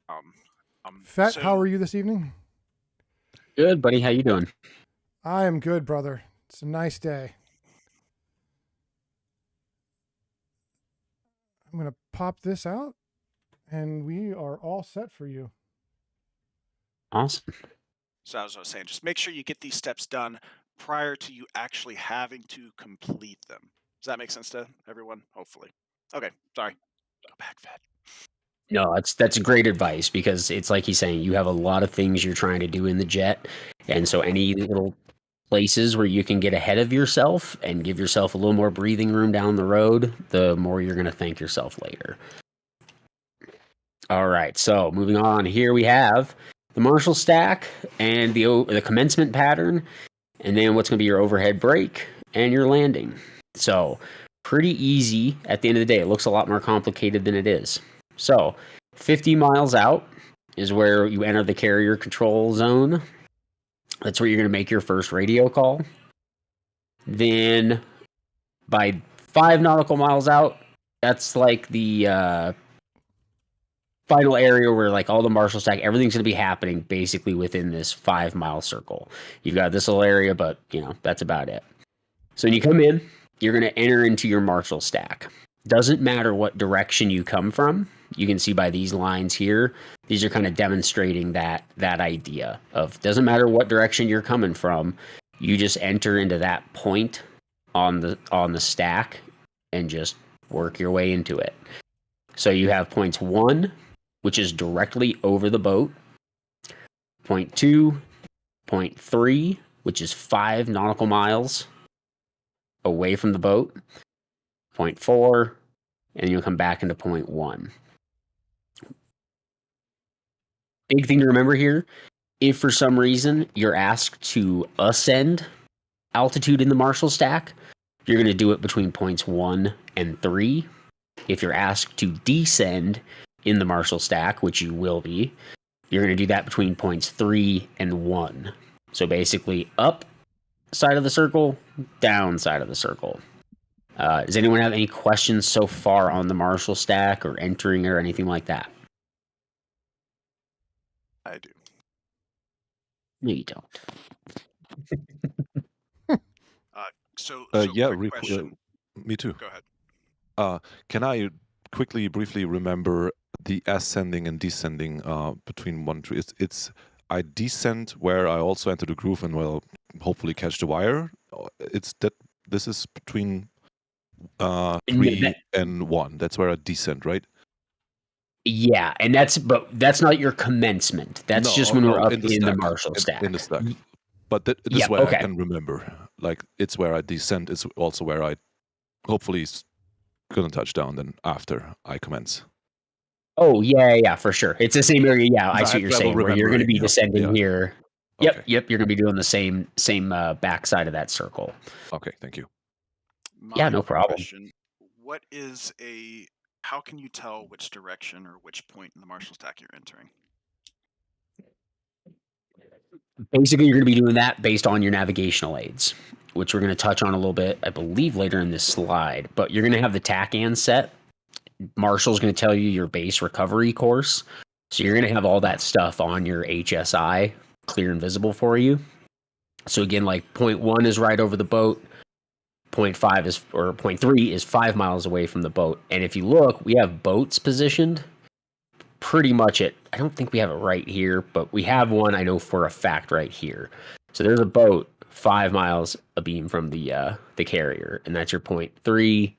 Um, Fett, how are you this evening? Good, buddy. How you doing? I am good, brother. It's a nice day. I'm going to pop this out, and we are all set for you. Awesome. So as I was saying, just make sure you get these steps done prior to you actually having to complete them. Does that make sense to everyone? Hopefully. Okay, sorry. Go back, Fed. No, that's great advice because it's like he's saying, you have a lot of things you're trying to do in the jet, and so any little places where you can get ahead of yourself and give yourself a little more breathing room down the road, the more you're going to thank yourself later. All right, so moving on, here we have the Marshall stack and the commencement pattern, and then what's going to be your overhead brake and your landing. So pretty easy at the end of the day. It looks a lot more complicated than it is. So 50 miles out is where you enter the carrier control zone. That's where you're going to make your first radio call. Then by 5 nautical miles out, that's like the final area where like all the Marshall stack, everything's going to be happening basically within this 5-mile circle. You've got this little area, but that's about it. So when you come in, you're going to enter into your Marshall stack. Doesn't matter what direction you come from. You can see by these lines here, these are kind of demonstrating that idea of doesn't matter what direction you're coming from, you just enter into that point on the stack and just work your way into it. So you have points 1, which is directly over the boat. Point 2, point 3, which is 5 nautical miles away from the boat. Point 4, and you'll come back into point 1. Big thing to remember here, if for some reason you're asked to ascend altitude in the Marshall stack, you're going to do it between points 1 and 3. If you're asked to descend in the Marshall stack, which you will be, you're going to do that between points 3 and 1. So basically up side of the circle, down side of the circle. Does anyone have any questions so far on the Marshall stack or entering or anything like that? I do. No, you don't. Me too. Go ahead. Can I briefly remember the ascending and descending between 1 3? It's I descend where I also enter the groove and hopefully catch the wire. This is between 3 and 1. That's where I descend, right? Yeah, and that's not your commencement. That's just when we're up in the Marshall stack. In the stack. But this is where I can remember. Like, it's where I descend. It's also where I hopefully gonna touch down then after I commence. Oh, yeah, for sure. It's the same area. Yeah, I see what you're saying. Where you're going to be descending here. Yep, You're going to be doing the same backside of that circle. Okay, thank you. No problem. How can you tell which direction or which point in the Marshall stack you're entering? Basically, you're going to be doing that based on your navigational aids, which we're going to touch on a little bit, I believe, later in this slide. But you're going to have the TACAN set. Marshall's going to tell you your base recovery course. So you're going to have all that stuff on your HSI, clear and visible for you. So again, like point 1 is right over the boat. Point 3 is 5 miles away from the boat. And if you look, we have boats positioned pretty much I don't think we have it right here, but we have one, I know for a fact, right here. So there's a boat 5 miles abeam from the carrier, and that's your point 3.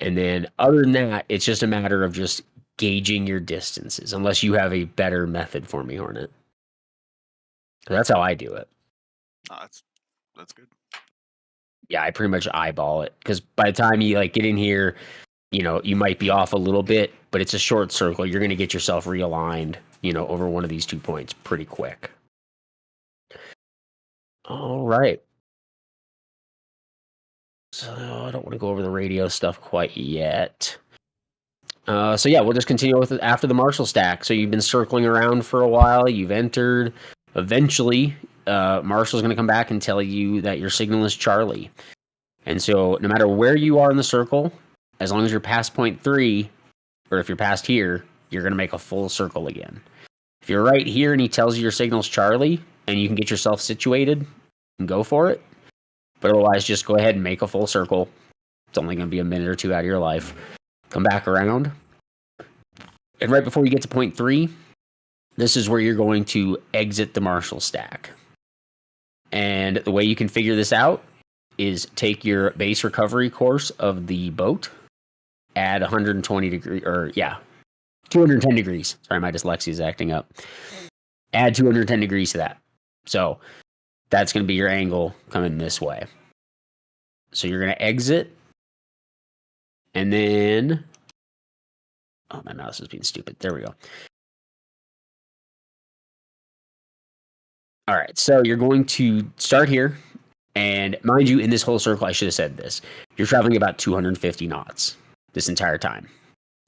And then other than that, it's just a matter of just gauging your distances, unless you have a better method for me, Hornet. So that's how I do it. That's good. Yeah, I pretty much eyeball it, because by the time you get in here, you might be off a little bit, but it's a short circle. You're going to get yourself realigned, over one of these 2 points pretty quick. All right. So I don't want to go over the radio stuff quite yet. We'll just continue with it after the Marshall stack. So you've been circling around for a while. You've entered. Eventually, Marshall's going to come back and tell you that your signal is Charlie. And so no matter where you are in the circle, as long as you're past point 3, or if you're past here, you're going to make a full circle again. If you're right here and he tells you your signal's Charlie and you can get yourself situated, and go for it. But otherwise, just go ahead and make a full circle. It's only going to be a minute or two out of your life. Come back around. And right before you get to point 3, this is where you're going to exit the Marshall stack. And the way you can figure this out is take your base recovery course of the boat, add 120 degrees, 210 degrees. Sorry, my dyslexia is acting up. Add 210 degrees to that. So that's going to be your angle coming this way. So you're going to exit. And then, oh, my mouse is being stupid. There we go. All right, so you're going to start here. And mind you, in this whole circle, I should have said this. You're traveling about 250 knots this entire time.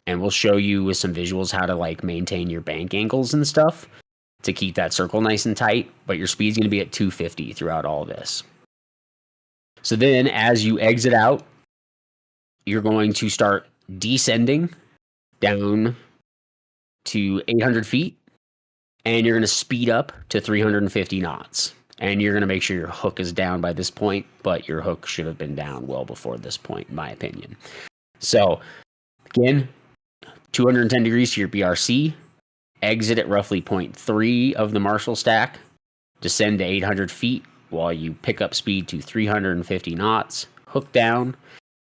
And we'll show you with some visuals how to like maintain your bank angles and stuff to keep that circle nice and tight. But your speed's going to be at 250 throughout all this. So then as you exit out, you're going to start descending down to 800 feet. And you're going to speed up to 350 knots. And you're going to make sure your hook is down by this point, but your hook should have been down well before this point, in my opinion. So, again, 210 degrees to your BRC, exit at roughly 0.3 of the Marshall stack, descend to 800 feet while you pick up speed to 350 knots, hook down,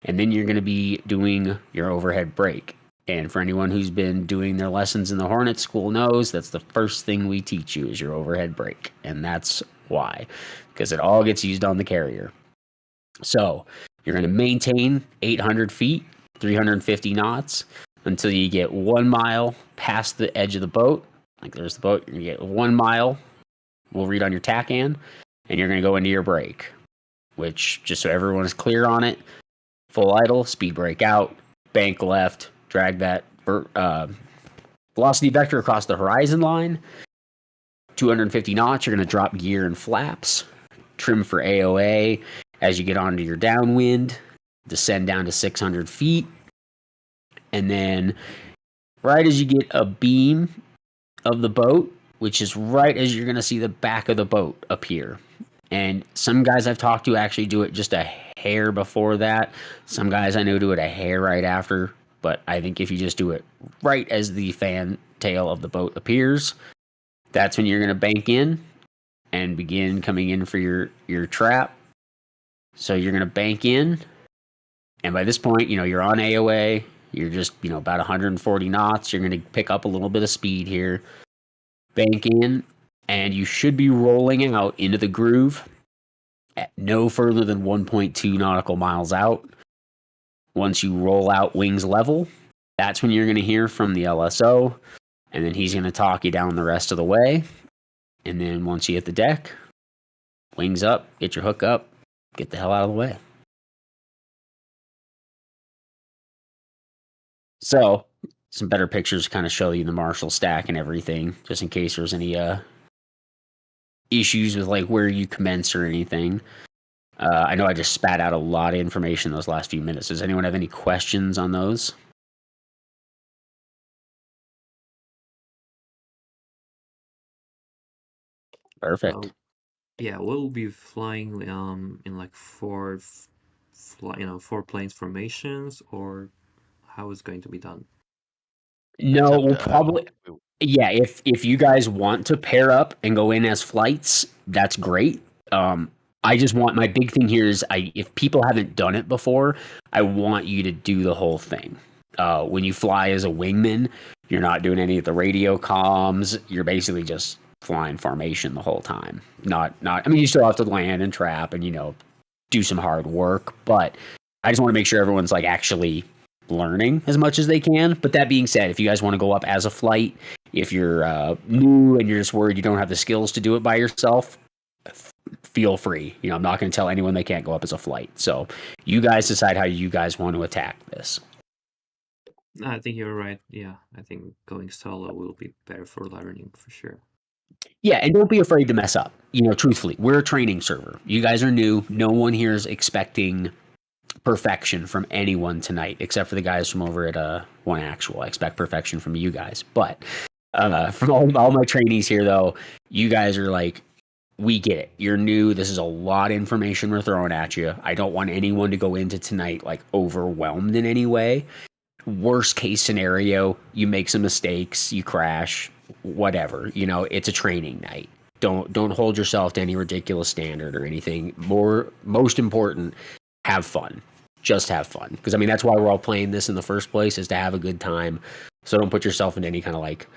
and then you're going to be doing your overhead brake. And for anyone who's been doing their lessons in the Hornet School knows that's the first thing we teach you is your overhead brake. And that's why, because it all gets used on the carrier. So you're going to maintain 800 feet, 350 knots until you get 1 mile past the edge of the boat. Like there's the boat. You're going to get 1 mile. We'll read on your TACAN, and you're going to go into your brake, which, just so everyone is clear on it, full idle, speed brake out, bank left, drag that velocity vector across the horizon line. 250 knots, you're going to drop gear and flaps, trim for AOA as you get onto your downwind, descend down to 600 feet, and then right as you get a beam of the boat, which is right as you're going to see the back of the boat appear. And some guys I've talked to actually do it just a hair before that. Some guys I know do it a hair right after. But I think if you just do it right as the fan tail of the boat appears, that's when you're going to bank in and begin coming in for your trap. So you're going to bank in. And by this point, you're on AOA. You're just, about 140 knots. You're going to pick up a little bit of speed here. Bank in. And you should be rolling out into the groove at no further than 1.2 nautical miles out. Once you roll out wings level, that's when you're going to hear from the LSO, and then he's going to talk you down the rest of the way. And then once you hit the deck, wings up, get your hook up, get the hell out of the way. So, some better pictures kind of show you the Marshall stack and everything, just in case there's any issues with like where you commence or anything. I know I just spat out a lot of information those last few minutes. Does anyone have any questions on those? Perfect. We'll be flying in like four planes formations, or how is going to be done? No, we'll probably. Yeah, if you guys want to pair up and go in as flights, that's great. I just want, my big thing here is if people haven't done it before, I want you to do the whole thing. When you fly as a wingman, you're not doing any of the radio comms. You're basically just flying formation the whole time. You still have to land and trap and, do some hard work, but I just want to make sure everyone's like actually learning as much as they can. But that being said, if you guys want to go up as a flight, if you're new and you're just worried you don't have the skills to do it by yourself, feel free. I'm not going to tell anyone they can't go up as a flight. So you guys decide how you guys want to attack this. I think you're right. Yeah, I think going solo will be better for learning for sure. Yeah, and don't be afraid to mess up. Truthfully, we're a training server. You guys are new. No one here is expecting perfection from anyone tonight, except for the guys from over at One Actual. I expect perfection from you guys. But from all my trainees here, though, you guys are like, we get it. You're new. This is a lot of information we're throwing at you. I don't want anyone to go into tonight like overwhelmed in any way. Worst case scenario, you make some mistakes, you crash, whatever. You know, it's a training night. Don't hold yourself to any ridiculous standard or anything. Most important, have fun. Just have fun. Because I mean, that's why we're all playing this in the first place, is to have a good time. So don't put yourself in any kind of like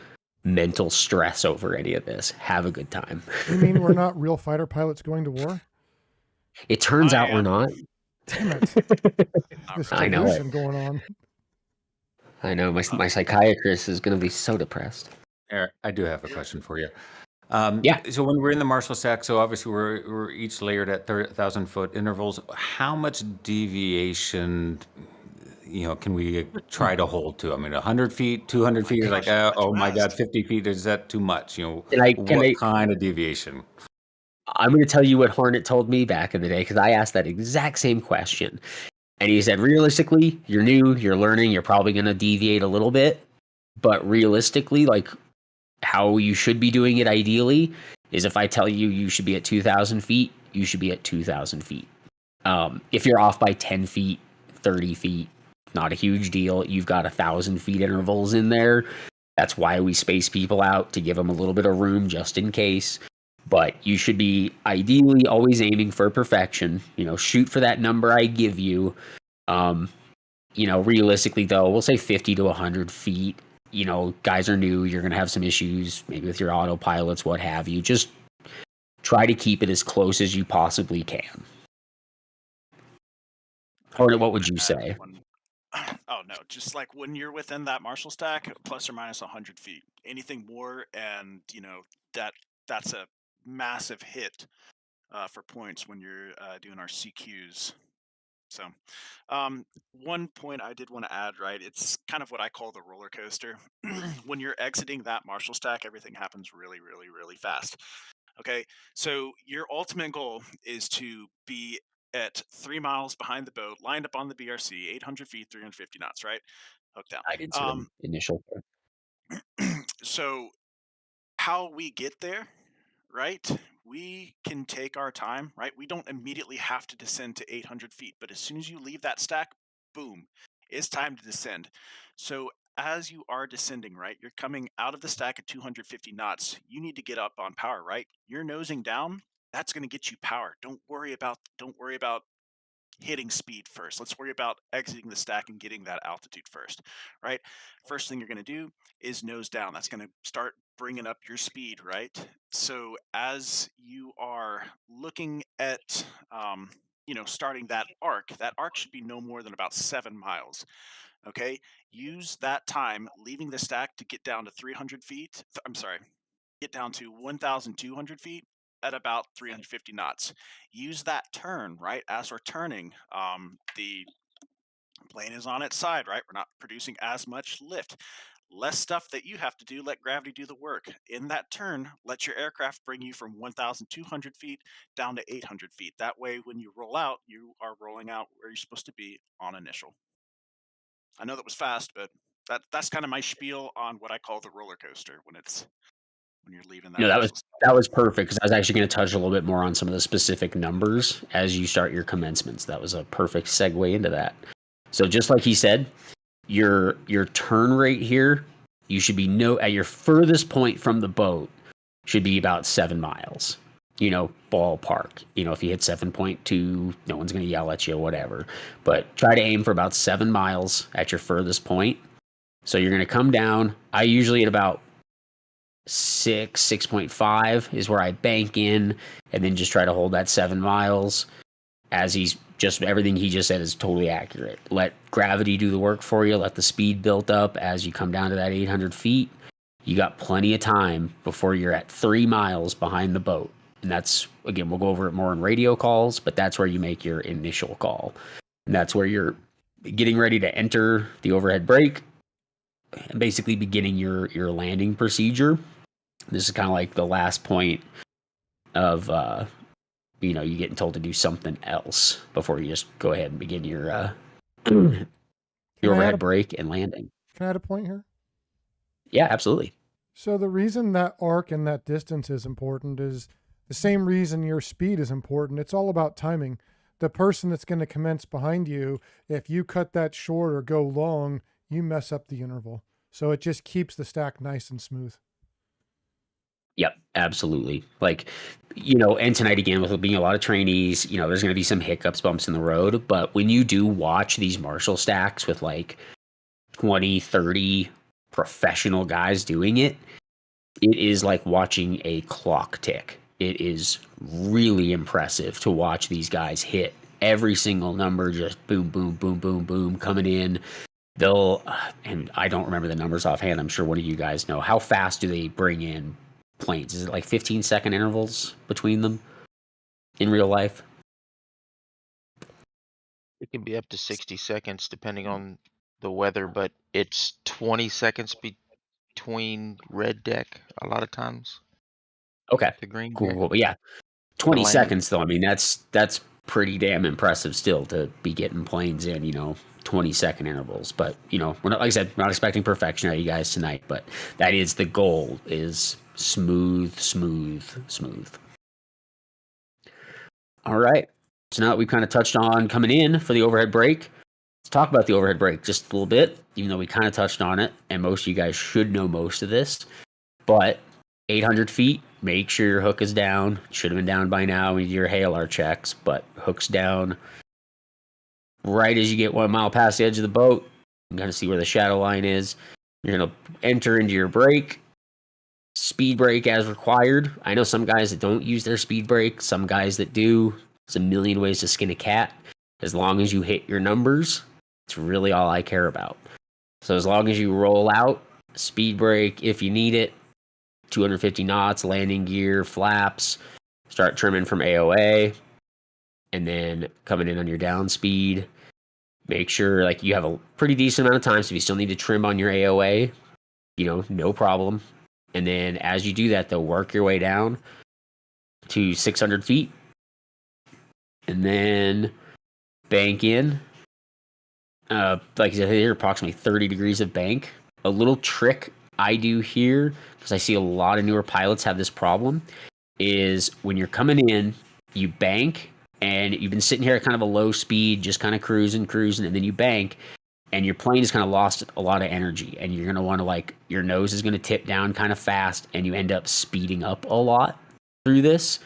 mental stress over any of this. Have a good time. You mean we're not real fighter pilots going to war? It turns out we're not. Damn it. This I know delusion going on. I know. My psychiatrist is going to be so depressed. Eric, I do have a question for you. Yeah. So when we're in the Marshall stack, so obviously we're each layered at 1,000-foot intervals. How much deviation, can we try to hold to? I mean, 100 feet, 200 feet is like, oh my God, 50 feet, is that too much? What kind of deviation? I'm going to tell you what Hornet told me back in the day, because I asked that exact same question. And he said, realistically, you're new, you're learning, you're probably going to deviate a little bit. But realistically, like how you should be doing it ideally is if I tell you should be at 2,000 feet, you should be at 2,000 feet. If you're off by 10 feet, 30 feet, not a huge deal. You've got 1,000 feet intervals in there. That's why we space people out, to give them a little bit of room just in case. But you should be ideally always aiming for perfection. Shoot for that number I give you. Realistically though, we'll say 50 to 100 feet. Guys are new. You're going to have some issues, maybe with your autopilots, what have you. Just try to keep it as close as you possibly can. Hornet, what would you say? Oh no, just like when you're within that Marshall stack, plus or minus 100 feet. Anything more, and that's a massive hit for points when you're doing our CQs. So, one point I did want to add, right? It's kind of what I call the roller coaster. When you're exiting that Marshall stack, everything happens really, really, really fast. Okay, so your ultimate goal is to be at 3 miles behind the boat, lined up on the BRC, 800 feet, 350 knots, right? Hooked down. I did some initial. So, how we get there, right? We can take our time, right? We don't immediately have to descend to 800 feet, but as soon as you leave that stack, boom, it's time to descend. So as you are descending, right, you're coming out of the stack at 250 knots. You need to get up on power, right? You're nosing down. That's going to get you power. Don't worry about hitting speed first. Let's worry about exiting the stack and getting that altitude first, right? First thing you're going to do is nose down. That's going to start bringing up your speed, right? So as you are looking at, starting that arc should be no more than about 7 miles. Okay, use that time leaving the stack to get down to 300 feet. I'm sorry, get down to 1,200 feet at about 350 knots. Use that turn, right? As we're turning, the plane is on its side, right? We're not producing as much lift. Less stuff that you have to do, let gravity do the work. In that turn, let your aircraft bring you from 1,200 feet down to 800 feet. That way, when you roll out, you are rolling out where you're supposed to be on initial. I know that was fast, but that's kind of my spiel on what I call the roller coaster when you're leaving that. That was perfect, because I was actually going to touch a little bit more on some of the specific numbers as you start your commencements. That was a perfect segue into that. So just like he said, your turn rate here, you should be at your furthest point from the boat should be about 7 miles. Ballpark. If you hit 7.2, no one's going to yell at you, whatever. But try to aim for about 7 miles at your furthest point. So you're going to come down. I usually at about 6.5 is where I bank in, and then just try to hold that 7 miles. As everything he just said is totally accurate. Let gravity do the work for you. Let the speed build up as you come down to that 800 feet. You got plenty of time before you're at 3 miles behind the boat. And that's, again, we'll go over it more in radio calls, but that's where you make your initial call. And that's where you're getting ready to enter the overhead brake and basically beginning your landing procedure. This is kind of like the last point of you know, you getting told to do something else before you just go ahead and begin your Can your I add overhead a, break and landing. can I add a point here? Yeah, absolutely. So the reason that arc and that distance is important is the same reason your speed is important. It's all about timing. The person that's going to commence behind you, if you cut that short or go long, you mess up the interval. So it just keeps the stack nice and smooth. Yep, absolutely. Like, you know, and tonight again, with it being a lot of trainees, you know, there's going to be some hiccups, bumps in the road. But when you do watch these Marshall stacks with like 20, 30 professional guys doing it, it is like watching a clock tick. It is really impressive to watch these guys hit every single number, just boom, boom, boom, boom, boom, coming in. They'll, and I don't remember the numbers offhand. I'm sure one of you guys know. How fast do they bring in planes? Is it like 15-second intervals between them in real life? It can be up to 60 seconds depending on the weather, but it's 20 seconds between red deck a lot of times. Okay, The green cool, deck. cool. But yeah, The 20 landing. seconds though. I mean, that's pretty damn impressive still to be getting planes in, you know, 20-second intervals. But, you know, we're not, like I said, we're not expecting perfection out of you guys tonight, but that is the goal, is smooth, smooth, smooth. All right. So now that we've kind of touched on coming in for the overhead break, let's talk about the overhead break just a little bit, even though we kind of touched on it, and most of you guys should know most of this. But 800 feet, make sure your hook is down. Should have been down by now with your halar checks, but hook's down right as you get 1 mile past the edge of the boat. You kind of see where the shadow line is. You're going to enter into your brake. Speed brake as required. I know some guys that don't use their speed brake, some guys that do. There's a million ways to skin a cat. As long as you hit your numbers, it's really all I care about. So as long as you roll out, speed brake if you need it, 250 knots, landing gear, flaps, start trimming from AOA, and then coming in on your down speed. Make sure like you have a pretty decent amount of time, so if you still need to trim on your AOA, you know, no problem. And then as you do that, though, work your way down to 600 feet. And then bank in. Like I said, here, approximately 30 degrees of bank. A little trick I do here, because I see a lot of newer pilots have this problem, is when you're coming in, you bank, and you've been sitting here at kind of a low speed, just kind of cruising, and then you bank, and your plane has kind of lost a lot of energy, and you're going to want to, like, your nose is going to tip down kind of fast, and you end up speeding up a lot through this.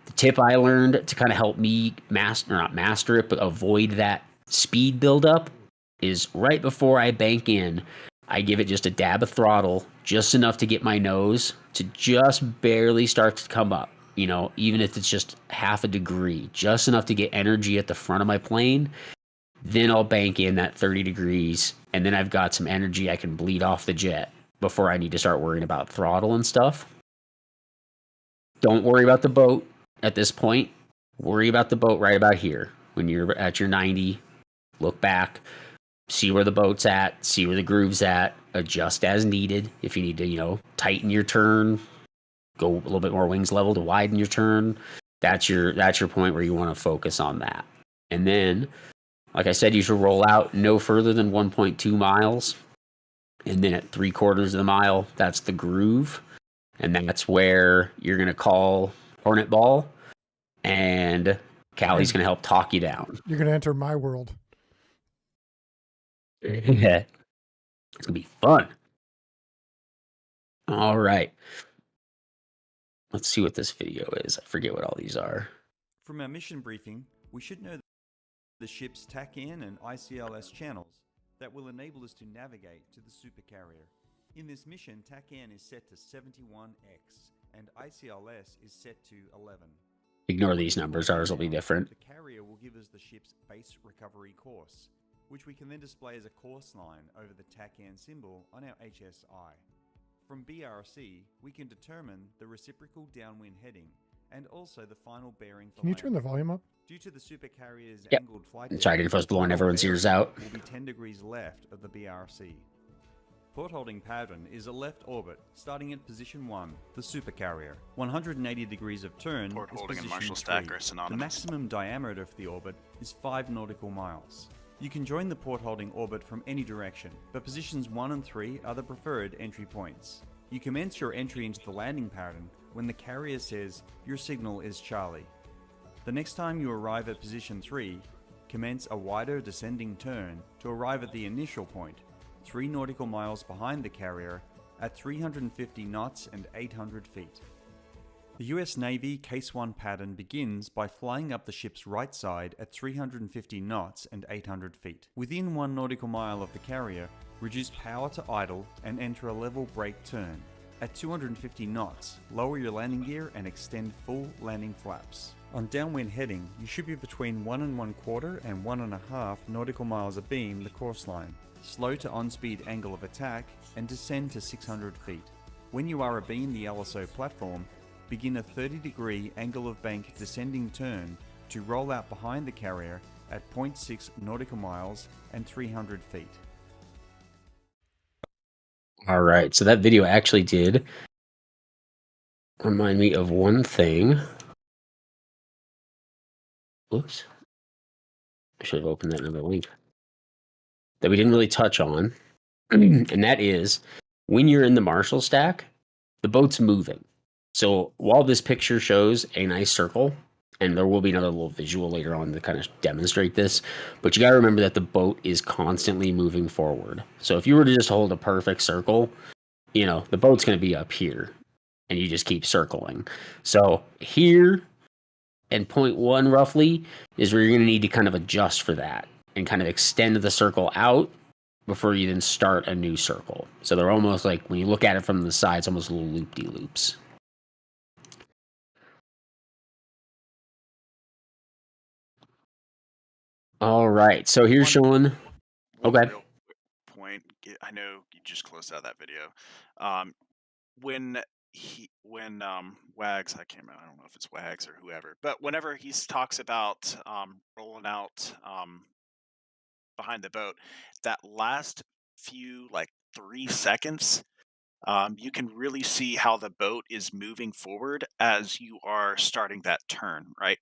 The tip I learned to kind of help me not master it, but avoid that speed buildup is right before I bank in, I give it just a dab of throttle, just enough to get my nose to just barely start to come up. You know, even if it's just half a degree, just enough to get energy at the front of my plane. Then I'll bank in that 30 degrees, and then I've got some energy I can bleed off the jet before I need to start worrying about throttle and stuff. Don't worry about the boat at this point. Worry about the boat right about here. When you're at your 90, look back, see where the boat's at, see where the groove's at, adjust as needed. If you need to, you know, tighten your turn, go a little bit more wings level to widen your turn. That's your point where you want to focus on that. And then, like I said, you should roll out no further than 1.2 miles. And then at 3/4 of the mile, that's the groove. And that's where you're going to call Hornet Ball. And Callie's going to help talk you down. You're going to enter my world. It's going to be fun. All right. Let's see what this video is. I forget what all these are. From our mission briefing, we should know the ship's TAC-in and ICLS channels that will enable us to navigate to the supercarrier. In this mission, TAC-in is set to 71x and ICLS is set to 11. Ignore these numbers. Ours will be different. The carrier will give us the ship's base recovery course, which we can then display as a course line over the TAC-in symbol on our HSI. From BRC, we can determine the reciprocal downwind heading and also the final bearing for Can you turn the volume up? Due to the supercarrier's Yep. angled flight Sorry, I didn't know if I was blowing final everyone's bearing ears out. will be 10 degrees left of the BRC. Port holding pattern is a left orbit starting at position 1, the supercarrier. 180 degrees of turn Port is holding and position Marshall 3. stack are The synonymous. maximum diameter of the orbit is 5 nautical miles. You can join the port holding orbit from any direction, but positions 1 and 3 are the preferred entry points. You commence your entry into the landing pattern when the carrier says your signal is Charlie. The next time you arrive at position 3, commence a wider descending turn to arrive at the initial point, 3 nautical miles behind the carrier at 350 knots and 800 feet. The US Navy Case 1 pattern begins by flying up the ship's right side at 350 knots and 800 feet. Within 1 nautical mile of the carrier, reduce power to idle and enter a level brake turn. At 250 knots, lower your landing gear and extend full landing flaps. On downwind heading, you should be between 1 1/4 and 1 1/2 nautical miles abeam the course line. Slow to on-speed angle of attack and descend to 600 feet. When you are abeam the LSO platform, begin a 30-degree angle of bank descending turn to roll out behind the carrier at 0.6 nautical miles and 300 feet. All right, so that video actually did remind me of one thing. Oops. I should have opened that another link that we didn't really touch on. And that is when you're in the Marshall stack, the boat's moving. So while this picture shows a nice circle, and there will be another little visual later on to kind of demonstrate this, but you got to remember that the boat is constantly moving forward. So if you were to just hold a perfect circle, you know, the boat's going to be up here and you just keep circling. So here and 0.1 roughly is where you're going to need to kind of adjust for that and kind of extend the circle out before you then start a new circle. So they're almost like, when you look at it from the side, it's almost little loop-de-loops. All right, so here's showing. One Okay. real quick point. I know you just closed out that video. When Wags, I can't remember, I don't know if it's Wags or whoever, but whenever he talks about rolling out behind the boat, that last few, like 3 seconds, you can really see how the boat is moving forward as you are starting that turn, right?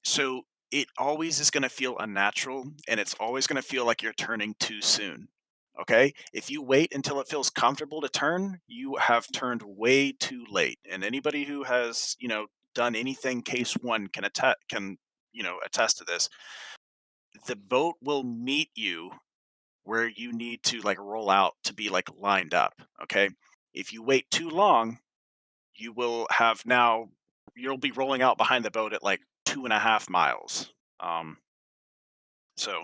So it always is going to feel unnatural, and it's always going to feel like you're turning too soon. Okay, if you wait until it feels comfortable to turn, you have turned way too late. And anybody who has, done anything case 1 can attest to this. The boat will meet you where you need to like roll out to be like lined up. Okay. If you wait too long, you'll be rolling out behind the boat at like 2.5 miles. So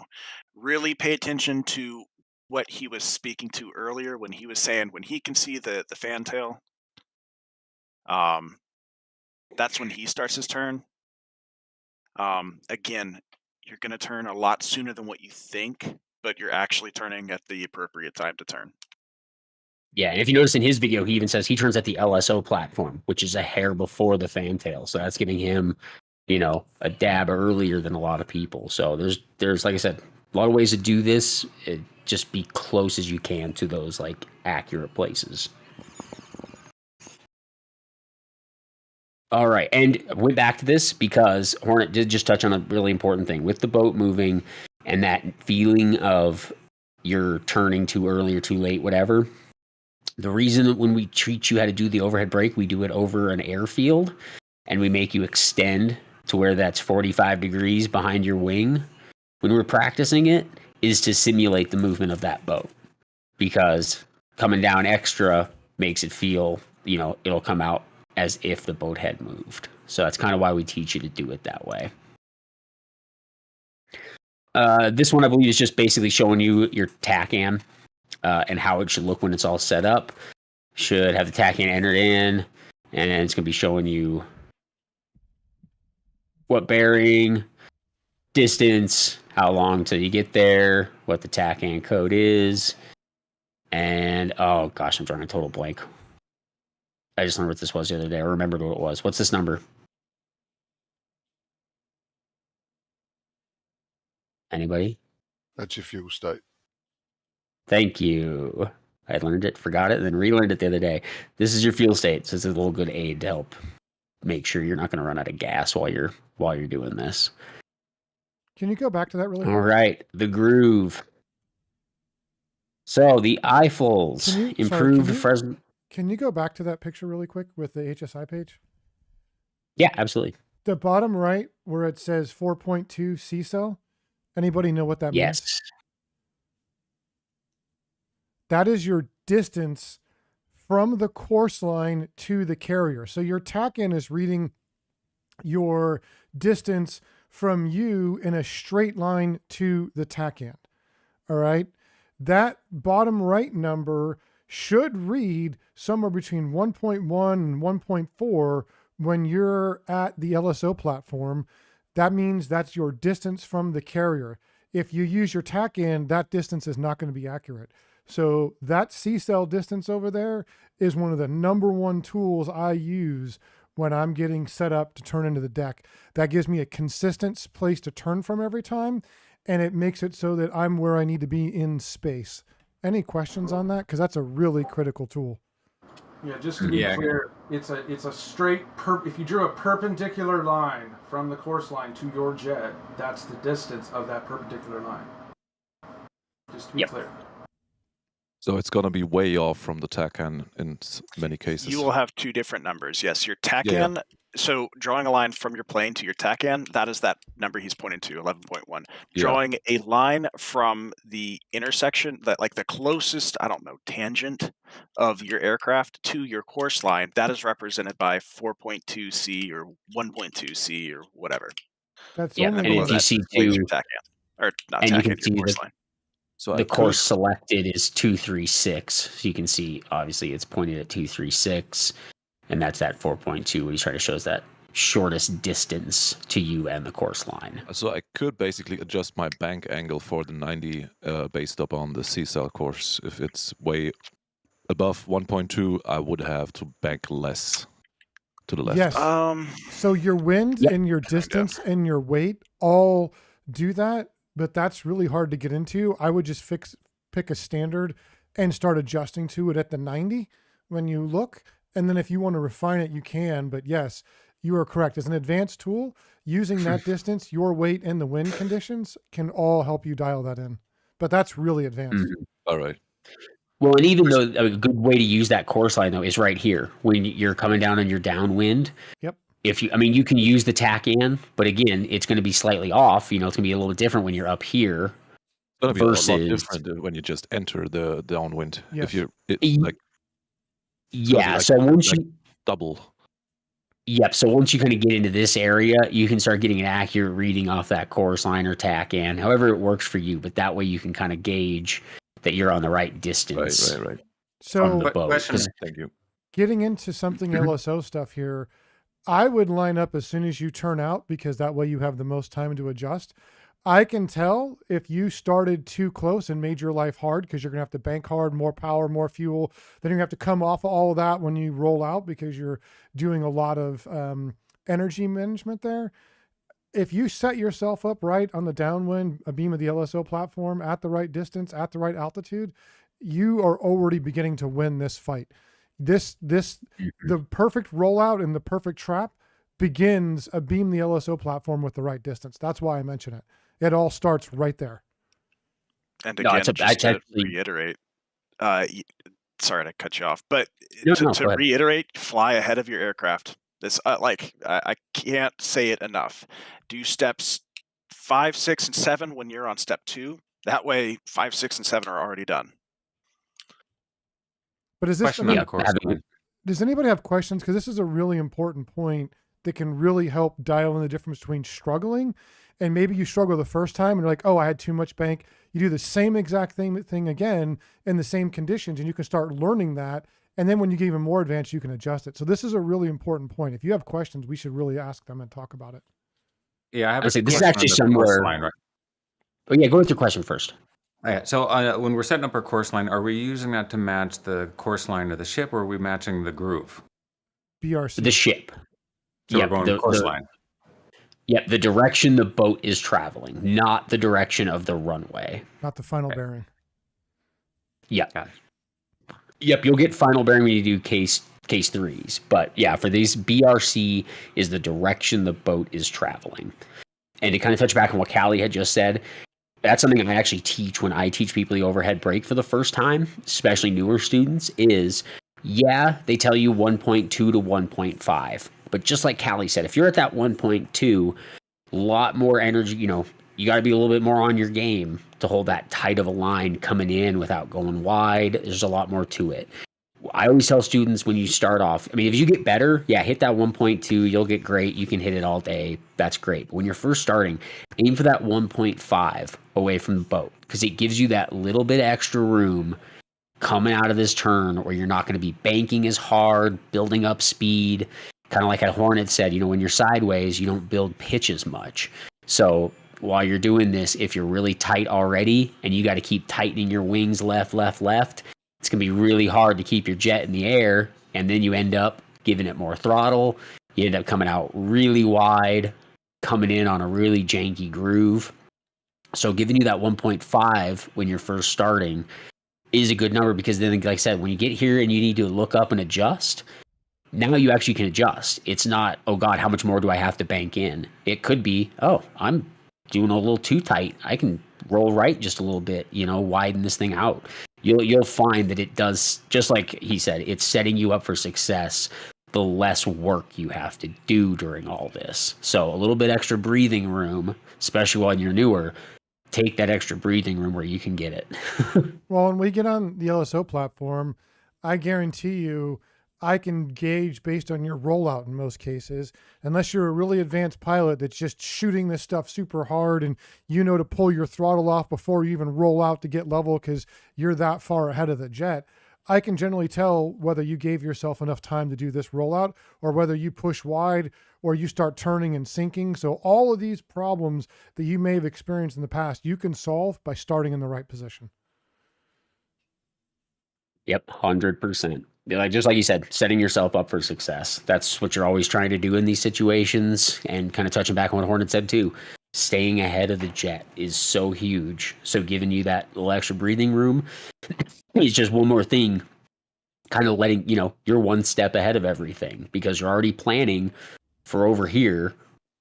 really pay attention to what he was speaking to earlier when he was saying when he can see the fantail, that's when he starts his turn. Again, you're going to turn a lot sooner than what you think, but you're actually turning at the appropriate time to turn. Yeah, and if you notice in his video, he even says he turns at the LSO platform, which is a hair before the fantail. So that's giving him, a dab earlier than a lot of people. So there's like I said, a lot of ways to do this. Just be close as you can to those like accurate places. All right, and we're back to this because Hornet did just touch on a really important thing with the boat moving and that feeling of you're turning too early or too late, whatever. The reason that when we teach you how to do the overhead brake, we do it over an airfield and we make you extend to where that's 45 degrees behind your wing when we're practicing it is to simulate the movement of that boat, because coming down extra makes it feel, it'll come out as if the boat had moved. So that's kind of why we teach you to do it that way. This one, I believe, is just basically showing you your TACAN and how it should look when it's all set up. Should have the TACAN entered in, and it's going to be showing you what bearing, distance, how long till you get there, what the TACAN code is, and oh gosh, I'm drawing a total blank. I just learned what this was the other day. I remembered what it was. What's this number? Anybody? That's your fuel state. Thank you. I learned it, forgot it, and then relearned it the other day. This is your fuel state, so it's a little good aid to help make sure you're not going to run out of gas while you're doing this. Can you go back to that really All quick? right, the groove. So the Eiffels Can you- improve sorry, Fresno. Can you go back to that picture really quick with the HSI page? Yeah, absolutely. The bottom right where it says 4.2 C cell. Anybody know what that means? Yes. That is your distance from the course line to the carrier. So your TACAN is reading your distance from you in a straight line to the TACAN. All right. That bottom right number should read somewhere between 1.1 and 1.4 when you're at the LSO platform. That means that's your distance from the carrier. If you use your TACAN, that distance is not going to be accurate. So that C-cell distance over there is one of the number one tools I use when I'm getting set up to turn into the deck. That gives me a consistent place to turn from every time, and it makes it so that I'm where I need to be in space. Any questions on that? Because that's a really critical tool. Yeah, just to be clear, it's a straight if you drew a perpendicular line from the course line to your jet, that's the distance of that perpendicular line. Just to be clear. So it's going to be way off from the TACAN in many cases. You will have two different numbers. Yes, your TACAN. So drawing a line from your plane to your TACAN, that is that number he's pointing to, 11.1. Drawing a line from the intersection, that like the closest, I don't know, tangent of your aircraft to your course line, that is represented by 4.2 C or 1.2 C or whatever. That's and if you see your TACAN, or not and TACAN, you can see course line. So the course selected is 236. So you can see, obviously, it's pointed at 236, and that's that 4.2. What he's trying to show is that shortest distance to you and the course line. So I could basically adjust my bank angle for the 90 based upon the C-cell course. If it's way above 1.2, I would have to bank less to the left. Yes. So your wind and your distance and your weight all do that, but that's really hard to get into. I would just pick a standard and start adjusting to it at the 90 when you look. And then if you want to refine it, you can. But yes, you are correct. As an advanced tool, using that distance, your weight, and the wind conditions can all help you dial that in. But that's really advanced. All right. Well, and even though a good way to use that course line, though, is right here when you're coming down on your downwind. Yep. If you can use the TACAN, but again, it's going to be slightly off. It's going to be a little bit different when you're up here. It's going to be a lot different when you just enter the downwind. Yes. So once you double. Yep. So once you kind of get into this area, you can start getting an accurate reading off that course line or TACAN, however it works for you. But that way you can kind of gauge that you're on the right distance. Right. So the boat. Thank you. Getting into something LSO stuff here, I would line up as soon as you turn out, because that way you have the most time to adjust. I can tell if you started too close and made your life hard, because you're going to have to bank hard, more power, more fuel. Then you're going to have to come off of all of that when you roll out, because you're doing a lot of energy management there. If you set yourself up right on the downwind, a beam of the LSO platform at the right distance, at the right altitude, you are already beginning to win this fight. The perfect rollout and the perfect trap begins a beam the LSO platform with the right distance. That's why I mention it. It all starts right there. And again, just to reiterate, sorry to cut you off, but to reiterate, fly ahead of your aircraft. This I can't say it enough. Do steps 5, 6, and 7 when you're on step 2. That way, 5, 6, and 7 are already done. But is this? Does anybody have questions? Because this is a really important point that can really help dial in the difference between struggling and maybe you struggle the first time and you're like, oh, I had too much bank. You do the same exact thing again in the same conditions, and you can start learning that. And then when you get even more advanced, you can adjust it. So this is a really important point. If you have questions, we should really ask them and talk about it. Yeah, I have this is actually somewhere. Line, right? Oh yeah, go with your question first. Yeah, so when we're setting up our course line, are we using that to match the course line of the ship, or are we matching the groove? BRC. The ship. So we're going course line. Yep, the direction the boat is traveling, not the direction of the runway. Not the final bearing. Yep. Got it. Yep, you'll get final bearing when you do case 3s. But yeah, for these, BRC is the direction the boat is traveling. And to kind of touch back on what Callie had just said, that's something I actually teach when I teach people the overhead brake for the first time, especially newer students, is, yeah, they tell you 1.2 to 1.5. But just like Callie said, if you're at that 1.2, a lot more energy, you got to be a little bit more on your game to hold that tight of a line coming in without going wide. There's a lot more to it. I always tell students when you start off, I mean, if you get better, yeah, hit that 1.2, you'll get great. You can hit it all day. That's great. But when you're first starting, aim for that 1.5 away from the boat because it gives you that little bit extra room coming out of this turn where you're not going to be banking as hard, building up speed. Kind of like Hornet said, when you're sideways, you don't build pitch as much. So while you're doing this, if you're really tight already and you got to keep tightening your wings left, it's going to be really hard to keep your jet in the air, and then you end up giving it more throttle. You end up coming out really wide, coming in on a really janky groove. So giving you that 1.5 when you're first starting is a good number because then, like I said, when you get here and you need to look up and adjust, now you actually can adjust. It's not, oh God, how much more do I have to bank in? It could be, oh, I'm doing a little too tight. I can roll right just a little bit, widen this thing out. You'll find that it does, just like he said, it's setting you up for success the less work you have to do during all this. So a little bit extra breathing room, especially when you're newer, take that extra breathing room where you can get it. Well, when we get on the LSO platform, I guarantee you I can gauge based on your rollout in most cases, unless you're a really advanced pilot that's just shooting this stuff super hard and to pull your throttle off before you even roll out to get level because you're that far ahead of the jet. I can generally tell whether you gave yourself enough time to do this rollout or whether you push wide or you start turning and sinking. So all of these problems that you may have experienced in the past, you can solve by starting in the right position. Yep, 100%. Just like you said, setting yourself up for success. That's what you're always trying to do in these situations. And kind of touching back on what Hornet said too, staying ahead of the jet is so huge. So giving you that little extra breathing room is just one more thing, kind of letting, you're one step ahead of everything because you're already planning for over here,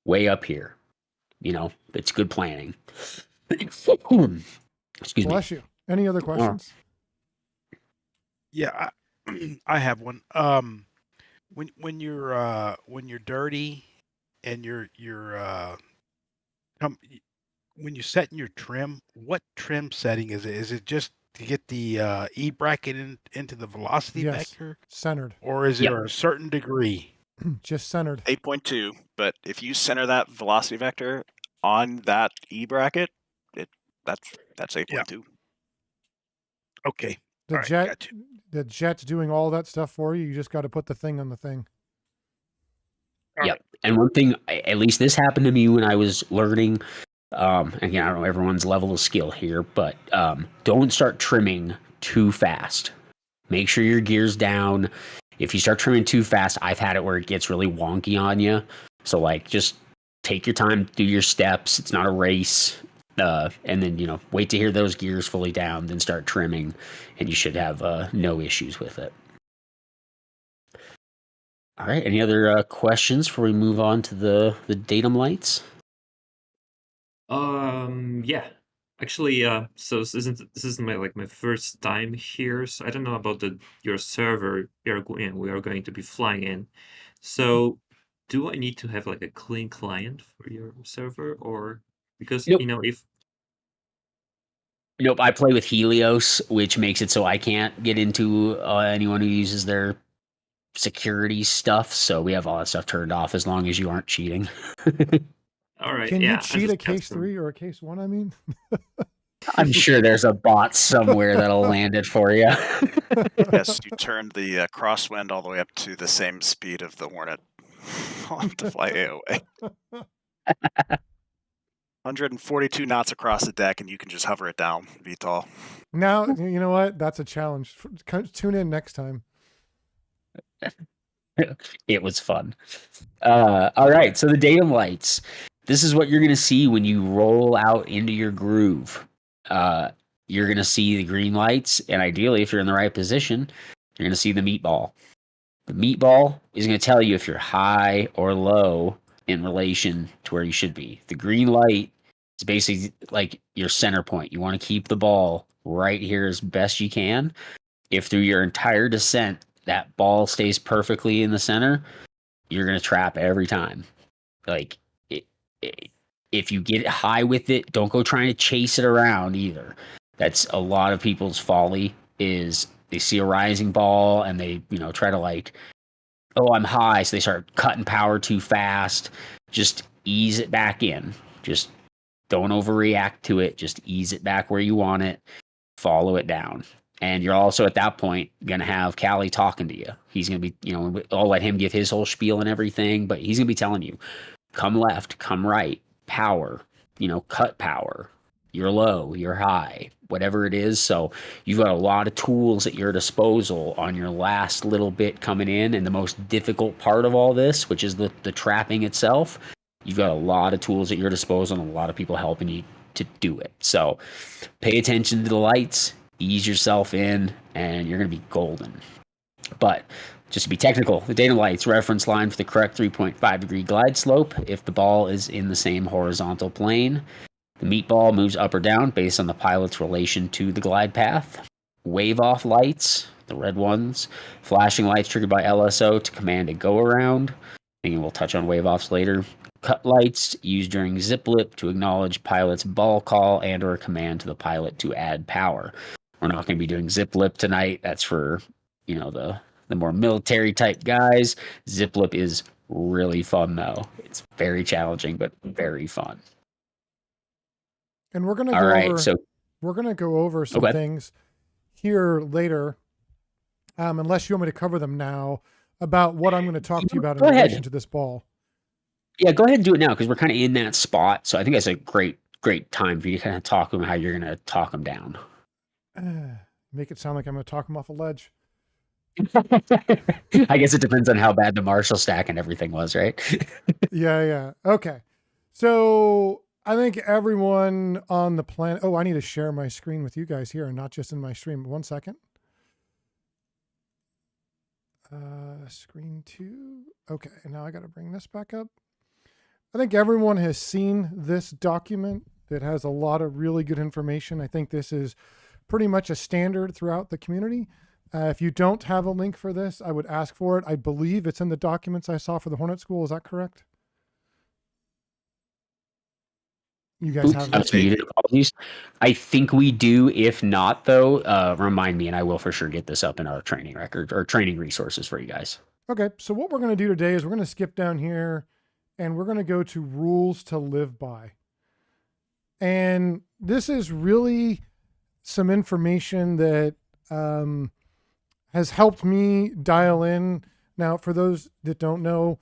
way up here. It's good planning. Excuse me. Bless you. Any other questions? Yeah, I have one. When you're dirty and when you set in your trim, what trim setting is it? Is it just to get the E bracket into the velocity vector, centered, or is there a certain degree? Just centered. 8.2, but if you center that velocity vector on that E bracket, that's 8.2. Okay. The jet's doing all that stuff for you. You just got to put the thing on the thing. Yep. And one thing, at least this happened to me when I was learning. Again, I don't know everyone's level of skill here, but don't start trimming too fast. Make sure your gear's down. If you start trimming too fast, I've had it where it gets really wonky on you. So just take your time, do your steps. It's not a race. And then, wait to hear those gears fully down, then start trimming, and you should have no issues with it. All right. Any other questions before we move on to the datum lights? Yeah. Actually, so this is my first time here, so I don't know about your server we are going to be flying in. So, do I need to have a clean client for your server, or because if Nope, I play with Helios, which makes it so I can't get into anyone who uses their security stuff. So we have all that stuff turned off as long as you aren't cheating. All right. Can you cheat a case 3 or a case 1? I mean, I'm sure there's a bot somewhere that'll land it for you. Yes, you turned the crosswind all the way up to the same speed of the Hornet to fly AOA. 142 knots across the deck, and you can just hover it down, VTOL. Now, you know what? That's a challenge. Tune in next time. It was fun. All right, so the datum lights. This is what you're going to see when you roll out into your groove. you're going to see the green lights. And ideally, if you're in the right position, you're going to see the meatball. The meatball is going to tell you if you're high or low in relation to where you should be. The green light is basically like your center point. You want to keep the ball right here as best you can. If through your entire descent, that ball stays perfectly in the center, you're going to trap every time. Like, if you get high with it, don't go trying to chase it around either. That's a lot of people's folly, is they see a rising ball and they, try to like, oh, I'm high. So they start cutting power too fast. Just ease it back in. Just don't overreact to it. Just ease it back where you want it. Follow it down. And you're also at that point going to have Callie talking to you. He's going to be, I'll let him give his whole spiel and everything, but he's going to be telling you, come left, come right, power, cut power. You're low, you're high, whatever it is. So you've got a lot of tools at your disposal on your last little bit coming in. And the most difficult part of all this, which is the trapping itself, you've got a lot of tools at your disposal and a lot of people helping you to do it. So pay attention to the lights, ease yourself in, and you're going to be golden. But just to be technical, the data lights reference line for the correct 3.5 degree glide slope if the ball is in the same horizontal plane. The meatball moves up or down based on the pilot's relation to the glide path. Wave off lights, the red ones, flashing lights triggered by LSO to command a go around. And we'll touch on wave offs later. Cut lights used during zip lip to acknowledge pilot's ball call and or command to the pilot to add power. We're not going to be doing zip lip tonight. That's for, the more military type guys. Zip lip is really fun though. It's very challenging, but very fun. And we're going to go over some things here later, unless you want me to cover them now, about what I'm going to talk to you about in relation to this ball. Yeah, go ahead and do it now, because we're kind of in that spot. So I think that's a great time for you to kind of talk them how you're going to talk them down. Make it sound like I'm going to talk them off a ledge. I guess it depends on how bad the Marshall stack and everything was, right? Yeah. Okay. So I think everyone on the planet. Oh, I need to share my screen with you guys here and not just in my stream. 1 second. Screen 2. Okay. Now I got to bring this back up. I think everyone has seen this document that has a lot of really good information. I think this is pretty much a standard throughout the community. If you don't have a link for this, I would ask for it. I believe it's in the documents I saw for the Hornet School. Is that correct? You guys have it? Apologies. I think we do. If not, though, remind me, and I will for sure get this up in our training record or training resources for you guys. Okay, so what we're going to do today is we're going to skip down here, and we're going to go to rules to live by. And this is really some information that has helped me dial in. Now, for those that don't know,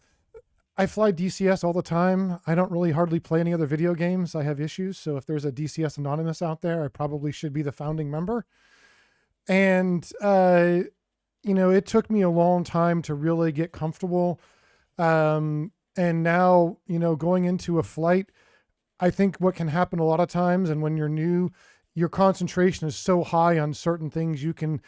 I fly DCS all the time. I don't really hardly play any other video games. I have issues. So if there's a DCS Anonymous out there, I probably should be the founding member. And, it took me a long time to really get comfortable. And now, going into a flight, I think what can happen a lot of times, and when you're new, your concentration is so high on certain things you can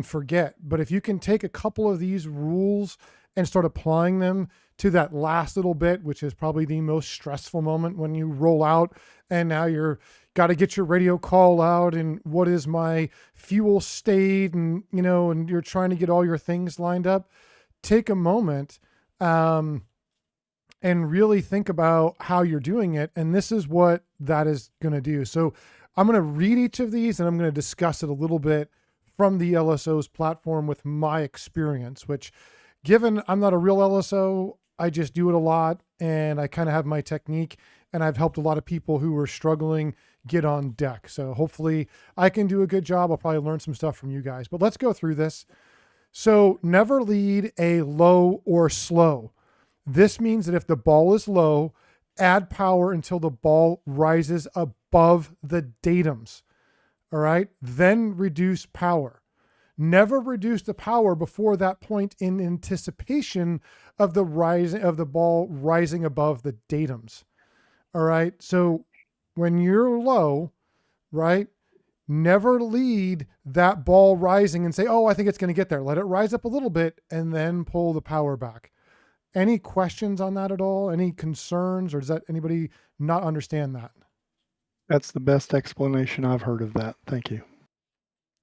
forget. But if you can take a couple of these rules and start applying them to that last little bit, which is probably the most stressful moment when you roll out and now you're got to get your radio call out and what is my fuel state, and and you're trying to get all your things lined up. Take a moment and really think about how you're doing it. And this is what that is going to do. So I'm going to read each of these and I'm going to discuss it a little bit from the LSO's platform with my experience, which, given I'm not a real LSO, I just do it a lot and I kind of have my technique, and I've helped a lot of people who are struggling get on deck. So hopefully I can do a good job. I'll probably learn some stuff from you guys, but let's go through this. So never lead a low or slow. This means that if the ball is low, add power until the ball rises above the datums. All right. Then reduce power. Never reduce the power before that point in anticipation of the ball rising above the datums. All right. So when you're low, right, Never lead that ball rising and say, oh, I think it's going to get there. Let it rise up a little bit and then pull the power back. Any questions on that at all? Any concerns, or does that anybody not understand that? That's the best explanation I've heard of that. Thank you.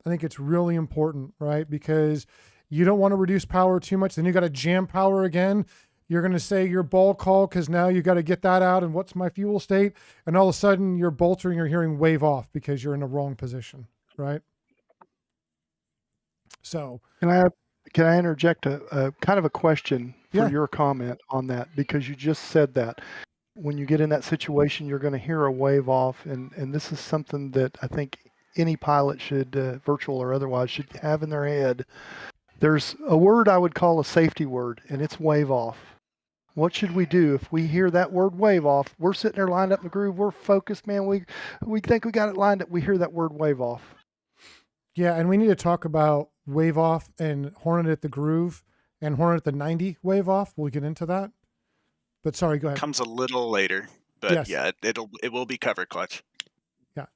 I think it's really important, right? Because you don't want to reduce power too much. Then you got to jam power again. You're going to say your ball call because now you got to get that out. And what's my fuel state? And all of a sudden you're boltering, you're hearing wave off because you're in the wrong position, right? So can I interject a kind of a question for your comment on that? Because you just said that when you get in that situation, you're going to hear a wave off. And this is something that I think any pilot should, virtual or otherwise, should have in their head. There's a word I would call a safety word, and it's wave off. What should we do if we hear that word wave off? We're sitting there lined up in the groove. We're focused, man. We think we got it lined up. We hear that word wave off. Yeah, and we need to talk about wave off and Hornet at the groove and Hornet at the 90 wave off. We'll get into that. But sorry, go ahead. Comes a little later, but yeah, it will be covered, Clutch. Yeah.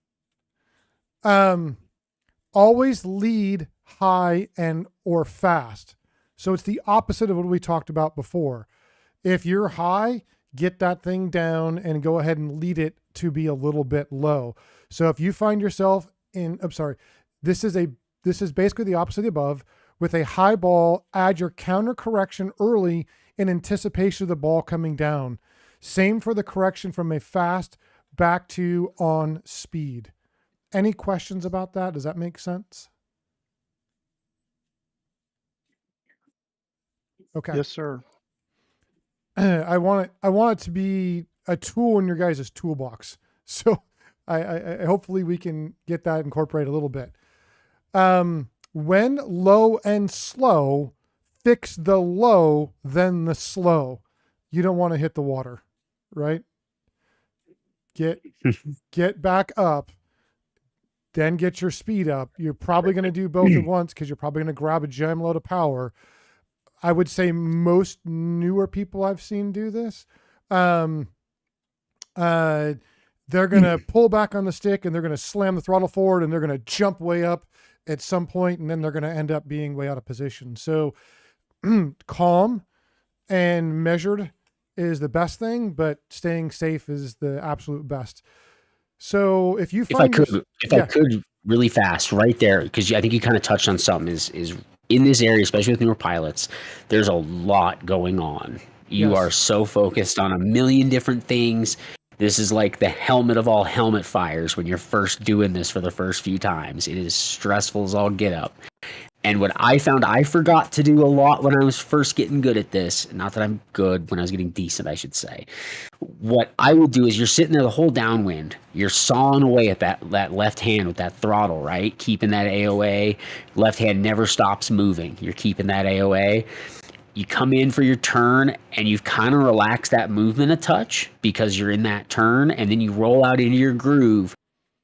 Always lead high and or fast. So it's the opposite of what we talked about before. If you're high, get that thing down and go ahead and lead it to be a little bit low. So if you find yourself this is basically the opposite of the above. With a high ball, add your counter correction early in anticipation of the ball coming down. Same for the correction from a fast back to on speed. Any questions about that? Does that make sense? Okay. Yes, sir. I want it to be a tool in your guys' toolbox. So I hopefully we can get that incorporated a little bit. When low and slow, fix the low, then the slow. You don't want to hit the water, right? Get back up, then get your speed up. You're probably going to do both at once because you're probably going to grab a jam load of power. I would say most newer people I've seen do this. They're going to pull back on the stick and they're going to slam the throttle forward and they're going to jump way up at some point, and then they're going to end up being way out of position. So calm and measured is the best thing, but staying safe is the absolute best. So if I could really fast right there, because I think you kind of touched on something is in this area, especially with newer pilots, there's a lot going on. You are so focused on a million different things. This is like the helmet of all helmet fires when you're first doing this for the first few times. It is stressful as all get up. And what I found I forgot to do a lot when I was first getting good at this, not that I'm good, when I was getting decent, I should say. What I would do is you're sitting there the whole downwind. You're sawing away at that left hand with that throttle, right? Keeping that AOA. Left hand never stops moving. You're keeping that AOA. You come in for your turn and you've kind of relaxed that movement a touch because you're in that turn, and then you roll out into your groove.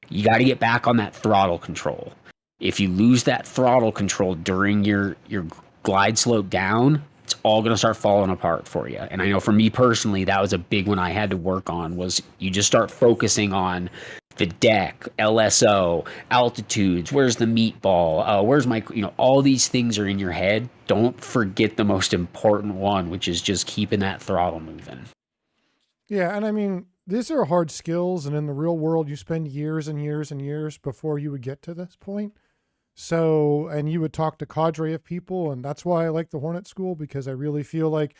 You got to get back on that throttle control. If you lose that throttle control during your glide slope down, it's all going to start falling apart for you. And I know for me personally, that was a big one I had to work on, was you just start focusing on the deck, LSO, altitudes, where's the meatball, where's my, all these things are in your head. Don't forget the most important one, which is just keeping that throttle moving. Yeah, and I mean, these are hard skills, and in the real world, you spend years and years and years before you would get to this point. So, and you would talk to cadre of people, and that's why I like the Hornet School, because I really feel like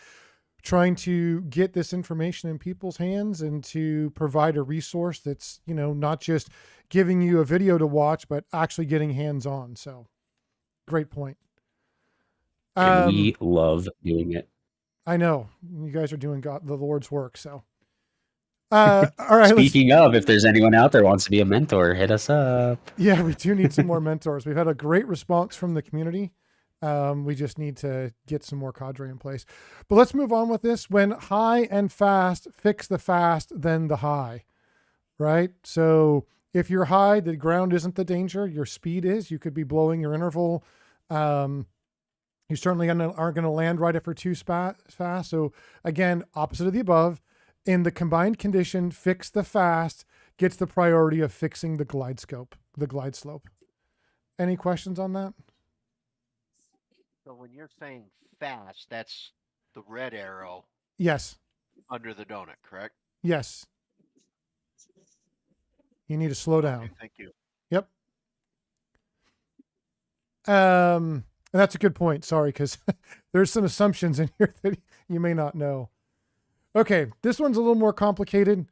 trying to get this information in people's hands and to provide a resource that's, not just giving you a video to watch, but actually getting hands-on. So great point. And we love doing it. I know you guys are doing the Lord's work. So, all right. Speaking of, if there's anyone out there who wants to be a mentor, hit us up. Yeah, we do need some more mentors. We've had a great response from the community. We just need to get some more cadre in place. But let's move on with this. When high and fast, fix the fast, then the high, right? So if you're high, the ground isn't the danger. Your speed is. You could be blowing your interval. You certainly aren't going to land right after too fast. So again, opposite of the above. In the combined condition, fix the fast gets the priority of fixing the glide scope. the glide slope. Any questions on that? So when you're saying fast, that's the red arrow. Yes. Under the donut, correct? Yes. You need to slow down. Okay, thank you. Yep. And that's a good point. Sorry, because there's some assumptions in here that you may not know. Okay, this one's a little more complicated.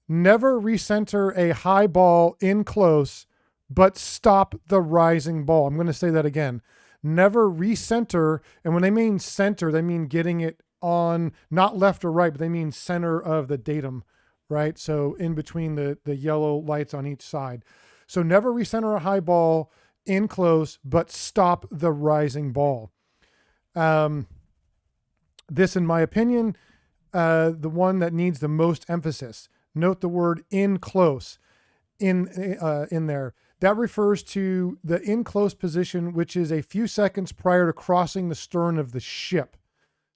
Never recenter a high ball in close, but stop the rising ball. I'm going to say that again. Never recenter, and when they mean center, they mean getting it on, not left or right, but they mean center of the datum, right? So in between the yellow lights on each side. So never recenter a high ball in close, but stop the rising ball. This, in my opinion, the one that needs the most emphasis. Note the word in close in there. That refers to the in close position, which is a few seconds prior to crossing the stern of the ship.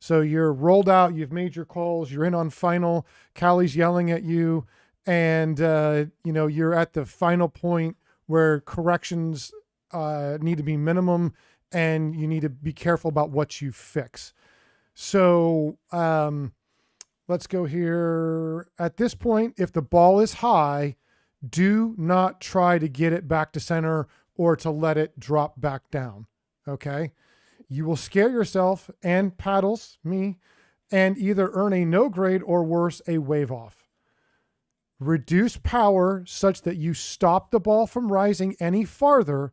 So you're rolled out, you've made your calls, you're in on final, Callie's yelling at you, and you're at the final point where corrections need to be minimum, and you need to be careful about what you fix. So let's go here. At this point, if the ball is high, do not try to get it back to center or to let it drop back down, okay? You will scare yourself and paddles, me, and either earn a no grade or worse, a wave off. Reduce power such that you stop the ball from rising any farther.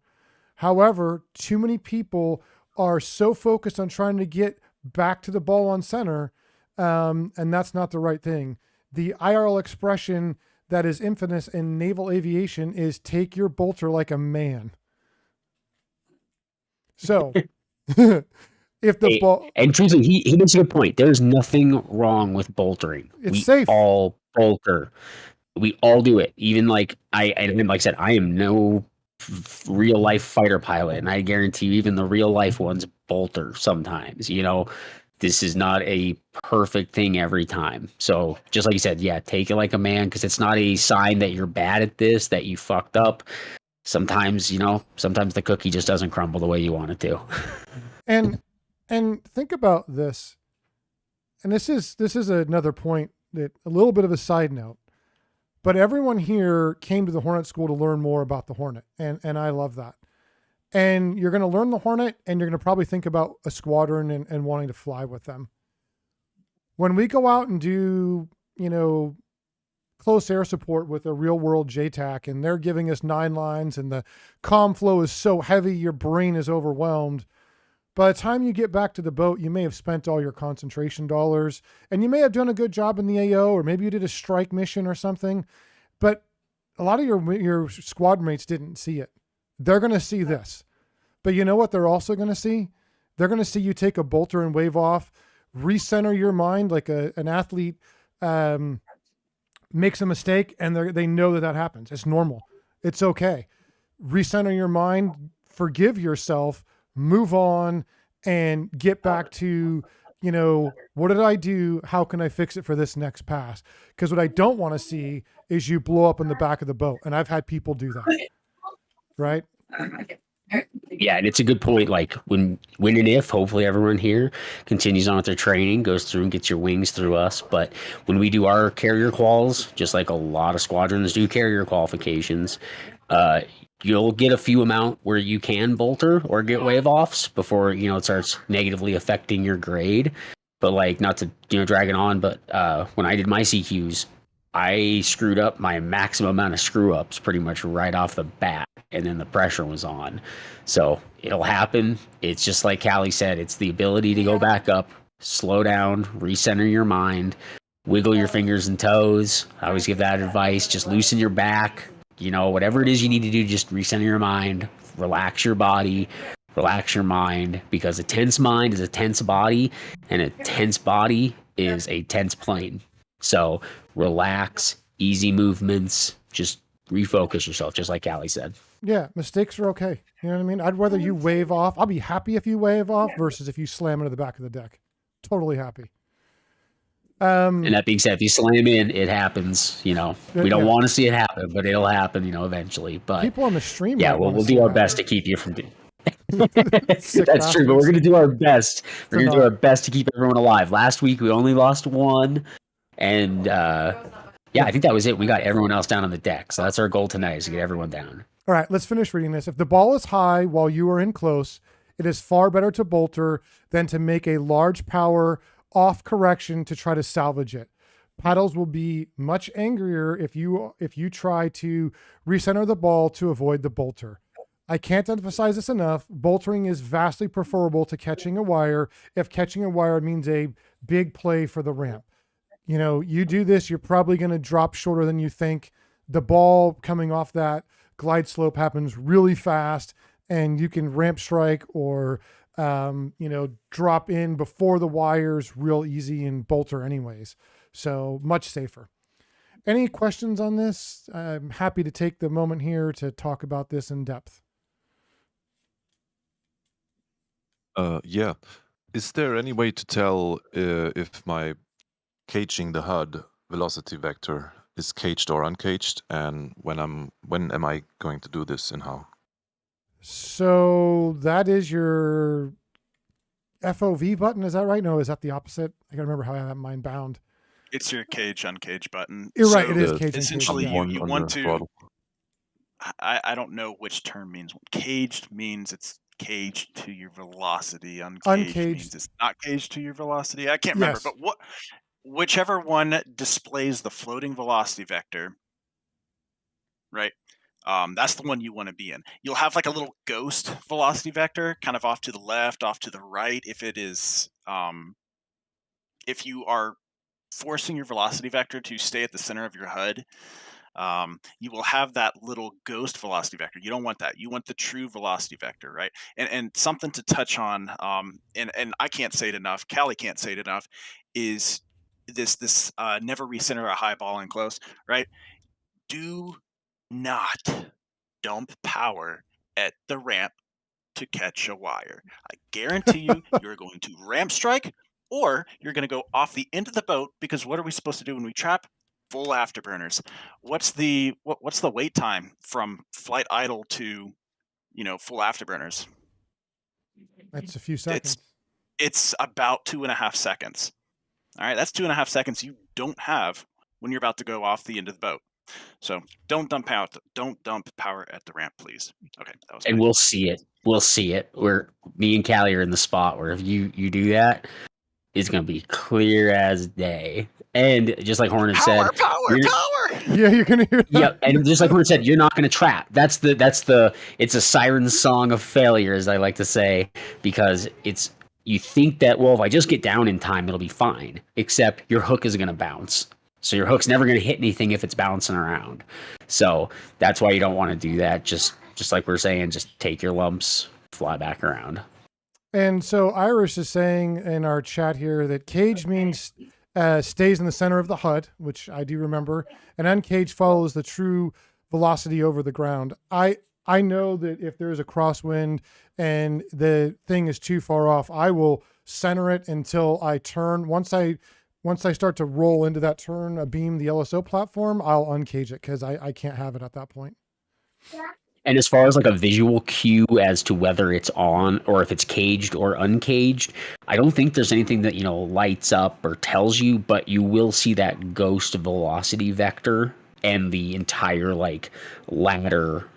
However, too many people are so focused on trying to get back to the ball on center, and that's not the right thing. The IRL expression that is infamous in naval aviation is take your bolter like a man. So if the ball, and truthfully, he makes a good point. There's nothing wrong with boltering. It's we safe. All bolter. We all do it. Even like like I said, I am no real life fighter pilot, and I guarantee you, even the real life ones bolter sometimes. This is not a perfect thing every time. So just like you said, yeah, take it like a man, because it's not a sign that you're bad at this, that you fucked up. Sometimes, sometimes the cookie just doesn't crumble the way you want it to. And think about this. And this is another point, that a little bit of a side note, but everyone here came to the Hornet School to learn more about the Hornet. And I love that. And you're going to learn the Hornet, and you're going to probably think about a squadron and wanting to fly with them. When we go out and do, close air support with a real world JTAC, and they're giving us 9 lines, and the comm flow is so heavy, your brain is overwhelmed. By the time you get back to the boat, you may have spent all your concentration dollars, and you may have done a good job in the AO, or maybe you did a strike mission or something, but a lot of your squad mates didn't see it. They're going to see this. But you know what they're also going to see? They're going to see you take a bolter and wave off, recenter your mind like an athlete makes a mistake, and they know that happens. It's normal. It's okay. Recenter your mind, forgive yourself, move on, and get back to, what did I do? How can I fix it for this next pass? Because what I don't want to see is you blow up in the back of the boat. And I've had people do that. Right? Yeah, and it's a good point. Like when and if, hopefully everyone here continues on with their training, goes through and gets your wings through us. But when we do our carrier quals, just like a lot of squadrons do carrier qualifications, you'll get a few amount where you can bolter or get wave offs before, it starts negatively affecting your grade. But like, not to, drag it on, but when I did my CQs, I screwed up my maximum amount of screw ups pretty much right off the bat, and then the pressure was on. So it'll happen. It's just like Callie said, it's the ability to go back up, slow down, recenter your mind, wiggle your fingers and toes. I always give that advice. Just loosen your back, whatever it is you need to do, just recenter your mind, relax your body, relax your mind, because a tense mind is a tense body, and a tense body is a tense plane. So relax, easy movements, just refocus yourself, just like Callie said. Yeah, mistakes are okay. You know what I mean? I'd rather you wave off. I'll be happy if you wave off versus if you slam into the back of the deck. Totally happy. And that being said, if you slam in, it happens. We don't want to see it happen, but it'll happen, eventually. But people on the stream, yeah, we'll do our best to keep you from. That's true, but we're going to do our best. We're going to do our best to keep everyone alive. Last week we only lost one, and I think that was it. We got everyone else down on the deck, so that's our goal tonight: is to get everyone down. All right, let's finish reading this. If the ball is high while you are in close, it is far better to bolter than to make a large power off correction to try to salvage it. Paddles will be much angrier if you try to recenter the ball to avoid the bolter. I can't emphasize this enough. Boltering is vastly preferable to catching a wire if catching a wire means a big play for the ramp. You do this, you're probably going to drop shorter than you think. The ball coming off that glide slope happens really fast, and you can ramp strike or drop in before the wires real easy and bolter anyways. So much safer. Any questions on this? I'm happy to take the moment here to talk about this in depth. Yeah. Is there any way to tell if my caging the HUD velocity vector is caged or uncaged, and when am I going to do this and how? So that is your FOV button, is that right? No, is that the opposite? I gotta remember how I have mine bound. It's your cage uncage button. You're right, it is cage essentially uncage. you want to. I don't know which term means. Caged means it's caged to your velocity. Uncaged means it's not caged to your velocity. I can't remember, but whichever one displays the floating velocity vector, right? That's the one you want to be in. You'll have like a little ghost velocity vector kind of off to the left, off to the right. If it is, if you are forcing your velocity vector to stay at the center of your HUD, you will have that little ghost velocity vector. You don't want that. You want the true velocity vector, right? And something to touch on, and I can't say it enough, Callie can't say it enough, is this never recenter a high ball in close, right? Do not dump power at the ramp to catch a wire. I guarantee you, you're going to ramp strike, or you're going to go off the end of the boat, because what are we supposed to do when we trap? Full afterburners. What's the wait time from flight idle to full afterburners? That's a few seconds. It's about 2.5 seconds. All right, that's 2.5 seconds you don't have when you're about to go off the end of the boat. So don't dump power. Don't dump power at the ramp, please. Okay, that was. And we'll see it. We'll see it. Where me and Callie are in the spot where if you do that, it's gonna be clear as day. And just like Hornet said, power. Yeah, you're gonna hear that. Yeah, and just like Hornet said, you're not gonna trap. That's the. It's a siren song of failure, as I like to say, because you think that, well, if I just get down in time, it'll be fine. Except your hook is gonna bounce. So your hook's never going to hit anything if it's bouncing around. So that's why you don't want to do that. Just like we're saying, just take your lumps, fly back around. And so Irish is saying in our chat here that cage means stays in the center of the HUD, which I do remember, and uncaged follows the true velocity over the ground. I know that if there is a crosswind and the thing is too far off, I will center it until I turn. Once I start to roll into that turn, abeam the LSO platform, I'll uncage it because I can't have it at that point. And as far as like a visual cue as to whether it's on or if it's caged or uncaged, I don't think there's anything that, lights up or tells you, but you will see that ghost velocity vector and the entire ladder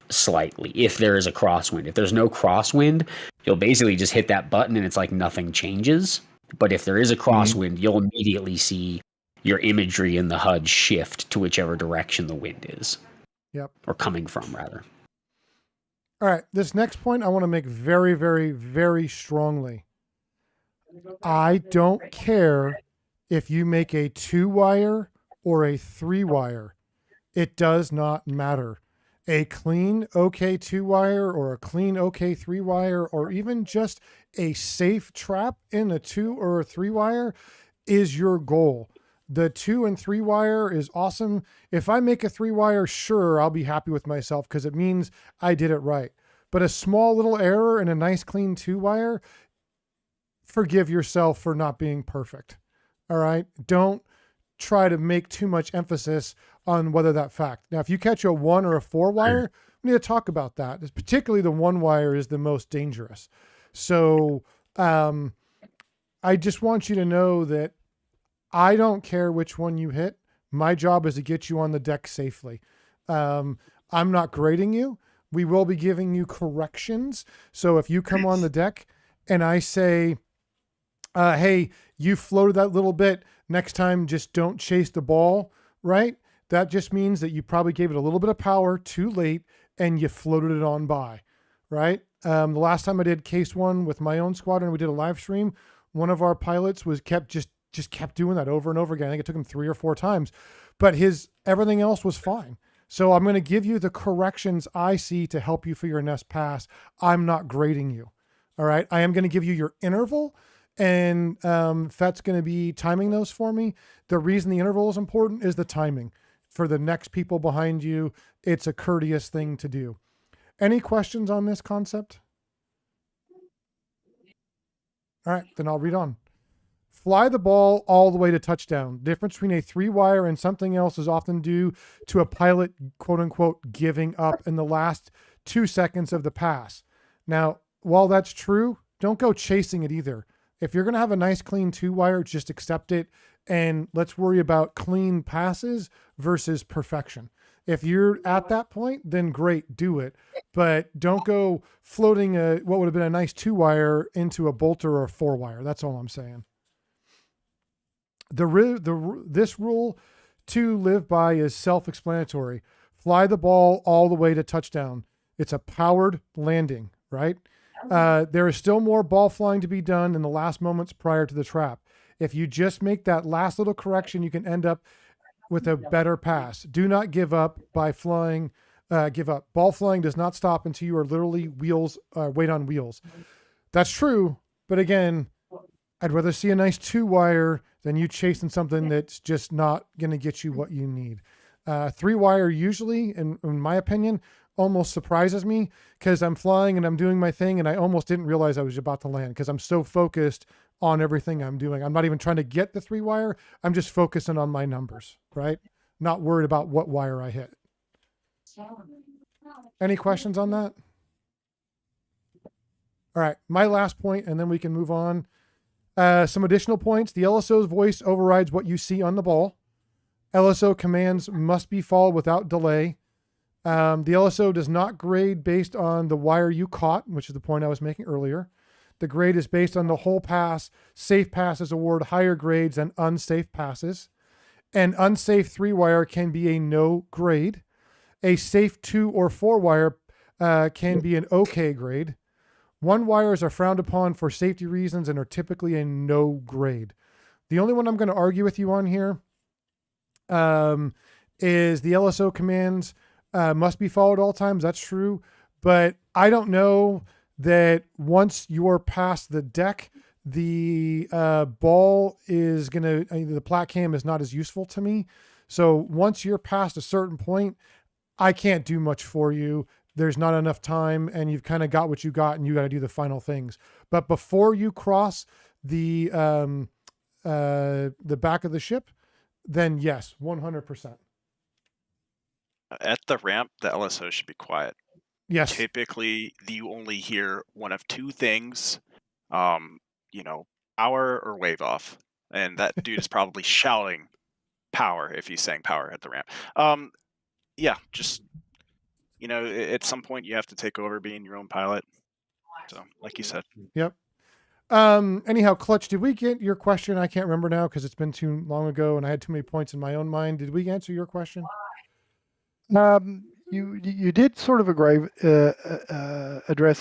slightly if there is a crosswind. If there's no crosswind, you'll basically just hit that button and it's like nothing changes. But if there is a crosswind, you'll immediately see your imagery in the HUD shift to whichever direction the wind is. Yep. Or coming from, rather. All right. This next point I want to make very, very, very strongly. I don't care if you make a 2-wire or a 3-wire. It does not matter. A clean OK 2-wire or a clean OK 3-wire or even just a safe trap in a 2 or a 3-wire is your goal. The 2 and 3-wire is awesome. If I make a 3-wire, sure, I'll be happy with myself because it means I did it right. But a small little error in a nice clean 2-wire, forgive yourself for not being perfect. All right. Don't try to make too much emphasis on whether that fact. Now, if you catch a 1 or a 4 wire, we need to talk about that. Particularly the 1 wire is the most dangerous. So I just want you to know that I don't care which one you hit. My job is to get you on the deck safely. I'm not grading you. We will be giving you corrections. So if you come on the deck and I say, hey, you floated that little bit, next time just don't chase the ball, right? That just means that you probably gave it a little bit of power too late and you floated it on by, right? The last time I did case 1 with my own squadron, we did a live stream. One of our pilots was just kept doing that over and over again. I think it took him 3 or 4 times, but everything else was fine. So I'm going to give you the corrections I see to help you for your next pass. I'm not grading you. All right. I am going to give you your interval, and Fett's going to be timing those for me. The reason the interval is important is the timing. For the next people behind you, it's a courteous thing to do. Any questions on this concept? All right, then I'll read on. Fly the ball all the way to touchdown. The difference between a 3-wire and something else is often due to a pilot, quote unquote, giving up in the last 2 seconds of the pass. Now, while that's true, don't go chasing it either. If you're going to have a nice clean 2-wire, just accept it. And let's worry about clean passes versus perfection. If you're at that point, then great, do it. But don't go floating what would have been a nice 2-wire into a bolter or a 4-wire. That's all I'm saying. This rule to live by is self-explanatory. Fly the ball all the way to touchdown. It's a powered landing, right? There is still more ball flying to be done in the last moments prior to the trap. If you just make that last little correction, you can end up with a better pass. Do not give up by flying. Give up. Ball flying does not stop until you are literally weight on wheels. That's true, but again, I'd rather see a nice 2-wire than you chasing something that's just not going to get you what you need. 3-wire usually, in my opinion, almost surprises me because I'm flying and I'm doing my thing and I almost didn't realize I was about to land because I'm so focused on everything I'm doing. I'm not even trying to get the 3-wire. I'm just focusing on my numbers, right? Not worried about what wire I hit. Any questions on that? All right, my last point, and then we can move on. Some additional points. The LSO's voice overrides what you see on the ball. LSO commands must be followed without delay. The LSO does not grade based on the wire you caught, which is the point I was making earlier. The grade is based on the whole pass. Safe passes award higher grades than unsafe passes. An unsafe 3-wire can be a no grade. A safe 2 or 4-wire can be an okay grade. 1-wires are frowned upon for safety reasons and are typically a no grade. The only one I'm going to argue with you on here is the LSO commands must be followed all times. That's true. But I don't know that once you're past the deck, the ball is going to, the plat cam is not as useful to me. So once you're past a certain point, I can't do much for you. There's not enough time and you've kind of got what you got and you got to do the final things. But before you cross the back of the ship, then yes, 100%. At the ramp, the LSO should be quiet. Yes. Typically, you only hear one of 2 things, power or wave off. And that dude is probably shouting power if he's saying power at the ramp. Yeah, just, at some point you have to take over being your own pilot. So, like you said. Yep. Anyhow, Clutch, did we get your question? I can't remember now because it's been too long ago and I had too many points in my own mind. Did we answer your question? You did sort of address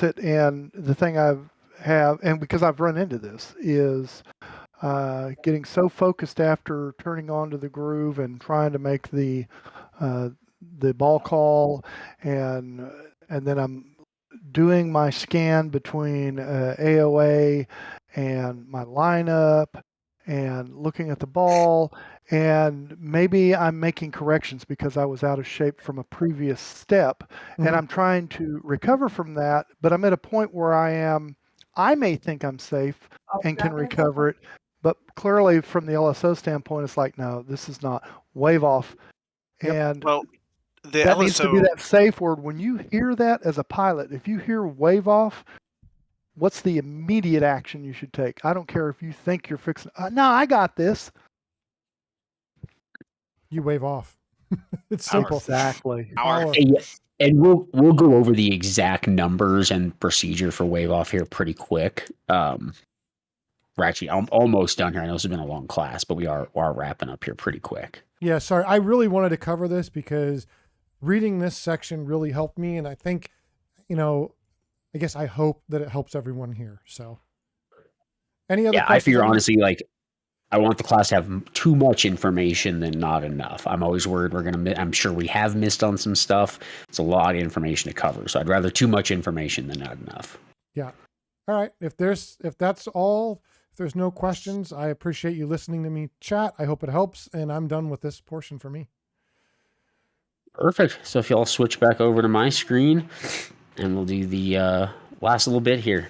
it, and the thing and because I've run into this, is getting so focused after turning on to the groove and trying to make the ball call, and then I'm doing my scan between AOA and my lineup and looking at the ball, and maybe I'm making corrections because I was out of shape from a previous step, and I'm trying to recover from that, but I'm at a point where I may think I'm safe and can recover it, But clearly, from the LSO standpoint, it's like, no, this is not wave off. Yep. And Well, the that needs to be LSO, that safe word. When you hear that as a pilot, if you hear wave off, what's the immediate action you should take? I don't care if you think you're fixing. No, I got this. You wave off. It's simple. Exactly. our And we'll go over the exact numbers and procedure for wave off here pretty quick. We're actually almost done here. I know this has been a long class, but we are wrapping up here pretty quick. Yeah, sorry. I really wanted to cover this because reading this section really helped me, and I think, I guess I hope that it helps everyone here. So, any other? Yeah, I figure honestly, like, I want the class to have too much information than not enough. I'm always worried I'm sure we have missed on some stuff. It's a lot of information to cover, so I'd rather too much information than not enough. Yeah. All right. If that's all, if there's no questions, I appreciate you listening to me chat. I hope it helps, and I'm done with this portion for me. Perfect. So if y'all switch back over to my screen, and we'll do the last little bit here.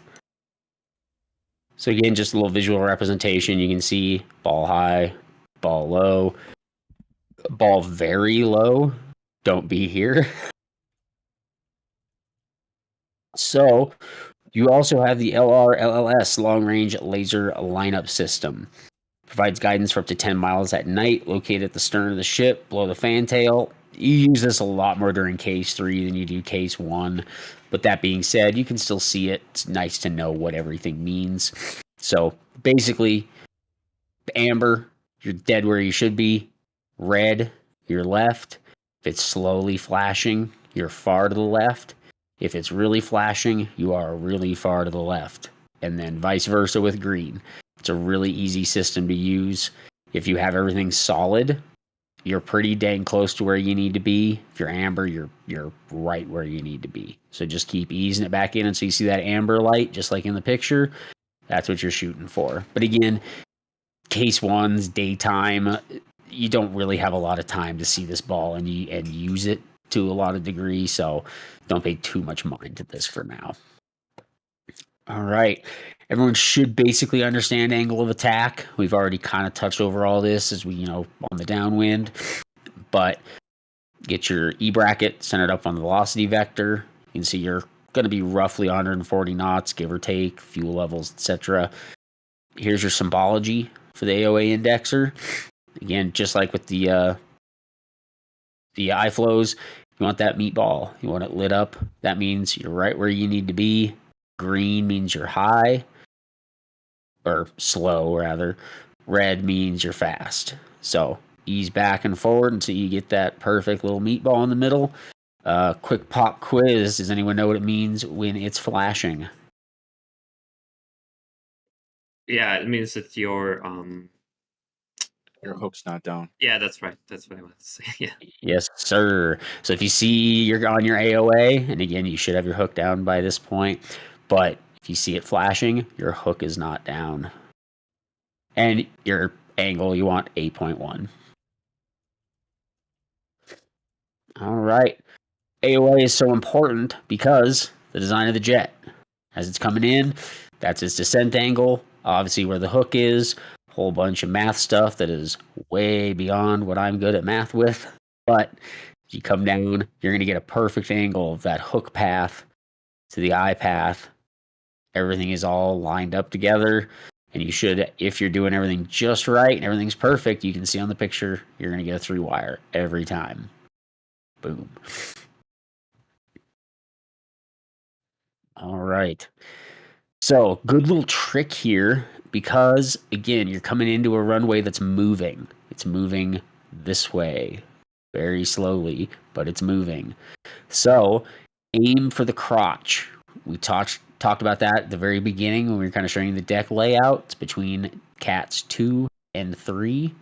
So again, just a little visual representation. You can see ball high, ball low, ball very low. Don't be here. So you also have the LR-LLS long-range laser lineup system. Provides guidance for up to 10 miles at night, located at the stern of the ship, below the fantail. You use this a lot more during Case 3 than you do Case 1. But that being said, you can still see it. It's nice to know what everything means. So basically, amber, you're dead where you should be. Red, you're left. If it's slowly flashing, you're far to the left. If it's really flashing, you are really far to the left. And then vice versa with green. It's a really easy system to use. If you have everything solid, you're pretty dang close to where you need to be. If you're amber, you're right where you need to be. So just keep easing it back in until you see that amber light, just like in the picture. That's what you're shooting for. But again, Case 1's daytime, you don't really have a lot of time to see this ball and use it to a lot of degree, so don't pay too much mind to this for now. All right. Everyone should basically understand angle of attack. We've already kind of touched over all this as we, on the downwind. But get your E bracket centered up on the velocity vector. You can see you're going to be roughly 140 knots, give or take, fuel levels, etc. Here's your symbology for the AOA indexer. Again, just like with the iFlows, you want that meatball. You want it lit up. That means you're right where you need to be. Green means you're high, or slow rather. Red means you're fast. So ease back and forward until you get that perfect little meatball in the middle. Quick pop quiz. Does anyone know what it means when it's flashing? Yeah, it means that your hook's not down. Yeah, that's right. That's what I wanted to say. Yeah. Yes, sir. So if you see you're on your AOA, and again, you should have your hook down by this point, but if you see it flashing, your hook is not down. And your angle, you want 8.1. All right. AOA is so important because the design of the jet. As it's coming in, that's its descent angle, obviously where the hook is, a whole bunch of math stuff that is way beyond what I'm good at math with. But if you come down, you're going to get a perfect angle of that hook path to the eye path. Everything is all lined up together. And you should, if you're doing everything just right and everything's perfect, you can see on the picture, you're going to get a 3-wire every time. Boom. All right. So, good little trick here because, again, you're coming into a runway that's moving. It's moving this way very slowly, but it's moving. So, aim for the crotch. We talked about that at the very beginning when we were kind of showing the deck layout. It's between cats 2 and 3.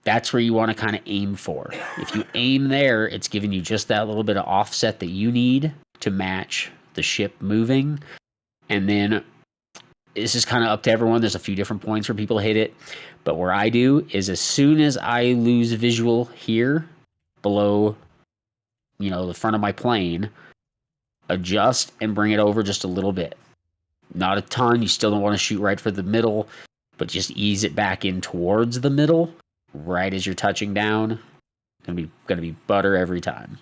That's where you want to kind of aim for. If you aim there, it's giving you just that little bit of offset that you need to match the ship moving. And then this is kind of up to everyone. There's a few different points where people hit it. But where I do is as soon as I lose visual here below, the front of my plane, adjust and bring it over just a little bit. Not a ton. You still don't want to shoot right for the middle. but just ease it back in towards the middle right as you're touching down. Gonna be butter every time.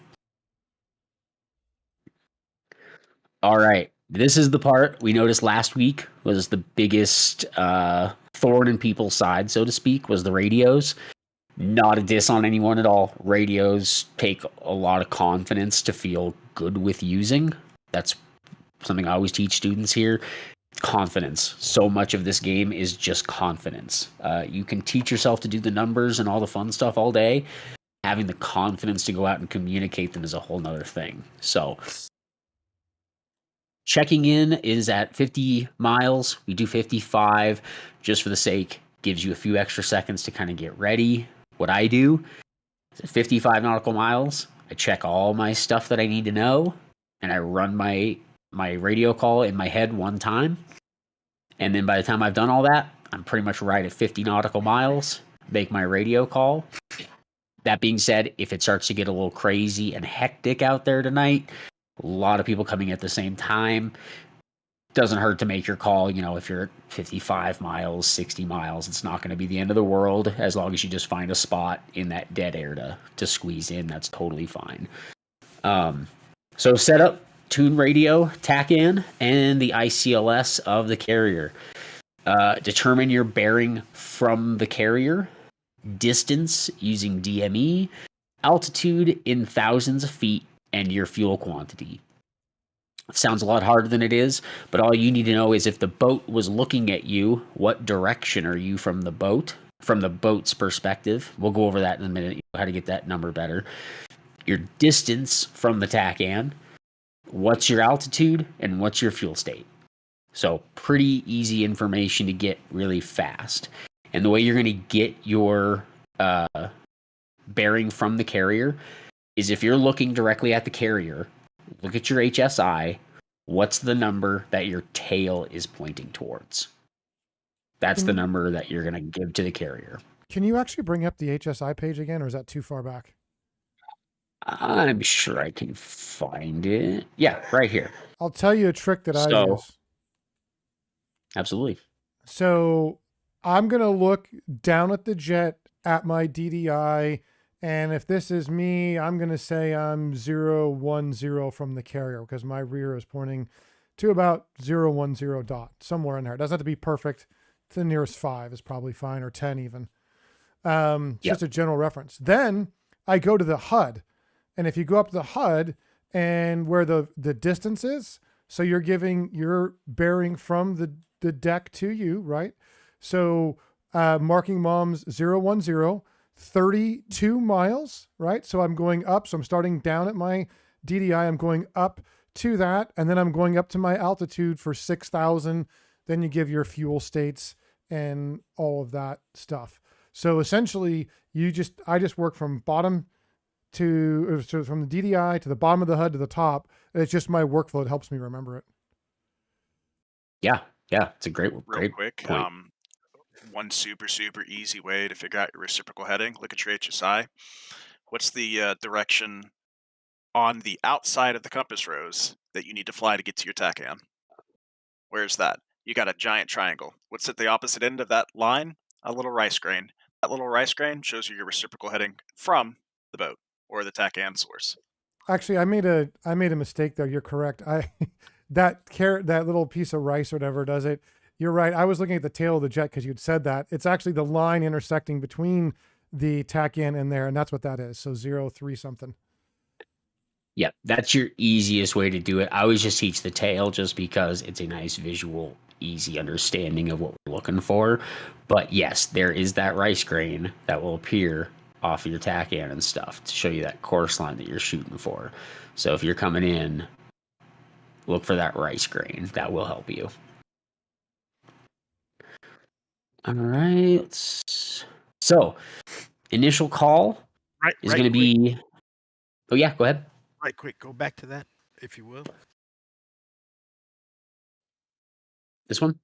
All right. This is the part we noticed last week was the biggest thorn in people's side, so to speak, was the radios. Not a diss on anyone at all. Radios take a lot of confidence to feel good with using. That's something I always teach students here. Confidence. So much of this game is just confidence. You can teach yourself to do the numbers and all the fun stuff all day. Having the confidence to go out and communicate them is a whole nother thing. So checking in is at 50 miles. We do 55 just for the sake. Gives you a few extra seconds to kind of get ready. What I do is at 55 nautical miles, I check all my stuff that I need to know, and I run my radio call in my head one time. And then by the time I've done all that, I'm pretty much right at 50 nautical miles, make my radio call. That being said, if it starts to get a little crazy and hectic out there tonight, a lot of people coming at the same time, doesn't hurt to make your call. You know, if you're at 55 miles, 60 miles, it's not going to be the end of the world as long as you just find a spot in that dead air to squeeze in. That's totally fine. So set up, tune radio, tack in, and the ICLS of the carrier. Determine your bearing from the carrier, distance using DME, altitude in thousands of feet, and your fuel quantity. It sounds a lot harder than it is, but all you need to know is if the boat was looking at you, what direction are you from the boat? From the boat's perspective. We'll go over that in a minute, how to get that number better. Your distance from the TACAN, what's your altitude, and what's your fuel state. So pretty easy information to get really fast. And the way you're going to get your bearing from the carrier is if you're looking directly at the carrier, look at your HSI, what's the number that your tail is pointing towards? That's the number that you're going to give to the carrier. Can you actually bring up the HSI page again, or is that too far back? I'm sure I can find it. Yeah, right here. I'll tell you a trick that I use. Absolutely. So I'm going to look down at the jet at my DDI, and if this is me, I'm going to say I'm 010 from the carrier because my rear is pointing to about 010 dot, somewhere in there. It doesn't have to be perfect. The nearest 5 is probably fine, or 10 even. Just a general reference. Then I go to the HUD, and if you go up to the HUD and where the distance is, so you're giving your bearing from the deck to you, right? So marking mom's 010, 32 miles, right? So I'm going up. So I'm starting down at my DDI. I'm going up to that, and then I'm going up to my altitude for 6,000. Then you give your fuel states and all of that stuff. So essentially, I just work from bottom to from the DDI to the bottom of the HUD to the top. It's just my workflow. It helps me remember it. Yeah, it's a great quick point. One super easy way to figure out your reciprocal heading. Look at your HSI. What's the direction on the outside of the compass rose that you need to fly to get to your TACAN? Where's that? You got a giant triangle. What's at the opposite end of that line? A little rice grain. That little rice grain shows you your reciprocal heading from the boat or the TACAN source. Actually, I made a mistake there. You're correct. That little piece of rice or whatever does it. You're right. I was looking at the tail of the jet because you'd said that. It's actually the line intersecting between the TACAN and there, and that's what that is. So 03 something. Yeah, that's your easiest way to do it. I always just teach the tail just because it's a nice visual, easy understanding of what we're looking for. But yes, there is that rice grain that will appear off of your TACAN and stuff to show you that course line that you're shooting for. So if you're coming in, look for that rice grain. That will help you. All right. So initial call is going to be... Oh, yeah, go ahead. Right quick, go back to that, if you will. This one?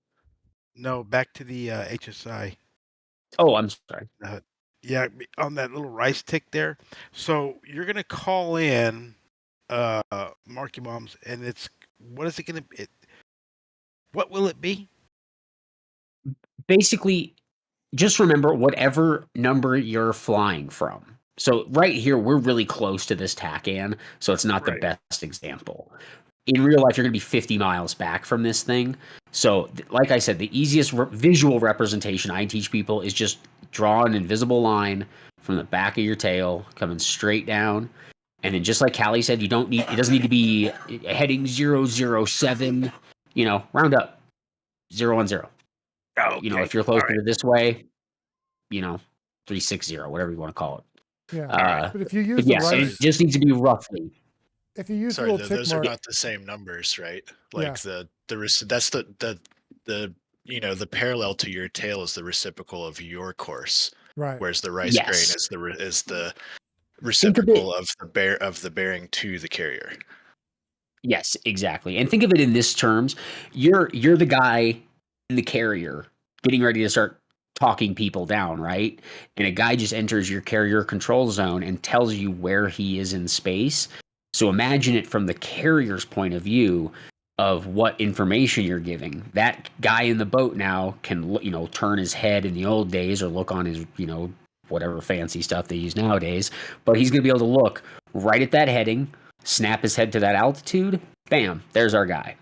No, back to the HSI. Oh, I'm sorry. Yeah, on that little rice tick there. So you're going to call in Marky Bombs, and what is it going to be? What will it be? basically, just remember whatever number you're flying from. So right here, we're really close to this TACAN, so it's not the best example. In real life, you're going to be 50 miles back from this thing. So, like I said, the easiest visual representation I teach people is just draw an invisible line from the back of your tail, coming straight down. And then just like Callie said, it doesn't need to be heading 007, round up 010. If you're closer to this way, 360, whatever you want to call it. Yeah. But if you use it just needs to be roughly. If you use those are not the same numbers, right? Like that's the parallel to your tail is the reciprocal of your course, right? Whereas the rice grain is the reciprocal of the bearing to the carrier. Yes, exactly. And think of it in this terms: you're the guy in the carrier getting ready to start talking people down, right? And a guy just enters your carrier control zone and tells you where he is in space. So imagine it from the carrier's point of view of what information you're giving. That guy in the boat now can, turn his head in the old days or look on his, whatever fancy stuff they use nowadays. But he's going to be able to look right at that heading, snap his head to that altitude. Bam, there's our guy.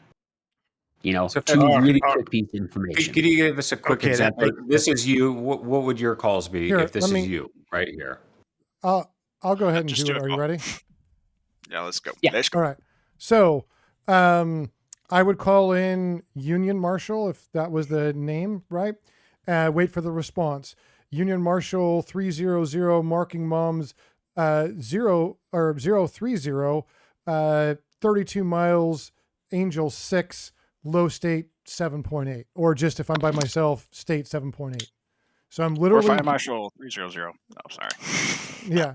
So two really quick pieces of information. Could you give us a quick example? This is you. What would your calls be if this is you right here? I'll go ahead and do it. Are you ready? Yeah, let's go. Yeah. Let's go. All right. So I would call in Union Marshal if that was the name, right? Wait for the response. Union Marshal 300 marking moms 030 32 miles Angel 6 low state 7.8, or just if I'm by myself state 7.8. So I'm literally Fire Marshal 300. Oh, sorry. Yeah.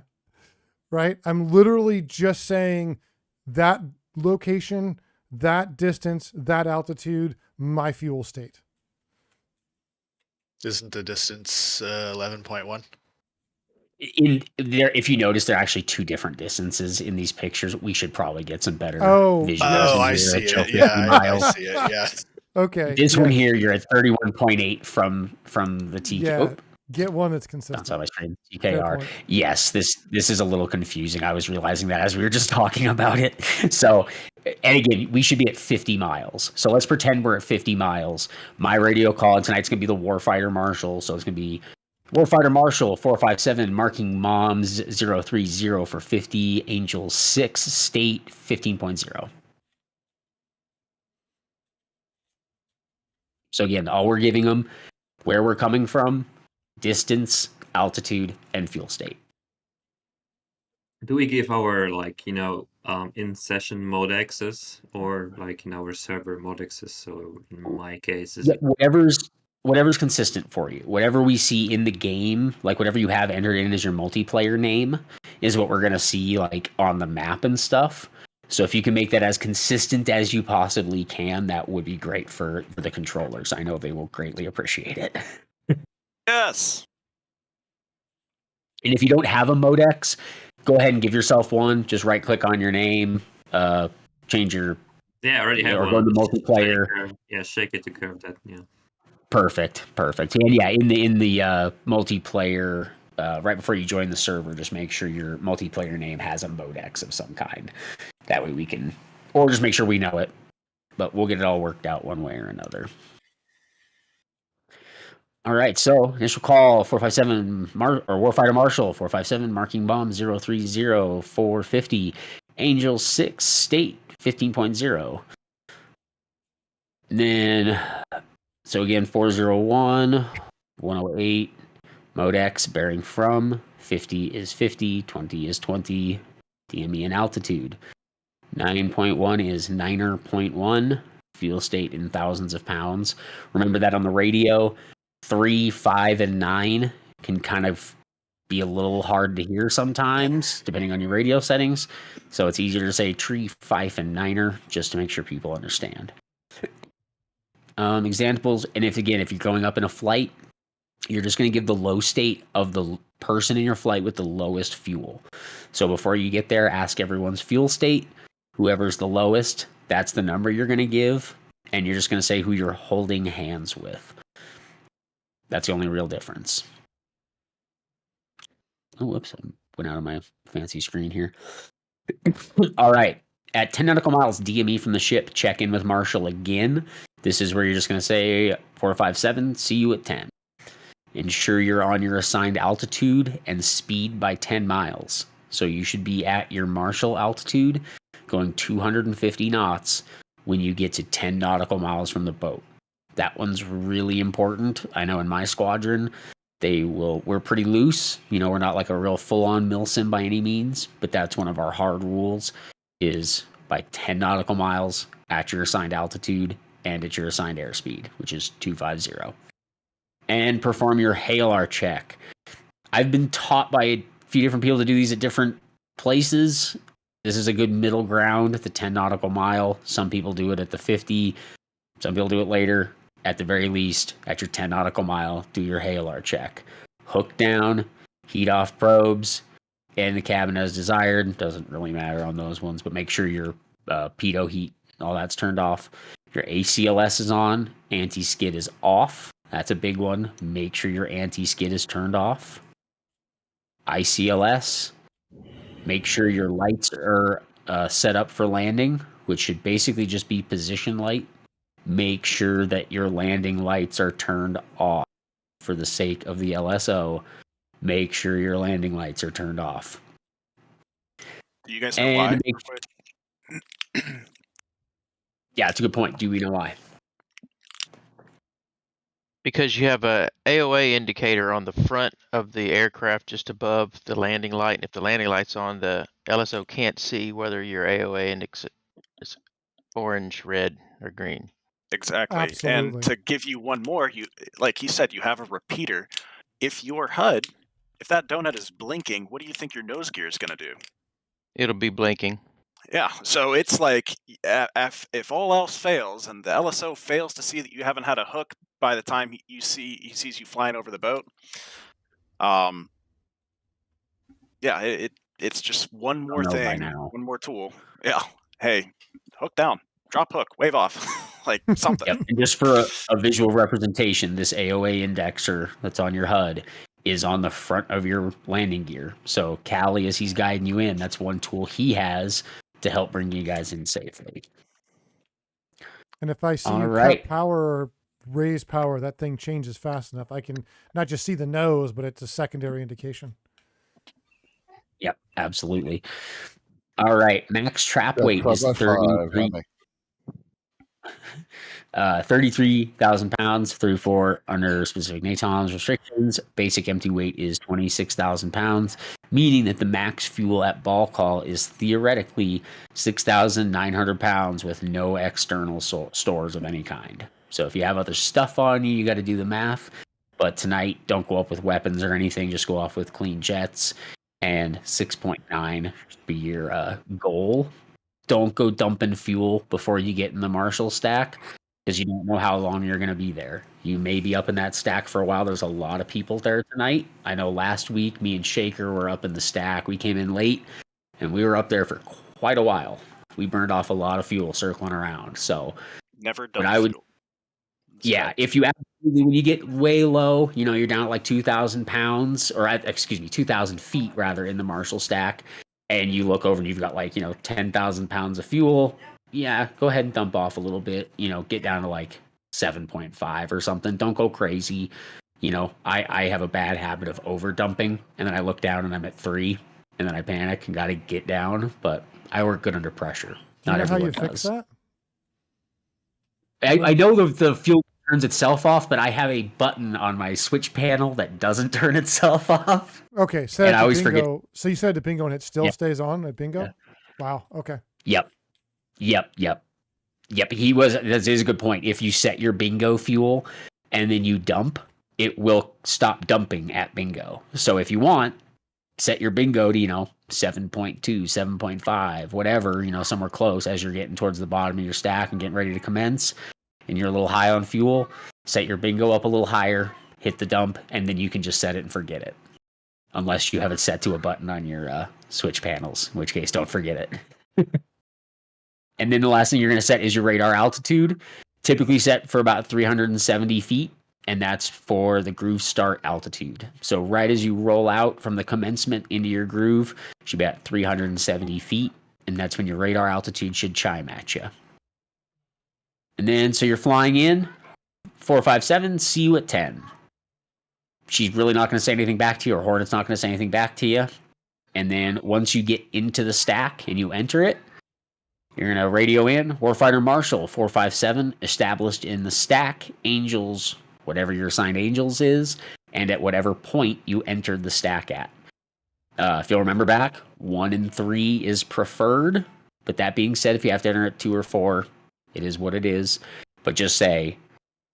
Right? I'm literally just saying that location, that distance, that altitude, my fuel state. Isn't the distance 11.1? In there, if you notice, there are actually two different distances in these pictures. We should probably get some better visuals. Oh, I see it. Yeah, I see it. Yeah. Okay. This one here, you're at 31.8 from the TK. Yeah. Get one that's consistent. That's how I train TKR. Yes, this is a little confusing. I was realizing that as we were just talking about it. So, and again, we should be at 50 miles. So let's pretend we're at 50 miles. My radio call tonight's going to be the Warfighter Marshal. So it's going to be Warfighter Marshal 457 marking Moms 030 for 50, Angel 6, State 15.0. So again, all we're giving them, where we're coming from, distance, altitude, and fuel state. Do we give our in-session modexes or in our server modexes? So in my case, is whatever's consistent for you. Whatever we see in the game, like whatever you have entered in as your multiplayer name, is what we're gonna see on the map and stuff. So if you can make that as consistent as you possibly can, that would be great for the controllers. I know they will greatly appreciate it. Yes. And if you don't have a modex, go ahead and give yourself one. Just right click on your name, change your I already have or one. go to multiplayer. Shake it to curve that. Yeah. Perfect. And yeah, in the multiplayer, right before you join the server, just make sure your multiplayer name has a modex of some kind. That way we can, or just make sure we know it. But we'll get it all worked out one way or another. All right, so initial call 457 Warfighter Marshal 457 marking bomb 030 450 Angel 6 State 15.0. And then so again 401 108 Modex bearing from 50 is 50, 20 is 20, DME and altitude. 9.1 is 9.1 fuel state in thousands of pounds. Remember that on the radio 3, 5, and 9 can kind of be a little hard to hear sometimes, depending on your radio settings. So it's easier to say 3, 5, and 9er just to make sure people understand. Examples, and if you're going up in a flight, you're just going to give the low state of the person in your flight with the lowest fuel. So before you get there, ask everyone's fuel state. Whoever's the lowest, that's the number you're going to give, and you're just going to say who you're holding hands with. That's the only real difference. Oh, whoops. I went out of my fancy screen here. All right. At 10 nautical miles DME from the ship, check in with Marshall again. This is where you're just going to say 457, see you at 10. Ensure you're on your assigned altitude and speed by 10 miles. So you should be at your Marshall altitude going 250 knots when you get to 10 nautical miles from the boat. That one's really important. I know in my squadron, we're pretty loose. We're not like a real full-on milsim by any means, but that's one of our hard rules is by 10 nautical miles at your assigned altitude and at your assigned airspeed, which is 250. And perform your halar check. I've been taught by a few different people to do these at different places. This is a good middle ground at the 10 nautical mile. Some people do it at the 50. Some people do it later. At the very least, at your 10 nautical mile, do your halar check. Hook down, heat off probes, and the cabin as desired. Doesn't really matter on those ones, but make sure your pitot heat, all that's turned off. Your ACLS is on, anti-skid is off. That's a big one. Make sure your anti-skid is turned off. ICLS, make sure your lights are set up for landing, which should basically just be position light. Make sure that your landing lights are turned off for the sake of the LSO. Make sure your landing lights are turned off. Do you guys know why? Yeah, it's a good point. Do we know why? Because you have a AOA indicator on the front of the aircraft just above the landing light, and if the landing light's on, the LSO can't see whether your AOA index is orange, red, or green. Exactly. Absolutely. And to give you one more, like he said, you have a repeater. If your HUD, if that donut is blinking, what do you think your nose gear is going to do? It'll be blinking. Yeah, so it's like if all else fails and the LSO fails to see that you haven't had a hook by the time he sees you flying over the boat, yeah, it's just one more thing, one more tool. Yeah, hey, hook down, drop hook, wave off, like something. Yep. And just for a visual representation, this AOA indexer that's on your HUD is on the front of your landing gear. So Callie, as he's guiding you in, that's one tool he has to help bring you guys in safely. And if I see you cut power or raise power, that thing changes fast enough. I can not just see the nose, but it's a secondary indication. Yep, absolutely. All right, max trap weight is 33,000 pounds through 4 under specific NATOMS restrictions. Basic empty weight is 26,000 pounds, meaning that the max fuel at ball call is theoretically 6,900 pounds with no external stores of any kind. So if you have other stuff on you, you got to do the math. But tonight, don't go up with weapons or anything. Just go off with clean jets. And 6.9 should be your goal. Don't go dumping fuel before you get in the Marshall stack, because you don't know how long you're going to be there. You may be up in that stack for a while. There's a lot of people there tonight. I know last week, me and Shaker were up in the stack. We came in late, and we were up there for quite a while. We burned off a lot of fuel circling around. So never dump fuel. Yeah, if you absolutely, when you get way low, you're down at like 2,000 pounds, or 2,000 feet rather, in the Marshall stack, and you look over and you've got 10,000 pounds of fuel. Yeah, go ahead and dump off a little bit. Get down to 7.5 or something. Don't go crazy. I have a bad habit of over dumping, and then I look down and I'm at 3, and then I panic and got to get down. But I work good under pressure. Do you know how you fix that? I know the fuel turns itself off, but I have a button on my switch panel that doesn't turn itself off. Okay, so I always forget. So you said to bingo, and it still stays on at bingo? Yeah. Wow. Okay. Yep. That is a good point. If you set your bingo fuel and then you dump, it will stop dumping at bingo. So if you want, set your bingo to 7.2, 7.5, whatever, somewhere close as you're getting towards the bottom of your stack and getting ready to commence, and you're a little high on fuel. Set your bingo up a little higher, hit the dump, and then you can just set it and forget it. Unless you have it set to a button on your switch panels, in which case don't forget it. And then the last thing you're going to set is your radar altitude, typically set for about 370 feet. and that's for the groove start altitude. So right as you roll out from the commencement into your groove, you should be at 370 feet, and that's when your radar altitude should chime at you. And then, so you're flying in, 457, see you at 10. She's really not going to say anything back to you, or Hornet's not going to say anything back to you. And then once you get into the stack and you enter it, you're going to radio in, Warfighter Marshal 457, established in the stack, Angels, whatever your assigned Angels is, and at whatever point you entered the stack at. If you'll remember back, 1 and 3 is preferred. But that being said, if you have to enter at 2 or 4, it is what it is. But just say,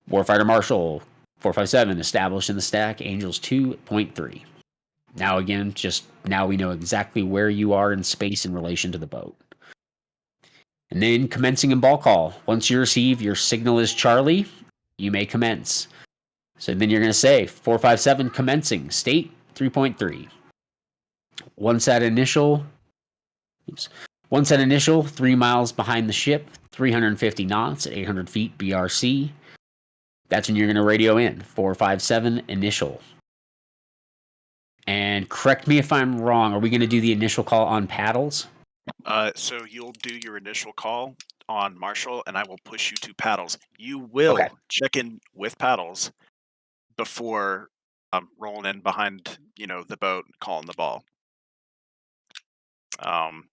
Warfighter Marshal 457, established in the stack, Angels 2.3. Now again, now we know exactly where you are in space in relation to the boat. And then commencing and ball call. Once you receive your signal is Charlie, you may commence. So then you're going to say 457 commencing, state 3.3. Once that initial, 3 miles behind the ship, 350 knots at 800 feet BRC. That's when you're going to radio in, 457 initial. And correct me if I'm wrong, are we going to do the initial call on paddles? So you'll do your initial call on Marshall, and I will push you to paddles. You will check in with paddles before rolling in behind, the boat, calling the ball.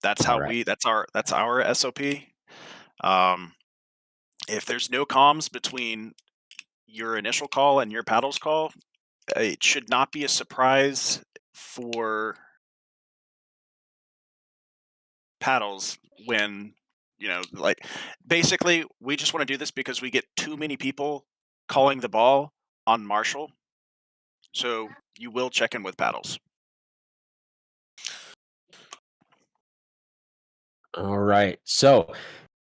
That's how that's our SOP. If there's no comms between your initial call and your paddles call, it should not be a surprise for paddles when, basically we just want to do this because we get too many people calling the ball on Marshall. So you will check in with paddles. All right. So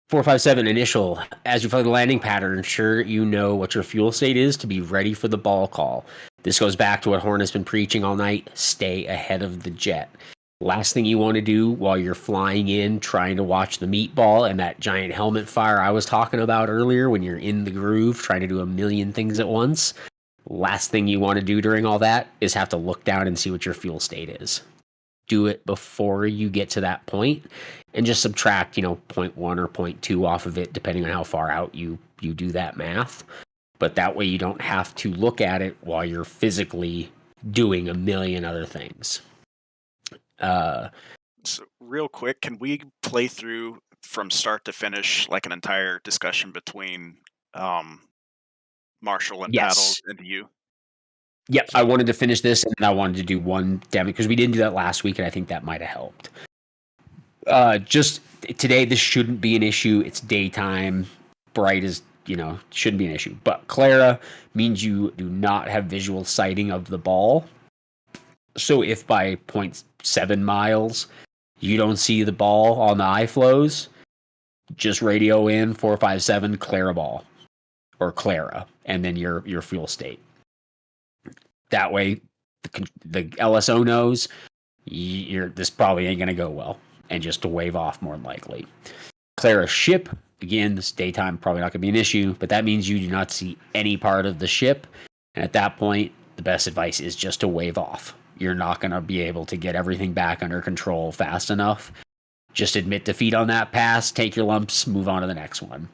457 initial, as you follow the landing pattern, ensure you know what your fuel state is to be ready for the ball call. This goes back to what Hornet's been preaching all night. Stay ahead of the jet. Last thing you want to do while you're flying in, trying to watch the meatball and that giant helmet fire I was talking about earlier, when you're in the groove, trying to do a million things at once. Last thing you want to do during all that is have to look down and see what your fuel state is. Do it before you get to that point, and just subtract, 0.1 or 0.2 off of it, depending on how far out you do that math. But that way you don't have to look at it while you're physically doing a million other things. So real quick, can we play through from start to finish, like an entire discussion between Marshall and paddles and you? Yep, I wanted to finish this, and I wanted to do one demo because we didn't do that last week, and I think that might have helped. Just today, this shouldn't be an issue. It's daytime, bright as, shouldn't be an issue. But Clara means you do not have visual sighting of the ball. So if by 0.7 miles you don't see the ball on the eye flows, just radio in 457 Clara ball or Clara, and then your fuel state. That way, the LSO knows this probably ain't going to go well, and just to wave off more than likely. Clara ship, again, this daytime probably not going to be an issue, but that means you do not see any part of the ship, and at that point, the best advice is just to wave off. You're not going to be able to get everything back under control fast enough. Just admit defeat on that pass, take your lumps, move on to the next one.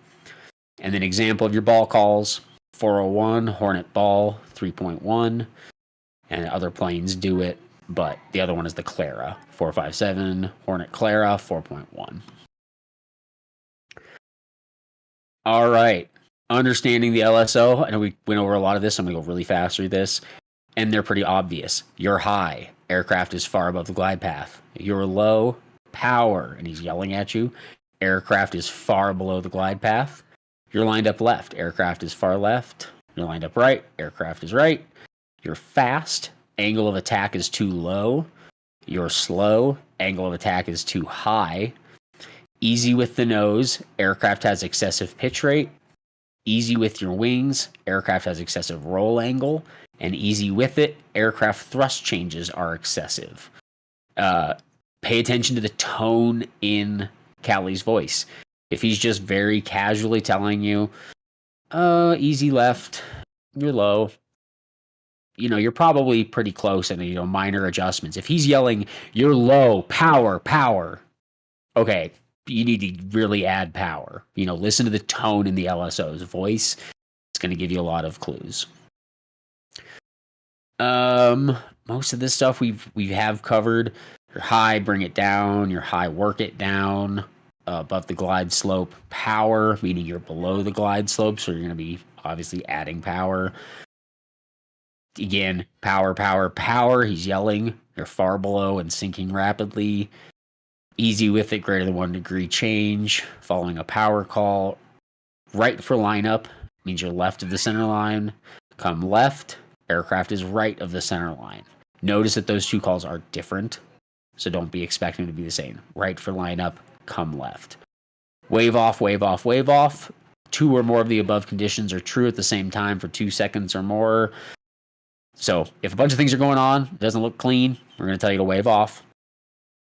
And then example of your ball calls, 401, Hornet ball, 3.1, and other planes do it, but the other one is the Clara, 457, Hornet Clara, 4.1. All right, understanding the LSO, I know we went over a lot of this, I'm going to go really fast through this, and they're pretty obvious. You're high, aircraft is far above the glide path. You're low, power, and he's yelling at you, aircraft is far below the glide path. You're lined up left, aircraft is far left. You're lined up right, aircraft is right. You're fast, angle of attack is too low. You're slow, angle of attack is too high. Easy with the nose, aircraft has excessive pitch rate. Easy with your wings, aircraft has excessive roll angle. And easy with it, aircraft thrust changes are excessive. Pay attention to the tone in Callie's voice. If he's just very casually telling you, easy left, you're low. You're probably pretty close and, minor adjustments. If he's yelling, you're low, power, power, okay, you need to really add power. Listen to the tone in the LSO's voice. It's going to give you a lot of clues. Most of this stuff we have covered. Your high, bring it down. Your high, work it down. Above the glide slope, power, meaning you're below the glide slope, so you're going to be obviously adding power. Again, power, power, power. He's yelling. You're far below and sinking rapidly. Easy with it, greater than 1 degree change. Following a power call. Right for lineup means you're left of the center line. Come left, aircraft is right of the center line. Notice that those two calls are different, so don't be expecting to be the same. Right for lineup, come left. Wave off, wave off, wave off. 2 or more of the above conditions are true at the same time for 2 seconds or more. So if a bunch of things are going on, it doesn't look clean, we're going to tell you to wave off.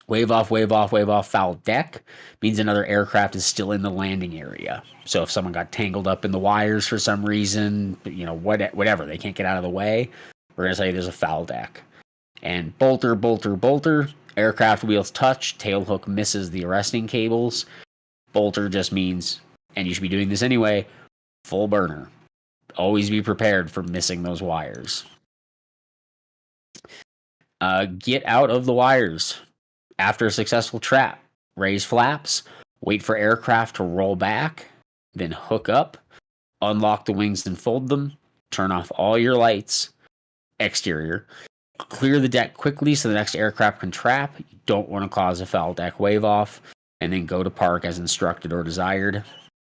Wave off, wave off, wave off. Foul deck means another aircraft is still in the landing area. So if someone got tangled up in the wires for some reason, whatever, they can't get out of the way, we're going to tell you there's a foul deck. And bolter, bolter, bolter. Aircraft wheels touch, tail hook misses the arresting cables. Bolter just means, and you should be doing this anyway, full burner. Always be prepared for missing those wires. Get out of the wires. After a successful trap, raise flaps, wait for aircraft to roll back, then hook up, unlock the wings and fold them, turn off all your lights, exterior, clear the deck quickly so the next aircraft can trap. You don't want to cause a foul deck wave off, and then go to park as instructed or desired.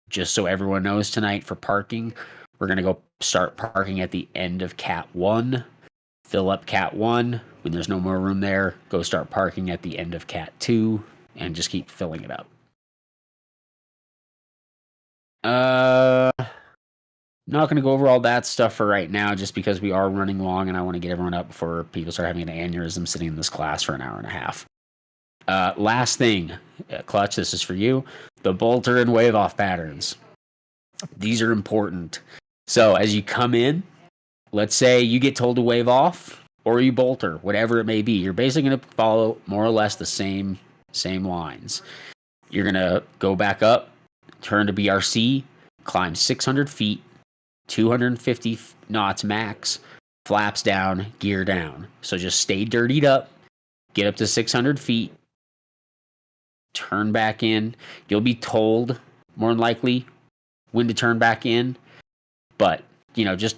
Just so everyone knows tonight, for parking, we're going to go start parking at the end of Cat 1. Fill up Cat 1. When there's no more room there, go start parking at the end of Cat 2 and just keep filling it up. Not going to go over all that stuff for right now just because we are running long and I want to get everyone up before people start having an aneurysm sitting in this class for an hour and a half. Last thing, Clutch, this is for you. The bolter and wave off patterns. These are important. So as you come in, let's say you get told to wave off or you bolter, whatever it may be. You're basically going to follow more or less the same lines. You're going to go back up, turn to BRC, climb 600 feet, 250 knots max, flaps down, gear down. So just stay dirtied up, get up to 600 feet, turn back in. You'll be told, more than likely, when to turn back in. But, just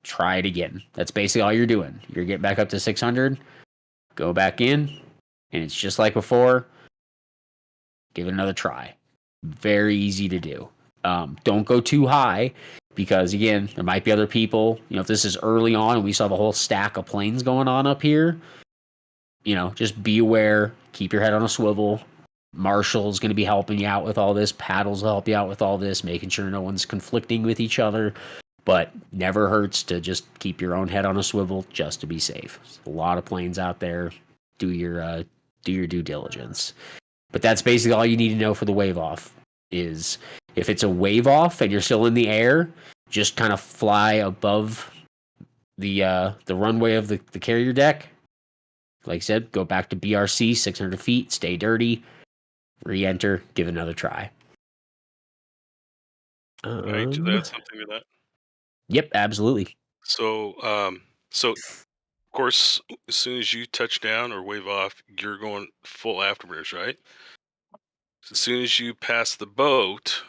try it again. That's basically all you're doing. You're getting back up to 600, go back in, and it's just like before. Give it another try. Very easy to do. Don't go too high because, again, there might be other people. If this is early on and we saw the whole stack of planes going on up here, just be aware. Keep your head on a swivel. Marshall's going to be helping you out with all this. Paddles will help you out with all this, making sure no one's conflicting with each other. But never hurts to just keep your own head on a swivel just to be safe. There's a lot of planes out there. Do your due diligence. But that's basically all you need to know for the wave off. Is if it's a wave off and you're still in the air, just kind of fly above the runway of the carrier deck. Like I said, go back to BRC, 600 feet, stay dirty, re-enter, give another try. Right, to add something to that. Yep, absolutely. So, of course, as soon as you touch down or wave off, you're going full afterburners, right? As soon as you pass the boat,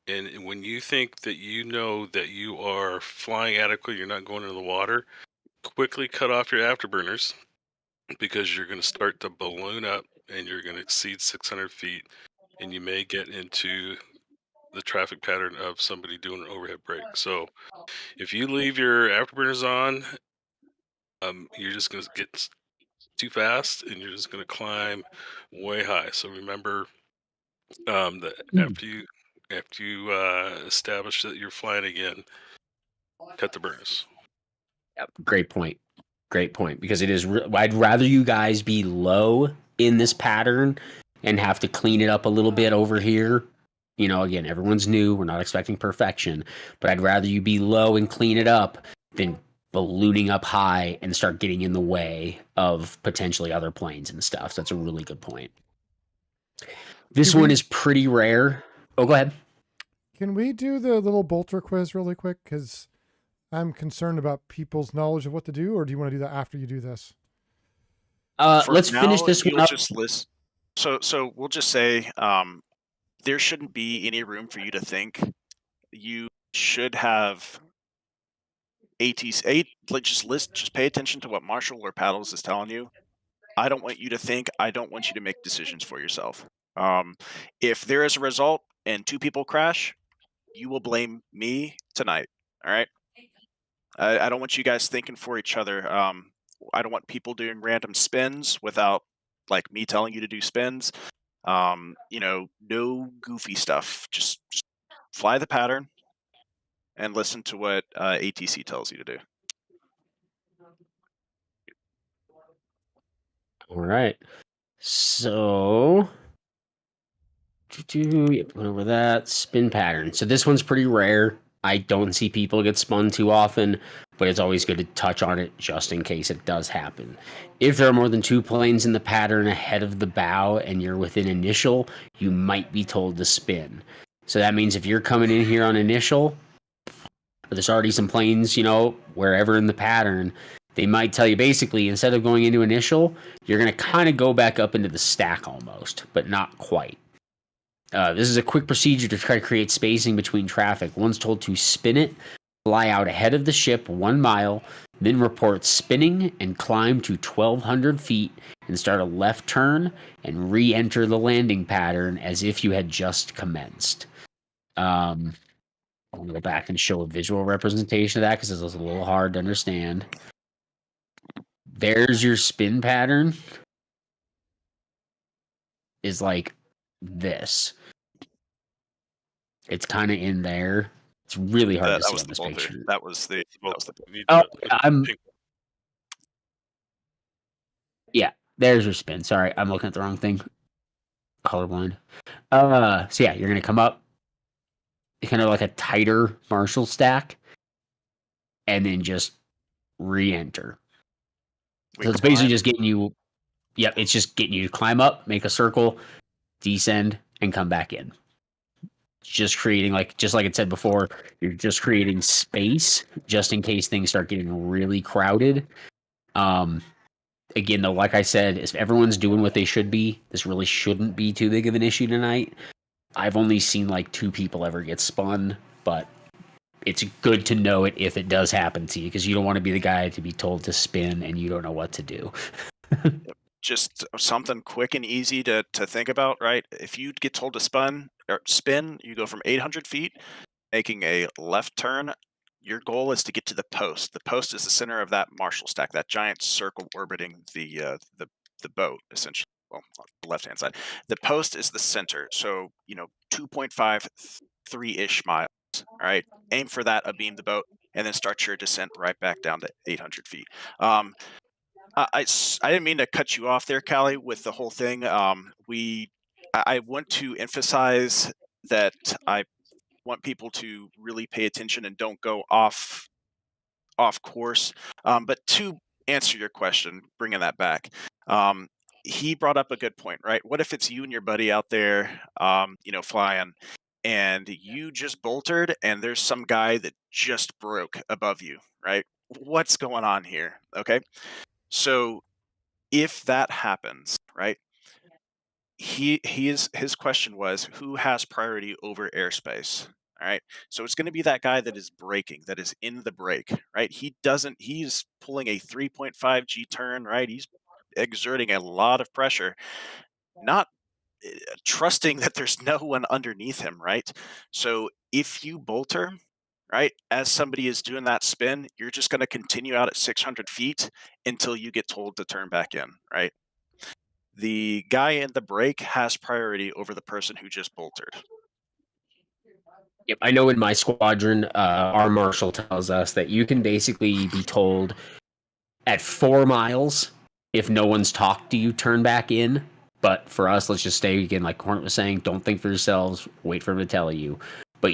and when you think that you know that you are flying adequately, you're not going into the water, quickly cut off your afterburners because you're going to start to balloon up and you're going to exceed 600 feet, and you may get into the traffic pattern of somebody doing an overhead brake. So if you leave your afterburners on, you're just going to get too fast and you're just going to climb way high. So remember that after you establish that you're flying again, cut the burners. Yep, great point. Great point. Because it is. I'd rather you guys be low in this pattern and have to clean it up a little bit over here You know, again, everyone's new. We're not expecting perfection, but I'd rather you be low and clean it up than ballooning up high and start getting in the way of potentially other planes and stuff. So that's a really good point. This one is pretty rare. Oh, go ahead. Can we do the little bolter quiz really quick? Because I'm concerned about people's knowledge of what to do, or do you want to do that after you do this? Let's finish this one up. Just list. So we'll just say there shouldn't be any room for you to think. You should have just pay attention to what Marshall or Paddles is telling you. I don't want you to think. I don't want you to make decisions for yourself. If there is a result and 2 people crash, you will blame me tonight. All right. I don't want you guys thinking for each other. I don't want people doing random spins without like me telling you to do spins. You know, no goofy stuff. Just fly the pattern and listen to what ATC tells you to do. All right. So, went over that spin pattern. So this one's pretty rare. I don't see people get spun too often, but it's always good to touch on it just in case it does happen. If there are more than 2 planes in the pattern ahead of the bow and you're within initial, you might be told to spin. So that means if you're coming in here on initial, there's already some planes, you know, wherever in the pattern, they might tell you basically instead of going into initial, you're going to kind of go back up into the stack almost, but not quite. This is a quick procedure to try to create spacing between traffic. One's told to spin it, fly out ahead of the ship 1 mile, then report spinning and climb to 1,200 feet and start a left turn and re-enter the landing pattern as if you had just commenced. I'll go back and show a visual representation of that because it's a little hard to understand. There's your spin pattern. Is like this. It's kind of in there. It's really hard to see on this picture. That was the. Yeah, there's your spin. Sorry, I'm looking at the wrong thing. Colorblind. So yeah, you're gonna come up, kind of like a tighter Marshall stack, and then just re-enter. So it's basically just getting you. Yep, it's just getting you to climb up, make a circle, descend, and come back in. Just creating just like it said before, you're just creating space just in case things start getting really crowded. Again, though, like I said, if everyone's doing what they should be, this really shouldn't be too big of an issue tonight. I've only seen like 2 people ever get spun, but it's good to know it if it does happen to you because you don't want to be the guy to be told to spin and you don't know what to do. Just something quick and easy to think about, right? If you get told to spin, you go from 800 feet, making a left turn. Your goal is to get to the post. The post is the center of that Marshall stack, that giant circle orbiting the boat, essentially. Well, on the left-hand side. The post is the center, so 2.5, 3-ish miles. All right, aim for that, abeam the boat, and then start your descent right back down to 800 feet. I didn't mean to cut you off there, Callie, with the whole thing. I want to emphasize that I want people to really pay attention and don't go off course. But to answer your question, bringing that back, he brought up a good point, right? What if it's you and your buddy out there, flying, and you just boltered, and there's some guy that just broke above you, right? What's going on here? Okay. So if that happens, right, his question was, who has priority over airspace? All right. So it's going to be that guy that is braking, that is in the brake, right? He's pulling a 3.5 G turn, right? He's exerting a lot of pressure, not trusting that there's no one underneath him, right? So if you bolter, right, as somebody is doing that spin, you're just going to continue out at 600 feet until you get told to turn back in, right? The guy in the brake has priority over the person who just boltered. Yep, I know in my squadron, our marshal tells us that you can basically be told at 4 miles, if no one's talked to you, turn back in. But for us, let's just stay again, like Hornet was saying, don't think for yourselves, wait for him to tell you. But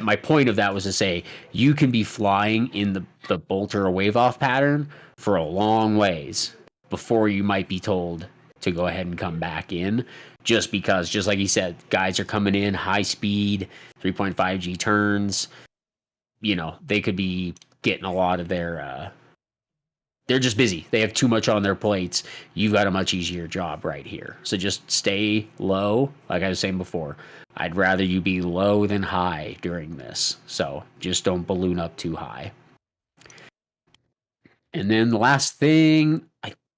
my point of that was to say, you can be flying in the bolter or wave off pattern for a long ways before you might be told to go ahead and come back in, just because, just like he said, guys are coming in high speed, 3.5G turns. They could be getting a lot of their, they're just busy. They have too much on their plates. You've got a much easier job right here. So just stay low. Like I was saying before, I'd rather you be low than high during this. So just don't balloon up too high. And then the last thing,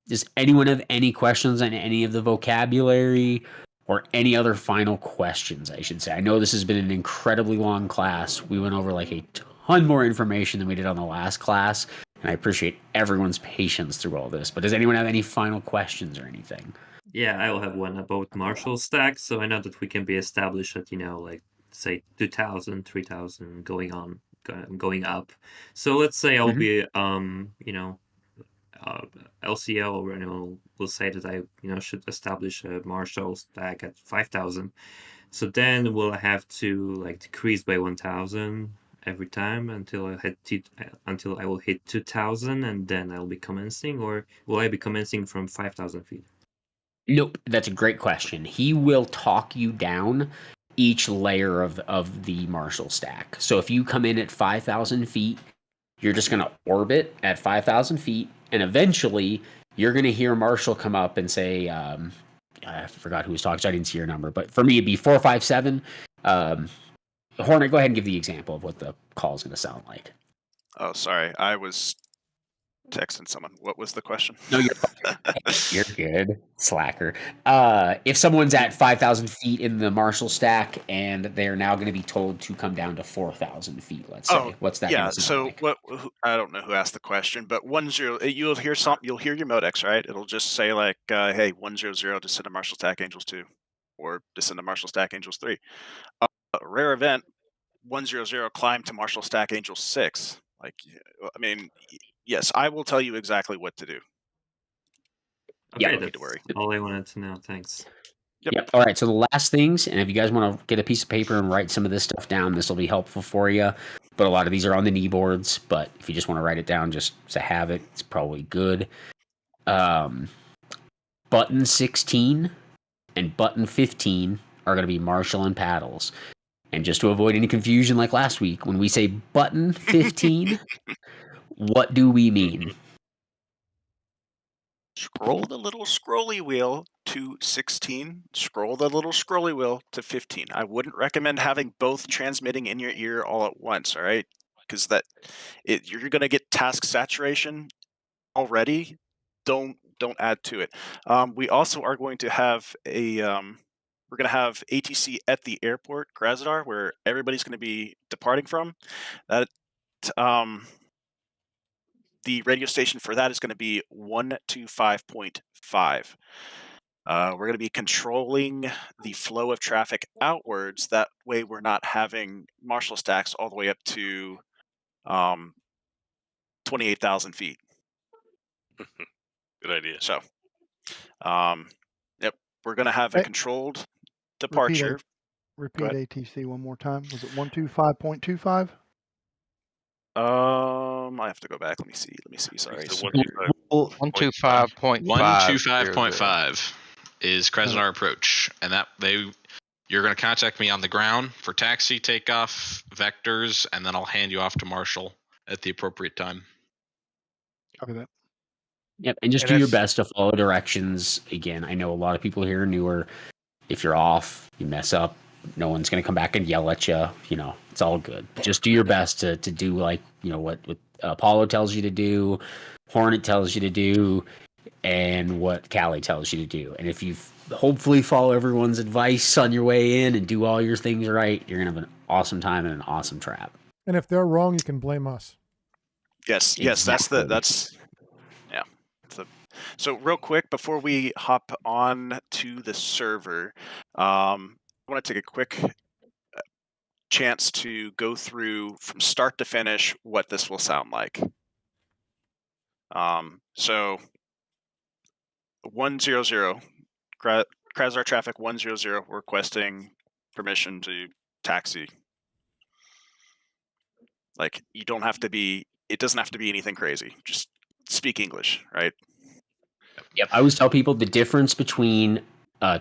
does anyone have any questions on any of the vocabulary or any other final questions, I should say? I know this has been an incredibly long class. We went over like a ton more information than we did on the last class. And I appreciate everyone's patience through all this. But does anyone have any final questions or anything? Yeah, I will have one about Marshall stack. So I know that we can be established at, like, say 2,000, 3,000 going up. So let's say I'll be, LCL or anyone will say that I, should establish a Marshall stack at 5,000. So then will I have to like decrease by 1,000 every time until I will hit 2,000 and then I'll be commencing, or will I be commencing from 5,000 feet? Nope, that's a great question. He will talk you down each layer of the Marshall stack. So if you come in at 5,000 feet, you're just going to orbit at 5,000 feet, and eventually you're going to hear Marshall come up and say, I forgot who was talking, so I didn't see your number, but for me it'd be 457. Hornet, go ahead and give the example of what the call is going to sound like. Oh, sorry. I was texting someone. What was the question? No, you're good, slacker. If someone's at 5,000 feet in the Marshall stack and they're now going to be told to come down to 4,000 feet, let's say, what's that? Yeah. So like? I don't know who asked the question, but 10, you'll hear your modex, right? It'll just say like, hey, 100 descend to Marshall stack Angels 2, or descend to Marshall stack Angels 3. Rare event, 100 climb to Marshall stack Angels 6. Like, I mean, yes, I will tell you exactly what to do. Okay, don't need to worry. All I wanted to know. Thanks. Yep. All right. So the last things, and if you guys want to get a piece of paper and write some of this stuff down, this will be helpful for you. But a lot of these are on the knee boards. But if you just want to write it down, just to have it, it's probably good. Button 16 and button 15 are going to be Marshall and paddles. And just to avoid any confusion like last week, when we say button 15, what do we mean? Scroll the little scrolly wheel to 16. Scroll the little scrolly wheel to 15. I wouldn't recommend having both transmitting in your ear all at once, all right? Because you're going to get task saturation already. Don't add to it. We also are going to have we're going to have ATC at the airport, Krasnodar, where everybody's going to be departing from. That the radio station for that is going to be 125.5. We're going to be controlling the flow of traffic outwards. That way we're not having Marshall stacks all the way up to 28,000 feet. Good idea. So, yep, we're going to have a controlled departure. Repeat ATC one more time. Was it 125.25? I have to go back. Let me see. Sorry. 125.5. 125.5 is Krasnodar approach, and you're going to contact me on the ground for taxi, takeoff, vectors, and then I'll hand you off to Marshall at the appropriate time. Copy that. Yep, and just do your best to follow directions. Again, I know a lot of people here are newer. If you're off, you mess up, no one's going to come back and yell at you. It's all good. Just do your best to do like, what Apollo tells you to do, Hornet tells you to do, and what Callie tells you to do. And if you hopefully follow everyone's advice on your way in and do all your things right, you're going to have an awesome time and an awesome trap. And if they're wrong, you can blame us. Yes, Exactly. that's yeah. So real quick before we hop on to the server, I want to take a quick chance to go through from start to finish what this will sound like. So 100 Krasnodar traffic 100 requesting permission to taxi. Like, you don't have to be, it doesn't have to be anything crazy. Just speak English, right? Yep. I always tell people the difference between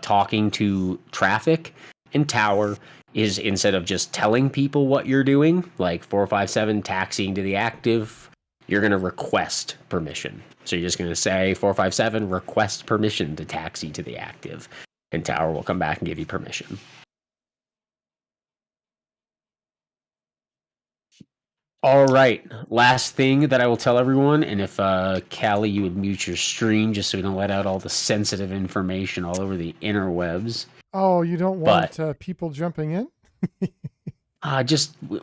talking to traffic and tower is instead of just telling people what you're doing, like 457 taxiing to the active, you're going to request permission. So you're just going to say 457 request permission to taxi to the active, and tower will come back and give you permission. All right, last thing that I will tell everyone, and if Callie, you would mute your stream just so we don't let out all the sensitive information all over the interwebs. Oh, you don't want people jumping in?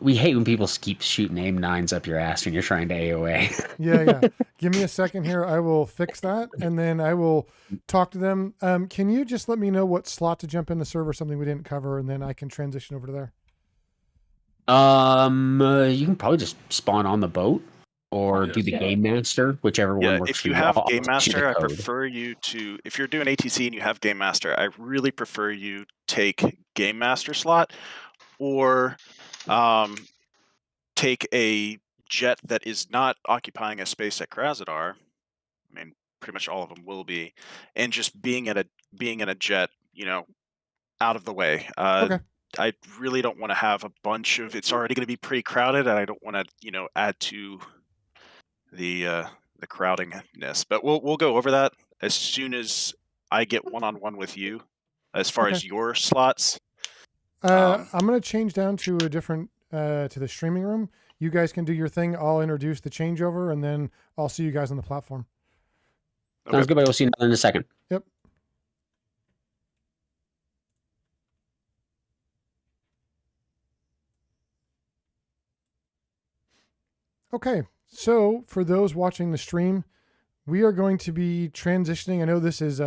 We hate when people keep shooting aim 9s up your ass when you're trying to AOA. Yeah. Give me a second here. I will fix that, and then I will talk to them. Can you just let me know what slot to jump in the server, something we didn't cover, and then I can transition over to there? You can probably just spawn on the boat or do the game master, whichever one works if for you you. have I'll game teach you the master, I code. prefer you to, if you're doing ATC and you have game master, I really prefer you take game master slot, or take a jet that is not occupying a space at Krasnodar. I mean, pretty much all of them will be, and just being in a jet, out of the way. Okay. I really don't want to have a bunch of. It's already going to be pretty crowded, and I don't want to, add to the crowdingness. But we'll go over that as soon as I get one-on-one with you, as far as your slots. I'm going to change down to a different to the streaming room. You guys can do your thing. I'll introduce the changeover, and then I'll see you guys on the platform. Sounds good, but we'll see you in a second. Yep. Okay, so for those watching the stream, we are going to be transitioning. I know this is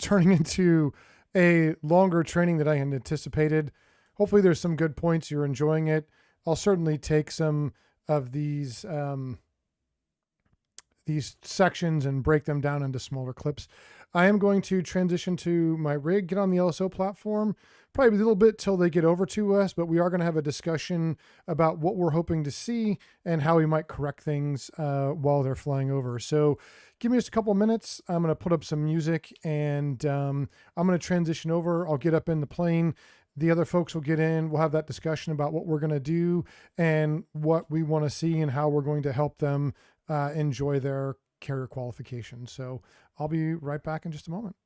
turning into a longer training than I had anticipated. Hopefully there's some good points. You're enjoying it. I'll certainly take some of these sections and break them down into smaller clips. I am going to transition to my rig, get on the LSO platform, probably a little bit till they get over to us, but we are going to have a discussion about what we're hoping to see and how we might correct things while they're flying over. So give me just a couple of minutes. I'm going to put up some music, and I'm going to transition over. I'll get up in the plane. The other folks will get in. We'll have that discussion about what we're going to do and what we want to see and how we're going to help them enjoy their carrier qualification. So I'll be right back in just a moment.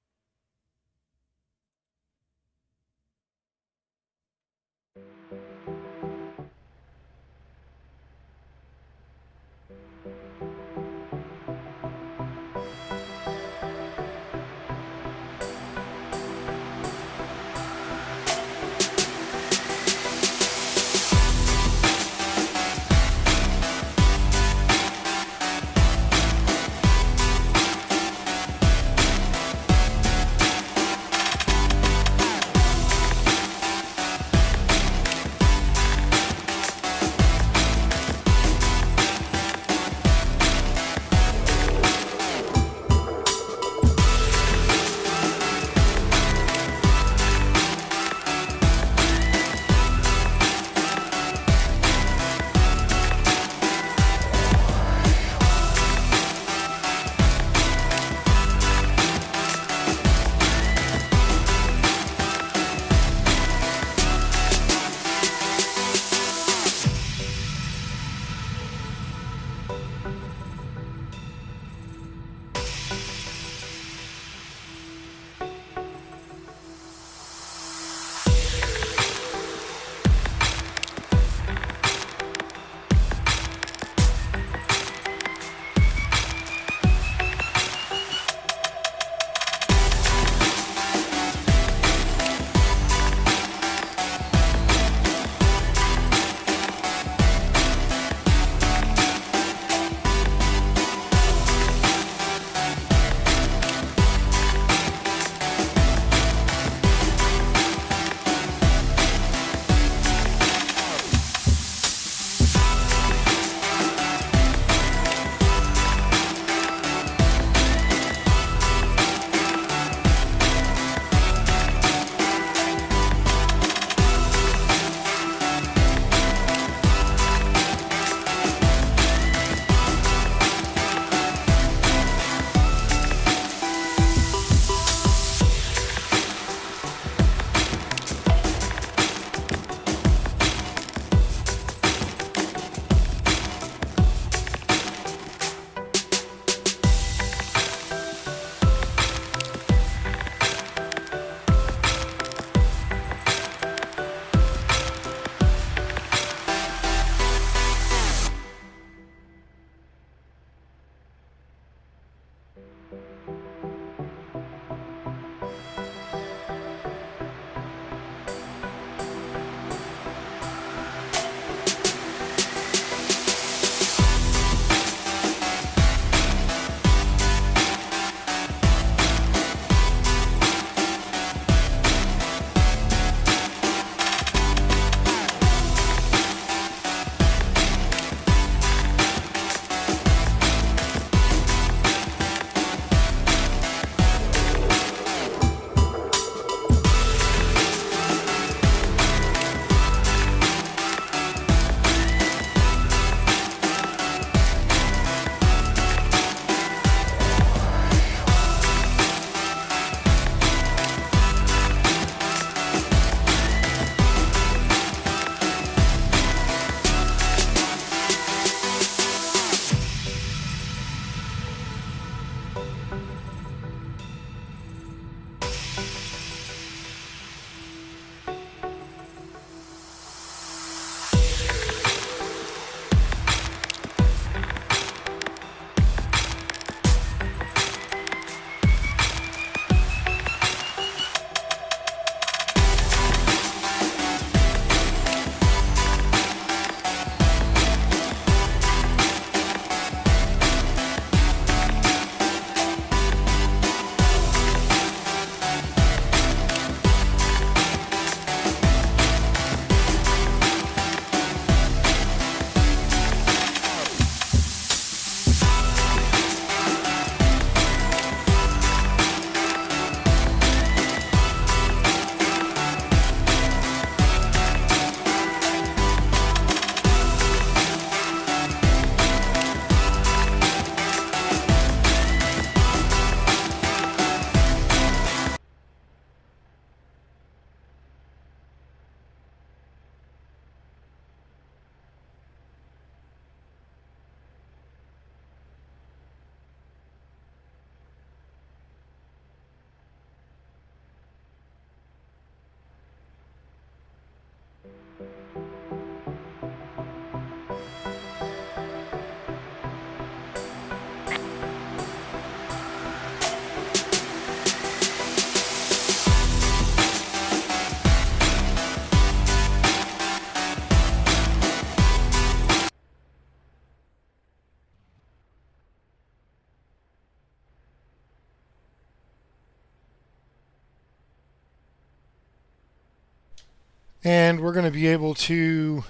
And we're going to be able to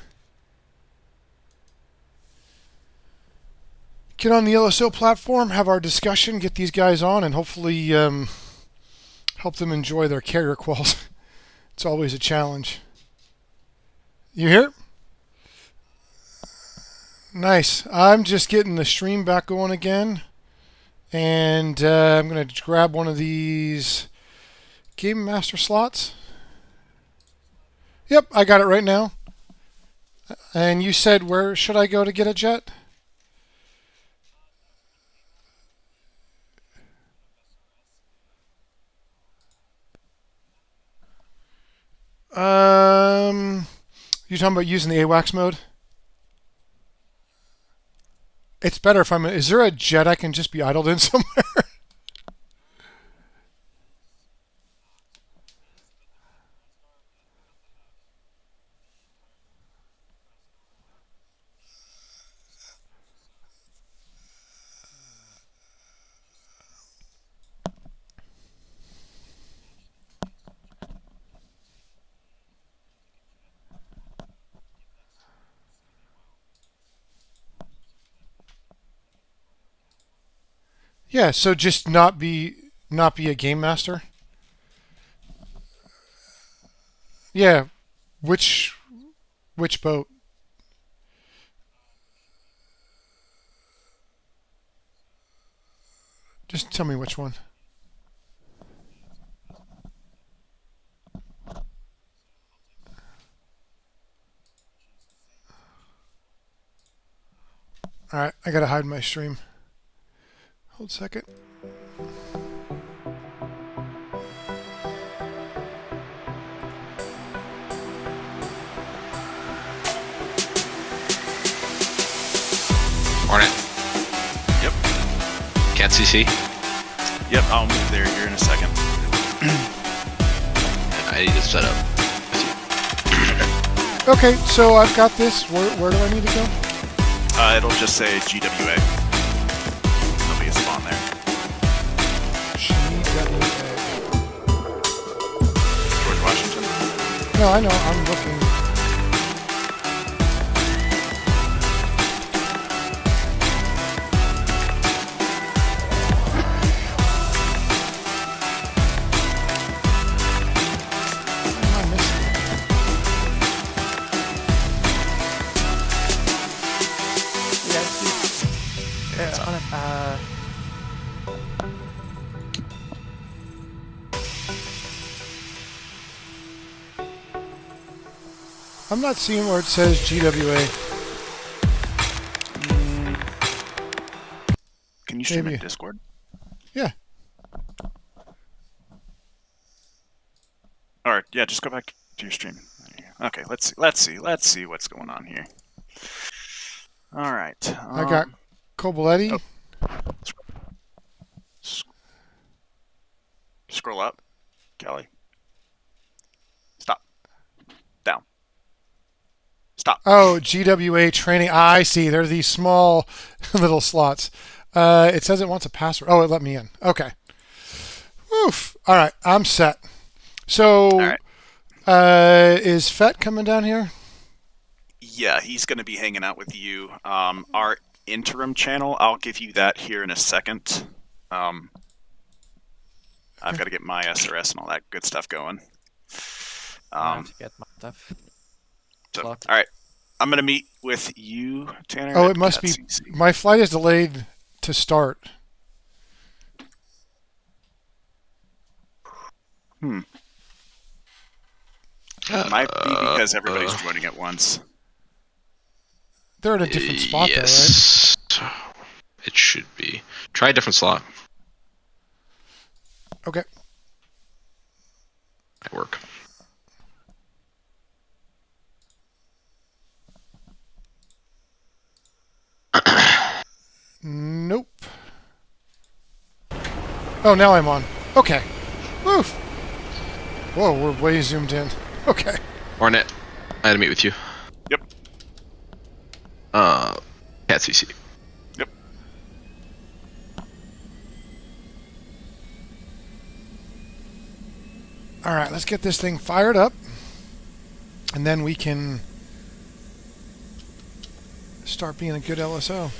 get on the LSO platform, have our discussion, get these guys on, and hopefully help them enjoy their carrier quals. It's always a challenge. You here? Nice. I'm just getting the stream back going again. And I'm going to grab one of these Game Master slots. Yep, I got it right now. And you said, where should I go to get a jet? You talking about using the AWACS mode? It's better if I'm. Is there a jet I can just be idled in somewhere? Yeah, so just not be a game master. Yeah, which boat? Just tell me which one. All right, I gotta hide my stream. Hold a second. Hornet. Yep. Cat CC. Yep, I'll move there here in a second. I need to set up. Okay, so I've got this. Where do I need to go? It'll just say GWA. There'll be a spawn there. GWA. George Washington. No, I know. I'm looking. I'm not seeing where it says GWA. Can you stream Maybe. in Discord? Yeah. All right. Yeah, just go back to your stream. Okay. Let's see what's going on here. All right. I got Coboletti. Oh. Scroll up, Kelly. Stop. Down. Stop. Oh, GWA training. I see. They're these small little slots. It says it wants a password. Oh, it let me in. Okay. Oof. All right. I'm set. So, all right. Is Fett coming down here? Yeah, he's going to be hanging out with you. Our interim channel, I'll give you that here in a second. I've got to get my SRS and all that good stuff going. I have to get my stuff. So, all right. I'm going to meet with you, Tanner. Oh, it must be. My flight is delayed to start. Might be because everybody's joining at once. They're in a different spot, yes. though, right? It should be. Try a different slot. Okay. Might work. Oh, now I'm on. Okay. Woof. Whoa, we're way zoomed in. Okay. Hornet, I had to meet with you. Yep. Cat CC. Yep. All right, let's get this thing fired up, and then we can start being a good LSO.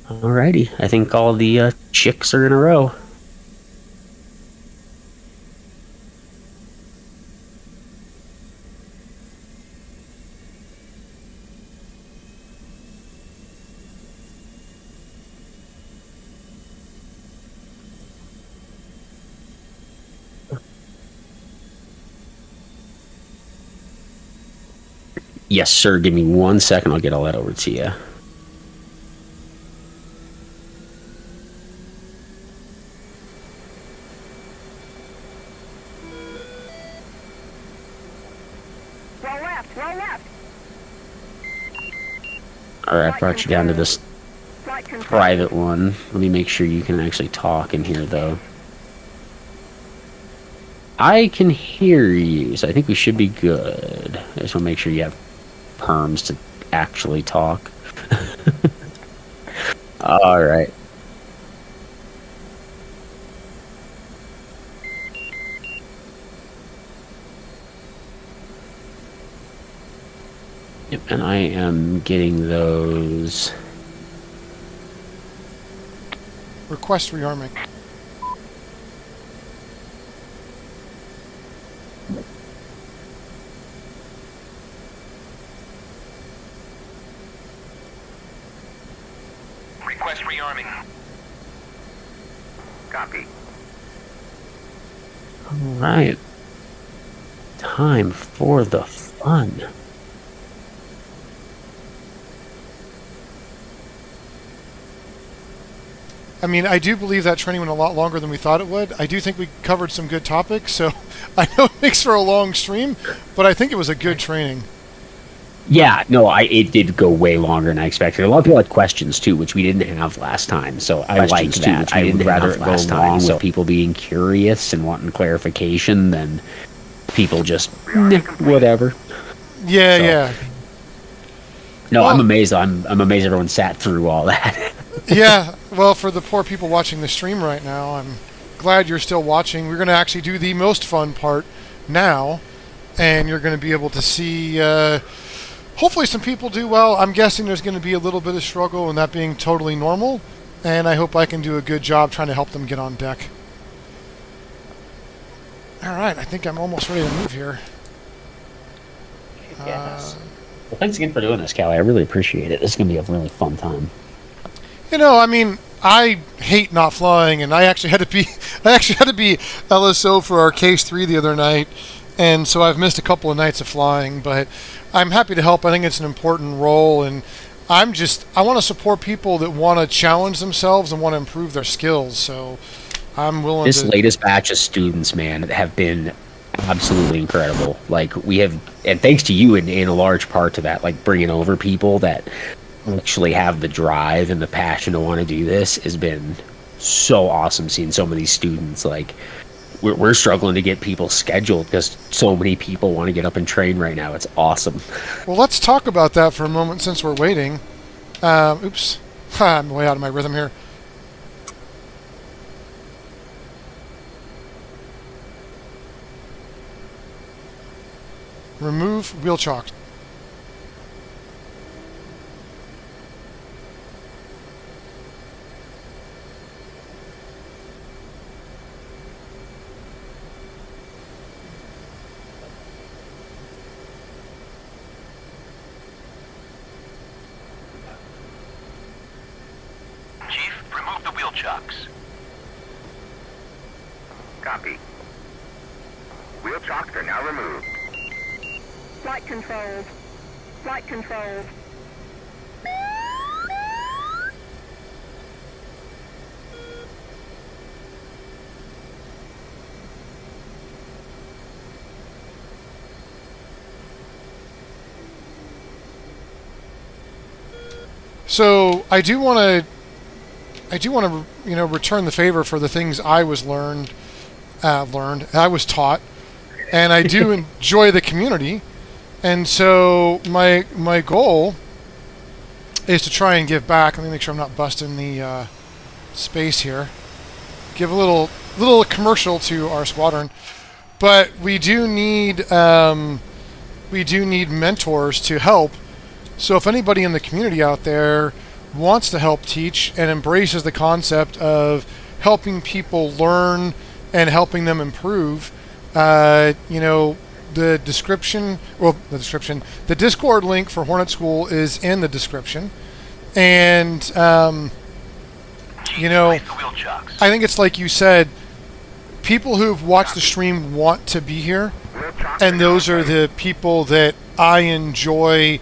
Alrighty, I think all the chicks are in a row. Yes, sir. Give me 1 second. I'll get all that over to you. Alright, I brought you down to this private one. Let me make sure you can actually talk in here, though. I can hear you, so I think we should be good. I just want to make sure you have perms to actually talk. Alright. Yep, and I am getting those. Request rearming. Request rearming. Copy. Alright. Time for the fun. I mean, I do believe that training went a lot longer than we thought it would. I do think we covered some good topics, so I know it makes for a long stream, but I think it was a good training. Yeah, no, it did go way longer than I expected. A lot of people had questions too, which we didn't have last time. So I like that. I would rather it go along with people being curious and wanting clarification than people just whatever. Yeah, yeah. No, well, I'm amazed. I'm amazed everyone sat through all that. Yeah, well, for the poor people watching the stream right now, I'm glad you're still watching. We're going to actually do the most fun part now, and you're going to be able to see. Hopefully some people do well. I'm guessing there's going to be a little bit of struggle, and that being totally normal. And I hope I can do a good job trying to help them get on deck. All right, I think I'm almost ready to move here. Yes. Well, thanks again for doing this, Callie. I really appreciate it. This is going to be a really fun time. You know, I mean, I hate not flying, and I actually had to be LSO for our Case 3 the other night, and so I've missed a couple of nights of flying, but I'm happy to help. I think it's an important role, and I want to support people that want to challenge themselves and want to improve their skills, so I'm willing This latest batch of students, man, have been absolutely incredible. Like, we have, and thanks to you in a large part to that, like, bringing over people that actually have the drive and the passion to want to do this has been so awesome seeing so many students. Like, we're struggling to get people scheduled because so many people want to get up and train right now. It's awesome. Well, let's talk about that for a moment since we're waiting. Oops. I'm way out of my rhythm here. Remove wheel chock. Chief, remove the wheel chocks. Copy. Wheel chocks are now removed. Flight controls. Flight controls. So I do want to, return the favor for the things I was I was taught, and I do enjoy the community, and so my goal is to try and give back. Let me make sure I'm not busting the space here. Give a little commercial to our squadron, but we do need mentors to help. So if anybody in the community out there wants to help teach and embraces the concept of helping people learn and helping them improve, the Discord link for Hornet School is in the description. And, I think it's like you said, people who've watched the stream want to be here, and those are the people that I enjoy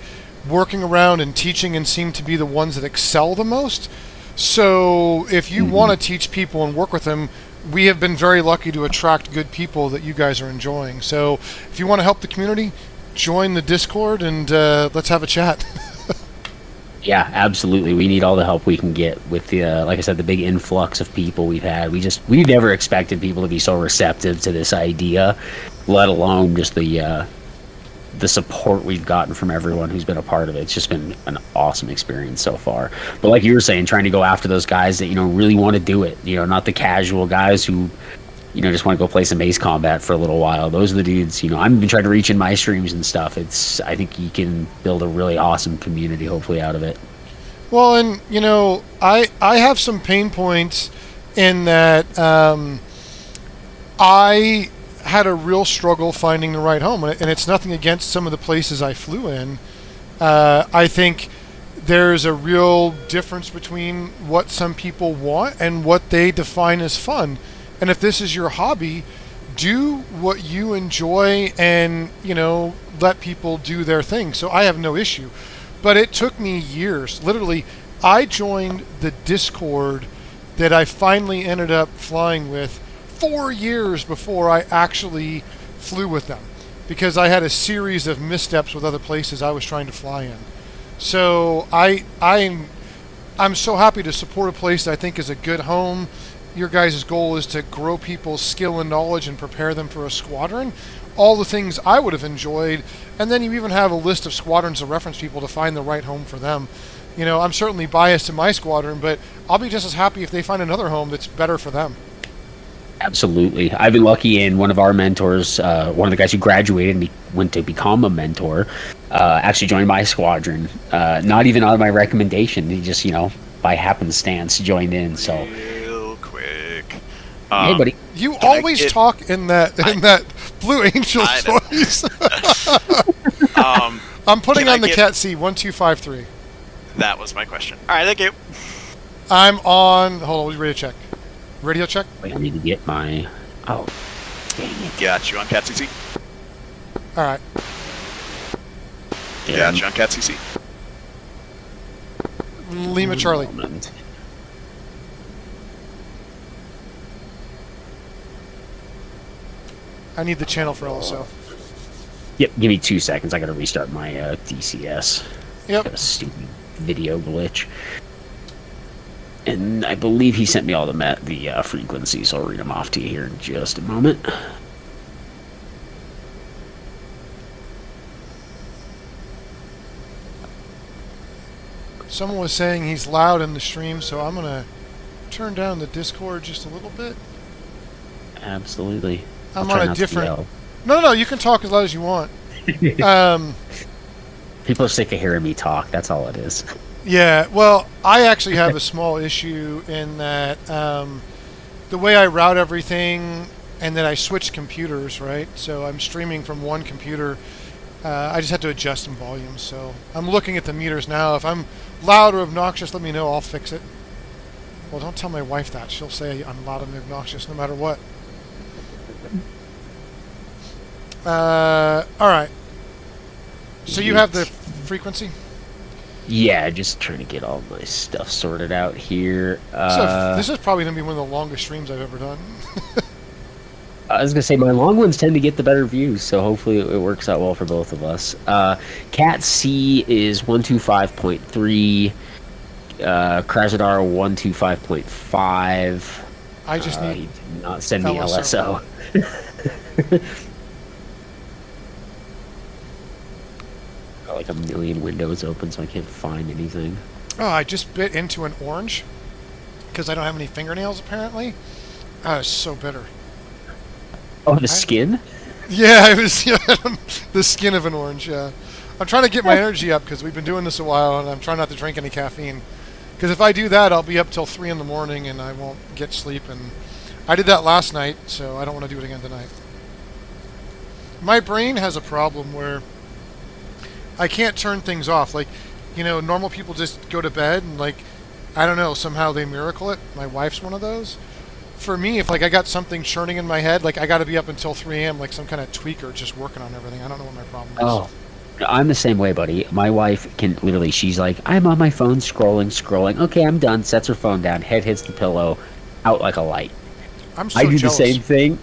working around and teaching and seem to be the ones that excel the most. So if you want to teach people and work with them, we have been very lucky to attract good people that you guys are enjoying. So if you want to help the community, join the Discord and let's have a chat. Yeah, absolutely. We need all the help we can get with the, like I said, the big influx of people we've had. We never expected people to be so receptive to this idea, let alone just the support we've gotten from everyone who's been a part of it. It's just been an awesome experience so far. But like you were saying, trying to go after those guys that, really want to do it, not the casual guys who, just want to go play some base combat for a little while. Those are the dudes, I'm been trying to reach in my streams and stuff. I think you can build a really awesome community, hopefully, out of it. Well, and, I have some pain points in that I had a real struggle finding the right home, and it's nothing against some of the places I flew in. I think there's a real difference between what some people want and what they define as fun. And if this is your hobby, do what you enjoy and, let people do their thing. So I have no issue. But it took me years. Literally, I joined the Discord that I finally ended up flying with 4 years before I actually flew with them, because I had a series of missteps with other places I was trying to fly in. So I'm so happy to support a place that I think is a good home. Your guys' goal is to grow people's skill and knowledge and prepare them for a squadron. All the things I would have enjoyed, and then you even have a list of squadrons to reference people to find the right home for them. I'm certainly biased to my squadron, but I'll be just as happy if they find another home that's better for them. Absolutely. I've been lucky in one of our mentors, one of the guys who graduated and went to become a mentor, actually joined my squadron. Not even on my recommendation. He just, by happenstance joined in. So, real quick. Hey, buddy. You always talk in that Blue Angels voice. I'm putting on the Cat C 1253. That was my question. All right, thank you. I'm on. Hold on, we're ready to check. Radio check. Wait, I need to get my. Oh, dang it! Got you on Cat CC. All right. Got you on Cat CC. Lima Charlie. I need the channel for LSO. Yep, give me 2 seconds. I gotta restart my DCS. Yep. Got a stupid video glitch. And I believe he sent me all the frequencies, so I'll read them off to you here in just a moment. Someone was saying he's loud in the stream, so I'm going to turn down the Discord just a little bit. Absolutely. I'm on a different... No, you can talk as loud as you want. People are sick of hearing me talk, that's all it is. Yeah, well, I actually have a small issue in that the way I route everything, and then I switched computers, right? So I'm streaming from one computer. I just had to adjust some volumes, so I'm looking at the meters now. If I'm loud or obnoxious, let me know. I'll fix it. Well, don't tell my wife that. She'll say I'm loud and obnoxious no matter what. All right. So you have the frequency? Yeah, just trying to get all my stuff sorted out here. So this is probably going to be one of the longest streams I've ever done. I was going to say, my long ones tend to get the better views, so hopefully it works out well for both of us. Cat C is 125.3, Krasnodar 125.5. I just need he did not send me LSO. Got like a million windows open, so I can't find anything. Oh, I just bit into an orange because I don't have any fingernails, apparently. It's so bitter. Oh, the skin? Yeah, it was the skin of an orange, yeah. I'm trying to get my energy up because we've been doing this a while, and I'm trying not to drink any caffeine. Because if I do that, I'll be up till 3 in the morning, and I won't get sleep. And I did that last night, so I don't want to do it again tonight. My brain has a problem where I can't turn things off. Like, normal people just go to bed, and, like, I don't know, somehow they miracle it. My wife's one of those. For me, if I got something churning in my head, like I got to be up until 3 a.m. like some kind of tweaker just working on everything. I don't know what my problem is. Oh, I'm the same way, buddy. My wife can literally, she's like, I'm on my phone scrolling. Okay, I'm done. Sets her phone down. Head hits the pillow. Out like a light. I'm so I do jealous. the same thing.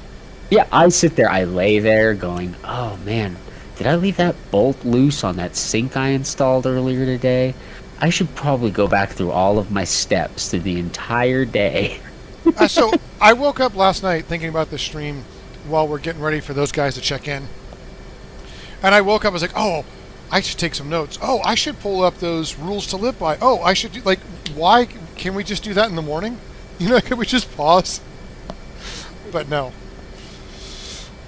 Yeah, I sit there. I lay there going, oh, man. Did I leave that bolt loose on that sink I installed earlier today? I should probably go back through all of my steps through the entire day. So I woke up last night thinking about the stream while we're getting ready for those guys to check in. And I woke up, I was like, oh, I should take some notes. Oh, I should pull up those rules to live by. Oh, I should do, like, why can't we just do that in the morning? Can we just pause? But no.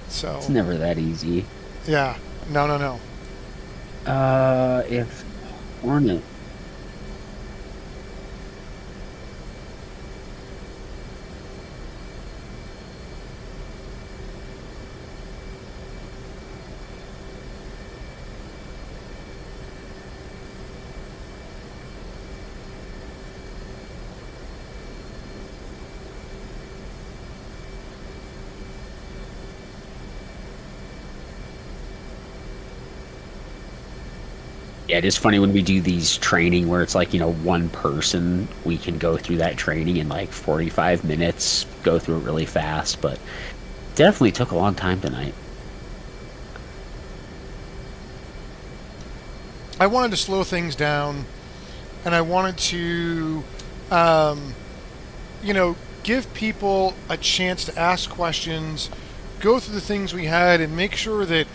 So It's never that easy. Yeah. No. If Hornet. Yeah, it is funny when we do these training where it's like, one person, we can go through that training in like 45 minutes, go through it really fast, but definitely took a long time tonight. I wanted to slow things down, and I wanted to, give people a chance to ask questions, go through the things we had, and make sure that,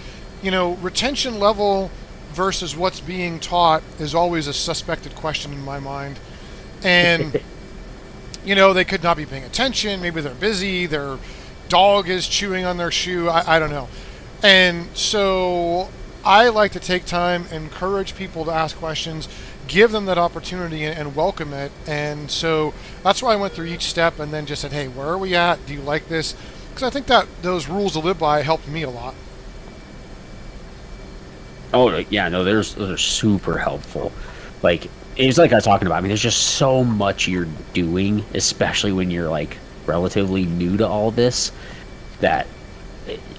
retention level versus what's being taught is always a suspected question in my mind. And, they could not be paying attention. Maybe they're busy. Their dog is chewing on their shoe. I don't know. And so I like to take time, encourage people to ask questions, give them that opportunity and welcome it. And so that's why I went through each step and then just said, hey, where are we at? Do you like this? Because I think that those rules to live by helped me a lot. Oh, yeah, no, those are super helpful. Like, it's like I was talking about. I mean, there's just so much you're doing, especially when you're, like, relatively new to all this, that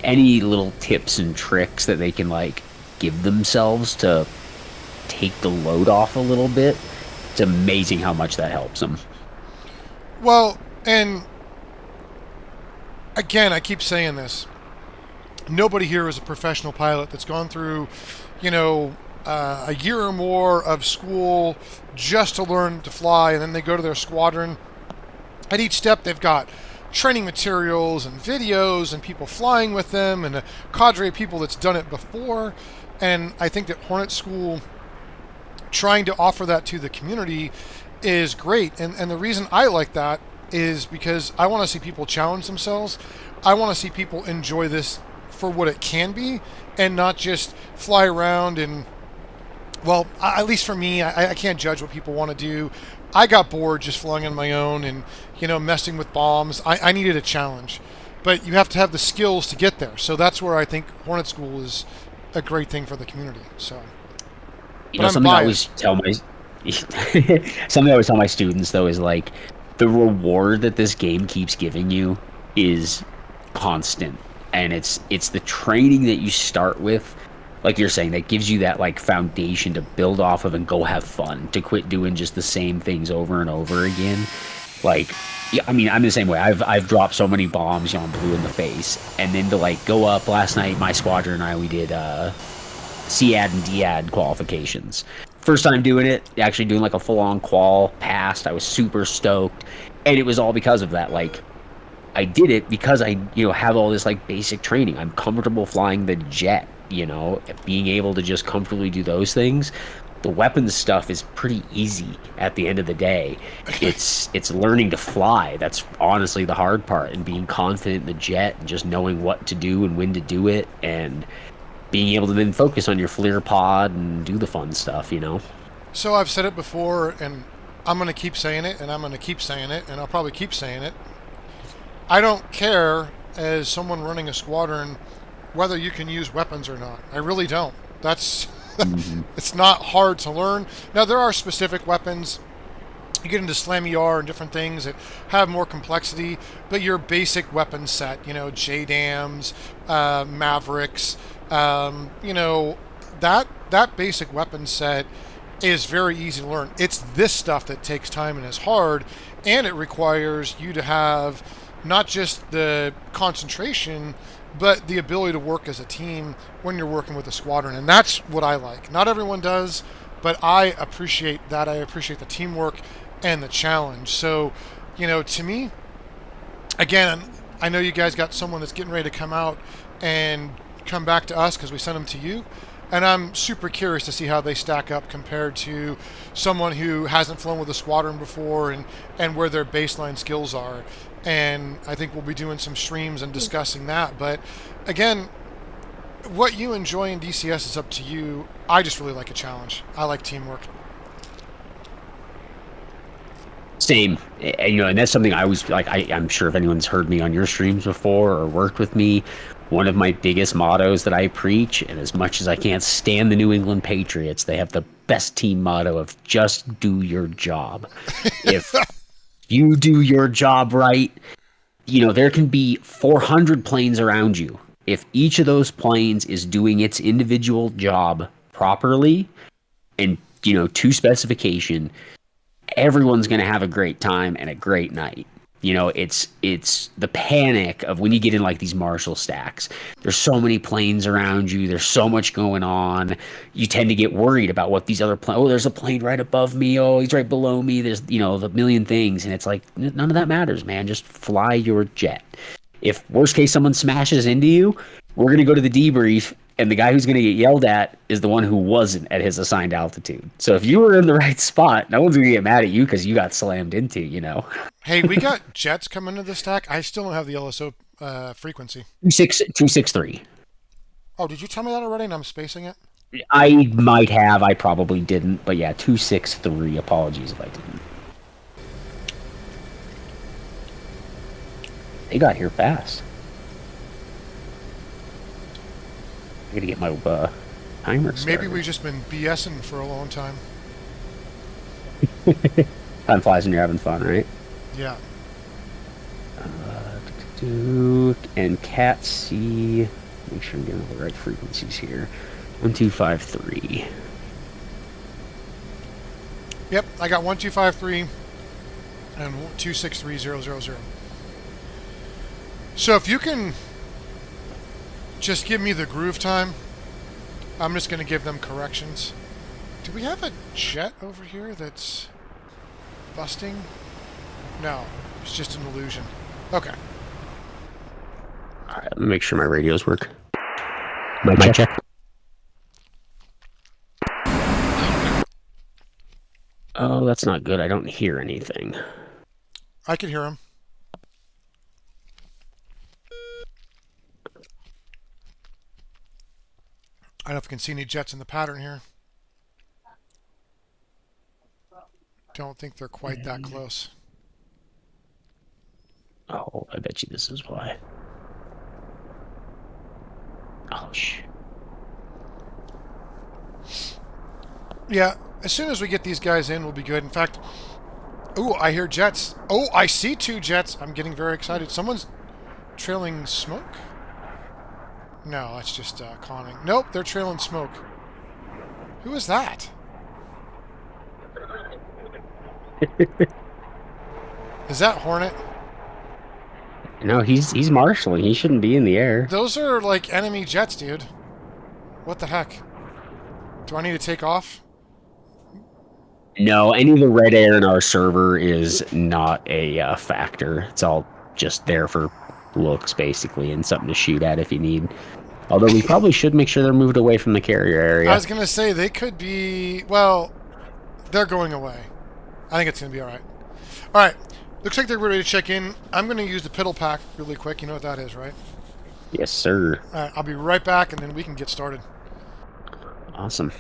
any little tips and tricks that they can, like, give themselves to take the load off a little bit, it's amazing how much that helps them. Well, and again, I keep saying this. Nobody here is a professional pilot that's gone through, a year or more of school just to learn to fly, and then they go to their squadron. At each step, they've got training materials and videos and people flying with them and a cadre of people that's done it before. And I think that Hornet School trying to offer that to the community is great. And the reason I like that is because I want to see people challenge themselves. I want to see people enjoy this for what it can be and not just fly around and, well, at least for me, I can't judge what people want to do. I got bored just flying on my own and, messing with bombs. I needed a challenge. But you have to have the skills to get there. So that's where I think Hornet School is a great thing for the community. So, something I always tell my students, though, is like the reward that this game keeps giving you is constant. and it's the training that you start with, like you're saying, that gives you that like foundation to build off of and go have fun, to quit doing just the same things over and over again. Like, yeah, I mean, I'm the same way. I've dropped so many bombs on blue in the face, and then to like go up last night, my squadron and I, we did CAD and DAD qualifications. First time doing it, actually doing like a full-on qual, passed. I was super stoked, and it was all because of that. Like, I did it because I, have all this like basic training. I'm comfortable flying the jet, being able to just comfortably do those things. The weapons stuff is pretty easy at the end of the day. It's learning to fly. That's honestly the hard part, and being confident in the jet and just knowing what to do and when to do it, and being able to then focus on your FLIR pod and do the fun stuff, So I've said it before, and I'm going to keep saying it, and I'm going to keep saying it, and I'll probably keep saying it. I don't care, as someone running a squadron, whether you can use weapons or not. I really don't. That's... It's not hard to learn. Now, there are specific weapons. You get into Slam ER and different things that have more complexity, but your basic weapon set, JDAMs, Mavericks, that basic weapon set is very easy to learn. It's this stuff that takes time and is hard, and it requires you to have not just the concentration, but the ability to work as a team when you're working with a squadron. And that's what I like. Not everyone does, but I appreciate that. I appreciate the teamwork and the challenge. So, to me, again, I know you guys got someone that's getting ready to come out and come back to us because we sent them to you. And I'm super curious to see how they stack up compared to someone who hasn't flown with a squadron before, and where their baseline skills are. And I think we'll be doing some streams and discussing that. But again, what you enjoy in DCS is up to you. I just really like a challenge. I like teamwork. Same. And that's something I always like. I'm sure if anyone's heard me on your streams before or worked with me, one of my biggest mottos that I preach, and as much as I can't stand the New England Patriots, they have the best team motto of just do your job. If you do your job right, there can be 400 planes around you. If each of those planes is doing its individual job properly and, to specification, everyone's going to have a great time and a great night. It's the panic of when you get in like these Marshall stacks. There's so many planes around you. There's so much going on. You tend to get worried about what these other planes. Oh, there's a plane right above me. Oh, he's right below me. There's a million things, and it's like none of that matters, man. Just fly your jet. If worst case someone smashes into you, we're gonna go to the debrief, and the guy who's going to get yelled at is the one who wasn't at his assigned altitude. So if you were in the right spot, no one's going to get mad at you because you got slammed into, Hey, we got jets coming into the stack. I still don't have the LSO frequency. 263. Oh, did you tell me that already and I'm spacing it? I might have. I probably didn't. But yeah, 263. Apologies if I didn't. They got here fast. I gotta get my timer started. Maybe we've just been BSing for a long time. Time flies when you're having fun, right? Yeah. And Cat C. Make sure I'm getting all the right frequencies here. 1253. Yep, I got 1253 and 263000. So if you can just give me the groove time, I'm just going to give them corrections. Do we have a jet over here that's busting? No, it's just an illusion. Okay. Alright, let me make sure my radios work. Mic check. Oh, that's not good. I don't hear anything. I can hear him. I don't know if you can see any jets in the pattern here. Don't think they're quite that close. Oh, I bet you this is why. Oh, shit. Yeah, as soon as we get these guys in, we'll be good. In fact, ooh, I hear jets. Oh, I see two jets. I'm getting very excited. Someone's trailing smoke. No, it's just conning. Nope, they're trailing smoke. Who is that? Is that Hornet? No, he's marshalling. He shouldn't be in the air. Those are like enemy jets, dude. What the heck? Do I need to take off? No, any of the red air in our server is not a factor. It's all just there for looks, basically, and something to shoot at if you need. Although we probably should make sure they're moved away from the carrier area. I was going to say, they could be... Well, they're going away. I think it's going to be alright. Alright, looks like they're ready to check in. I'm going to use the piddle pack really quick. You know what that is, right? Yes, sir. Alright, I'll be right back, and then we can get started. Awesome.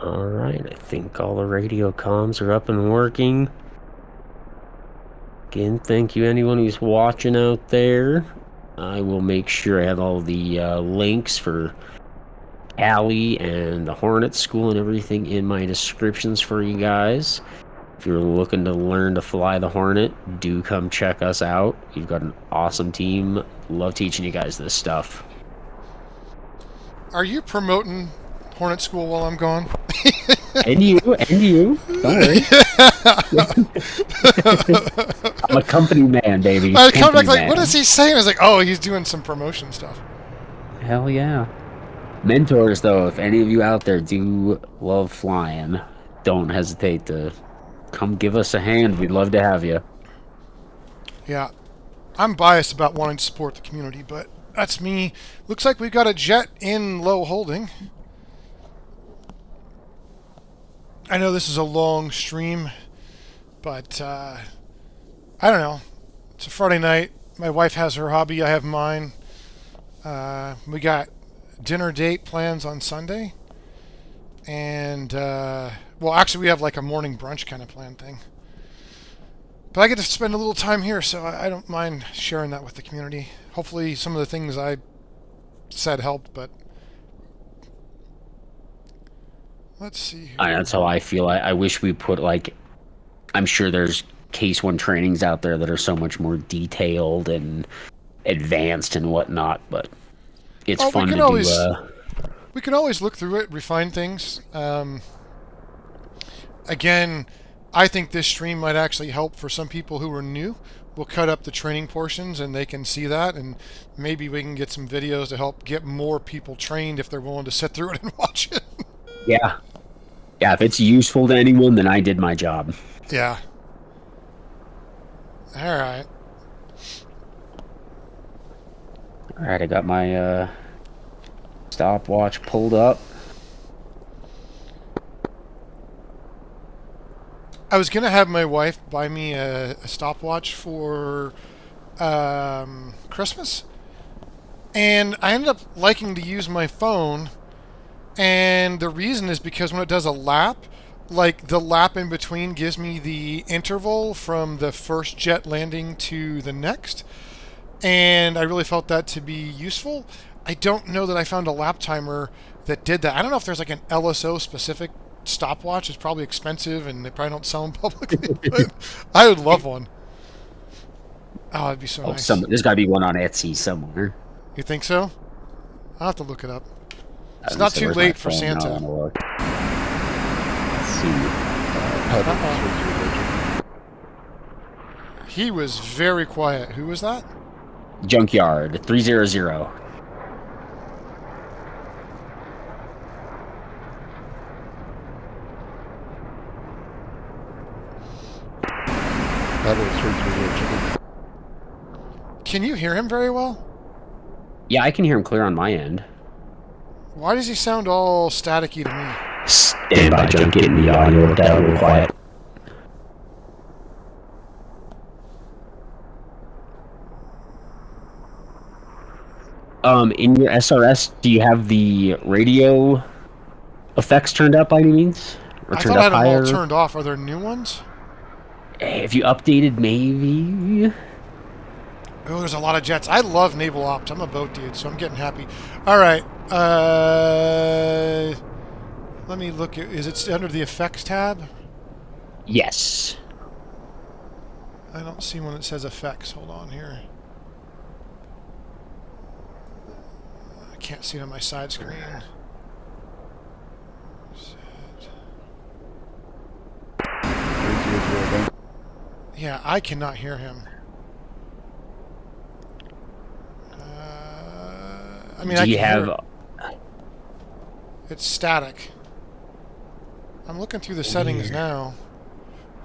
Alright, I think all the radio comms are up and working. Again, thank you anyone who's watching out there. I will make sure I have all the links for Allie and the Hornet School and everything in my descriptions for you guys. If you're looking to learn to fly the Hornet, do come check us out. We've got an awesome team. Love teaching you guys this stuff. Are you promoting Hornet School while I'm gone? And you. Don't worry. I'm a company man, baby. I come back like, what is he saying? I was like, oh, he's doing some promotion stuff. Hell yeah. Mentors, though, if any of you out there do love flying, don't hesitate to come give us a hand. We'd love to have you. Yeah. I'm biased about wanting to support the community, but that's me. Looks like we've got a jet in low holding. I know this is a long stream, but I don't know. It's a Friday night. My wife has her hobby. I have mine. We got dinner date plans on Sunday. And, well, actually, we have like a morning brunch kind of plan thing. But I get to spend a little time here, so I don't mind sharing that with the community. Hopefully some of the things I said helped, but let's see here. That's how I feel. I wish we put, like, I'm sure there's Case 1 trainings out there that are so much more detailed and advanced and whatnot, but it's fun to do. We can always look through it, refine things. Again, I think this stream might actually help for some people who are new. We'll cut up the training portions and they can see that, and maybe we can get some videos to help get more people trained if they're willing to sit through it and watch it. Yeah. Yeah, if it's useful to anyone, then I did my job. Yeah. Alright. Alright, I got my stopwatch pulled up. I was going to have my wife buy me a stopwatch for Christmas, and I ended up liking to use my phone, and the reason is because when it does a lap, like the lap in between gives me the interval from the first jet landing to the next, and I really felt that to be useful. I don't know that I found a lap timer that did that. I don't know if there's like an LSO specific stopwatch. It's probably expensive and they probably don't sell them publicly, but I would love one. Oh, it'd be so nice. There's got to be one on Etsy somewhere. You think so? I'll have to look it up. It's not too late for Santa. Let's see. He was very quiet. Who was that? Junkyard 300. Can you hear him very well? Yeah, I can hear him clear on my end. Why does he sound all staticky to me? Stand by, jump, getting the audio looked out a little quiet. In your SRS, do you have the radio effects turned up by any means? Or I turned thought I up had them higher? all turned off. Are there new ones? If you updated, maybe. Oh, there's a lot of jets. I love naval ops. I'm a boat dude, so I'm getting happy. All right. Let me look at. Is it under the effects tab? Yes. I don't see one that says effects. Hold on here. I can't see it on my side screen. Yeah, I cannot hear him. I mean, do I you can have? hear it. It's static. I'm looking through the settings now.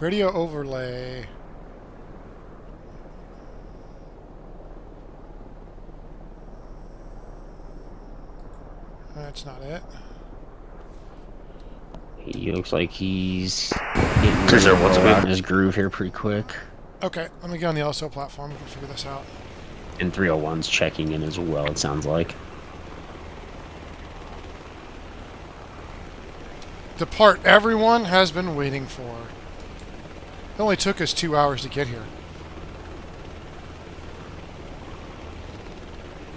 Radio overlay. That's not it. He looks like he's getting out in his groove here pretty quick. Okay, let me get on the LSO platform. We can figure this out. And 301's checking in as well, it sounds like. The part everyone has been waiting for. It only took us 2 hours to get here.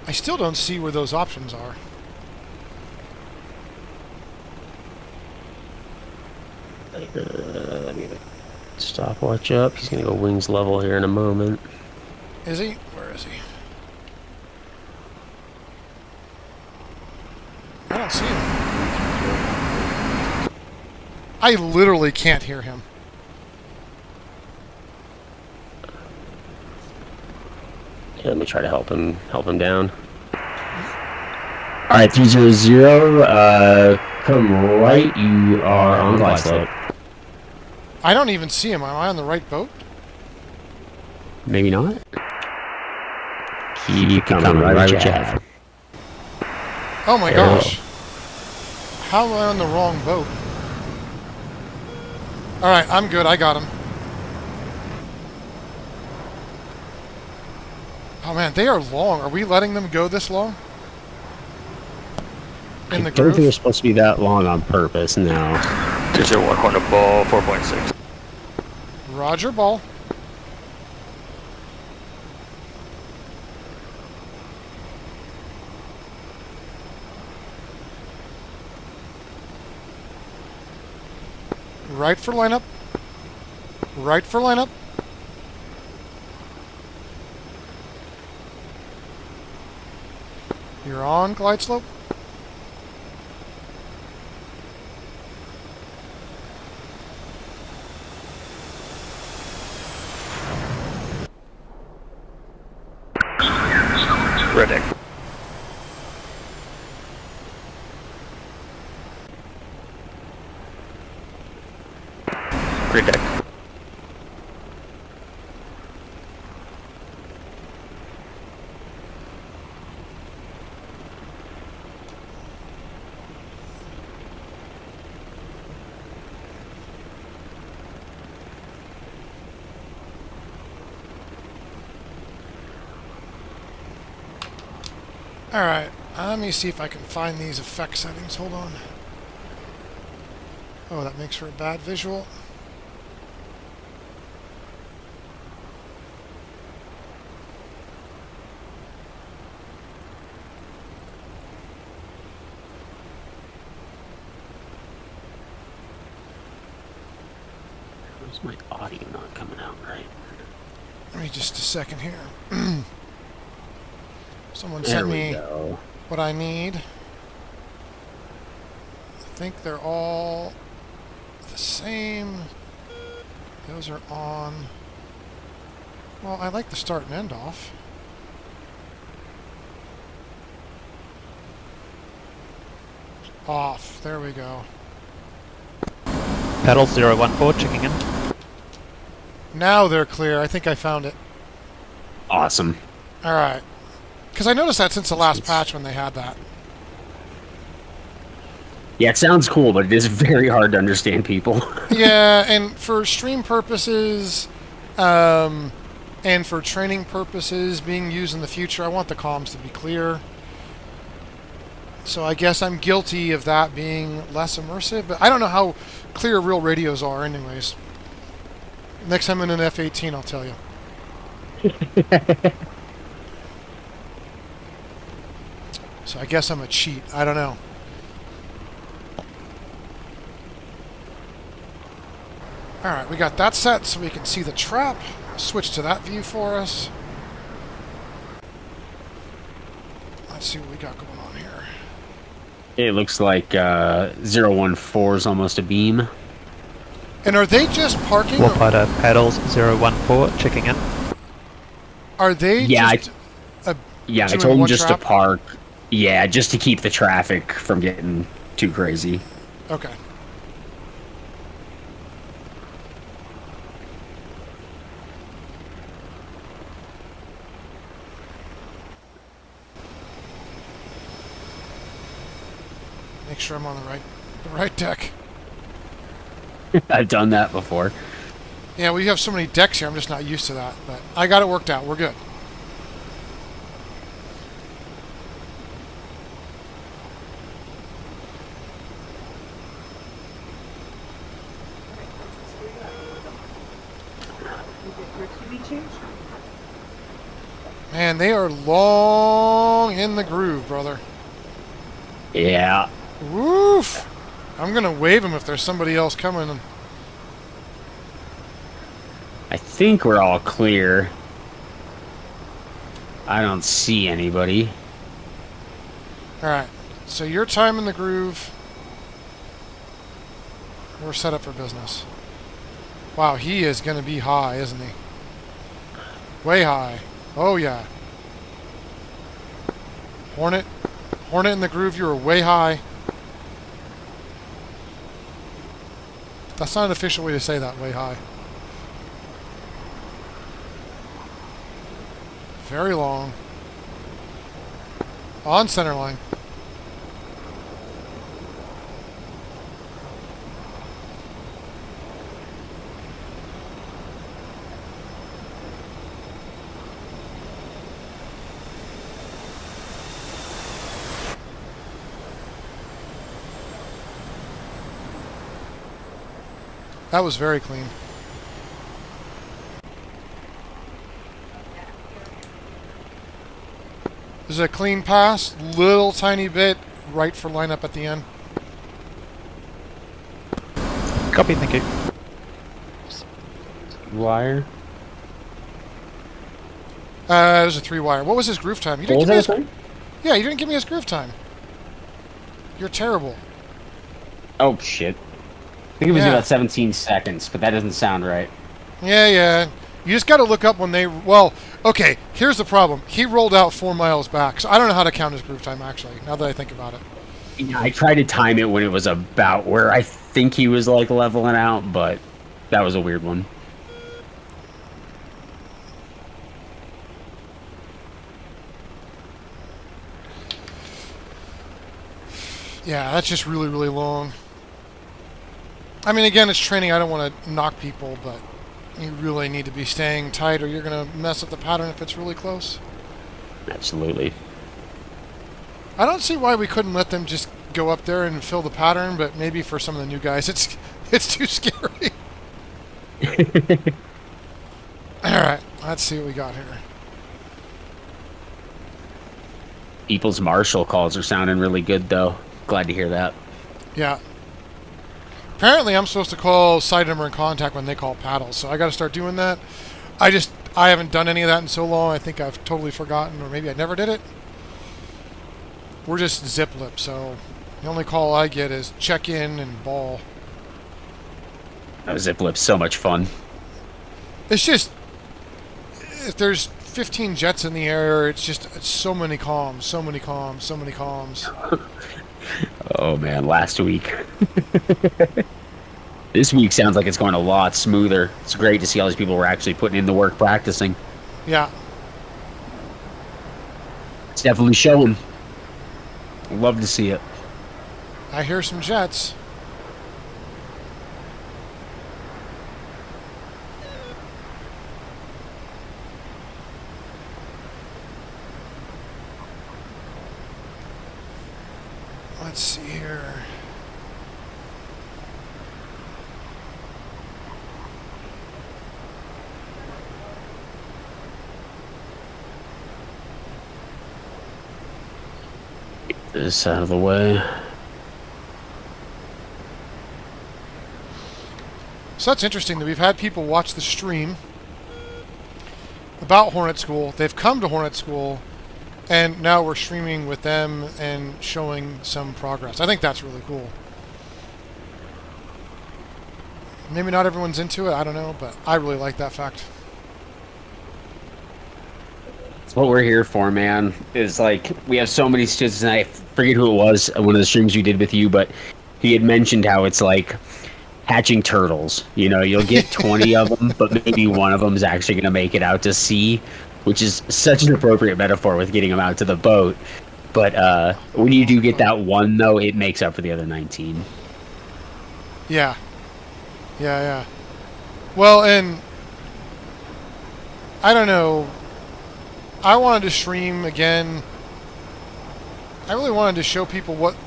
I still don't see where those options are. Let me stopwatch up. He's going to go wings level here in a moment. Is he? Where is he? I don't see him. I literally can't hear him. Yeah, let me try to help him down. All right, 300, come right. You are on glide slope. I don't even see him. Am I on the right boat? Maybe not. Keep coming right where you have. Oh my gosh. How am I on the wrong boat? Alright, I'm good. I got him. Oh man, they are long. Are we letting them go this long? I don't think they're supposed to be that long on purpose, no. 201 Hornet ball, 4.6. Roger, ball. Right for lineup. Right for lineup. You're on glide slope. Ready. Green deck. Alright, let me see if I can find these effect settings. Hold on. Oh, that makes for a bad visual. Where's my audio not coming out right? Give me just a second here. Someone There sent we me go. what I need. I think they're all the same. Those are on. Well, I like the start and end off. Off. There we go. Pedal 014 checking in. Now they're clear. I think I found it. Awesome. All right. Because I noticed that since the last patch when they had that. Yeah, it sounds cool, but it is very hard to understand people. Yeah, and for stream purposes, and for training purposes being used in the future, I want the comms to be clear. So I guess I'm guilty of that being less immersive, but I don't know how clear real radios are anyways. Next time in an F-18, I'll tell you. So I guess I'm a cheat. I don't know. Alright, we got that set so we can see the trap. Switch to that view for us. Let's see what we got going on here. It looks like 014 is almost a beam. And are they just parking? Warfighter paddles 014 checking in. Are they just... I told them just to park. Yeah, just to keep the traffic from getting too crazy. Okay. Make sure I'm on the right deck. I've done that before. Yeah, we have so many decks here, I'm just not used to that. But I got it worked out. We're good. Man, they are long in the groove, brother. Yeah. Woof! I'm gonna wave him if there's somebody else coming. I think we're all clear. I don't see anybody. Alright, so your time in the groove. We're set up for business. Wow, he is gonna be high, isn't he? Way high. Oh yeah. Hornet in the groove, you were way high. That's not an official way to say that, way high. Very long. On center line. That was very clean. This is a clean pass, little tiny bit right for lineup at the end. Copy, thank you. Wire. It was a 3-wire. What was his groove time? You didn't give me his Yeah, you didn't give me his groove time. You're terrible. Oh shit. I think it was about 17 seconds, but that doesn't sound right. Yeah. You just got to look up when they... Well, okay, here's the problem. He rolled out 4 miles back, so I don't know how to count his groove time, actually, now that I think about it. Yeah, I tried to time it when it was about where I think he was, like, leveling out, but that was a weird one. Yeah, that's just really, really long. I mean, again, it's training. I don't want to knock people, but you really need to be staying tight or you're going to mess up the pattern if it's really close. Absolutely. I don't see why we couldn't let them just go up there and fill the pattern, but maybe for some of the new guys, it's too scary. Alright, let's see what we got here. People's marshal calls are sounding really good, though. Glad to hear that. Yeah. Apparently, I'm supposed to call side number and contact when they call paddles, so I got to start doing that. I haven't done any of that in so long. I think I've totally forgotten, or maybe I never did it. We're just zip lip, so the only call I get is check in and ball. Zip lip's so much fun. It's just, if there's 15 jets in the air, it's so many comms, so many comms, so many comms. Oh man, last week. This week sounds like it's going a lot smoother. It's great to see all these people who are actually putting in the work practicing. Yeah. It's definitely showing. Love to see it. I hear some jets. Let's see here. This out of the way. So that's interesting that we've had people watch the stream about Hornet School. They've come to Hornet School, and now we're streaming with them and showing some progress. I think that's really cool. Maybe not everyone's into it, I don't know, but I really like that fact. That's what we're here for, man. Is like, we have so many students, and I forget who it was, one of the streams we did with you, but he had mentioned how it's like hatching turtles. You know, you'll get 20 of them, but maybe one of them is actually going to make it out to sea, which is such an appropriate metaphor with getting them out to the boat. But when you do get that one, though, it makes up for the other 19. Yeah. Yeah. Well, and I don't know. I wanted to stream again. I really wanted to show people what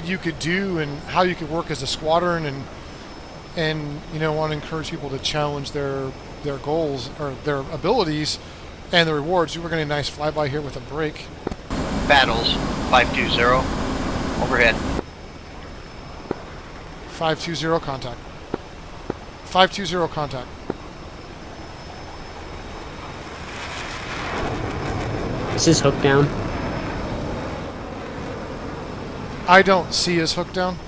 you could do and how you could work as a squadron, and you know, want to encourage people to challenge their goals or their abilities and the rewards. We're getting a nice flyby here with a break. Battles 520 overhead. 520 contact. 520 contact. Is his hook down? I don't see his hook down.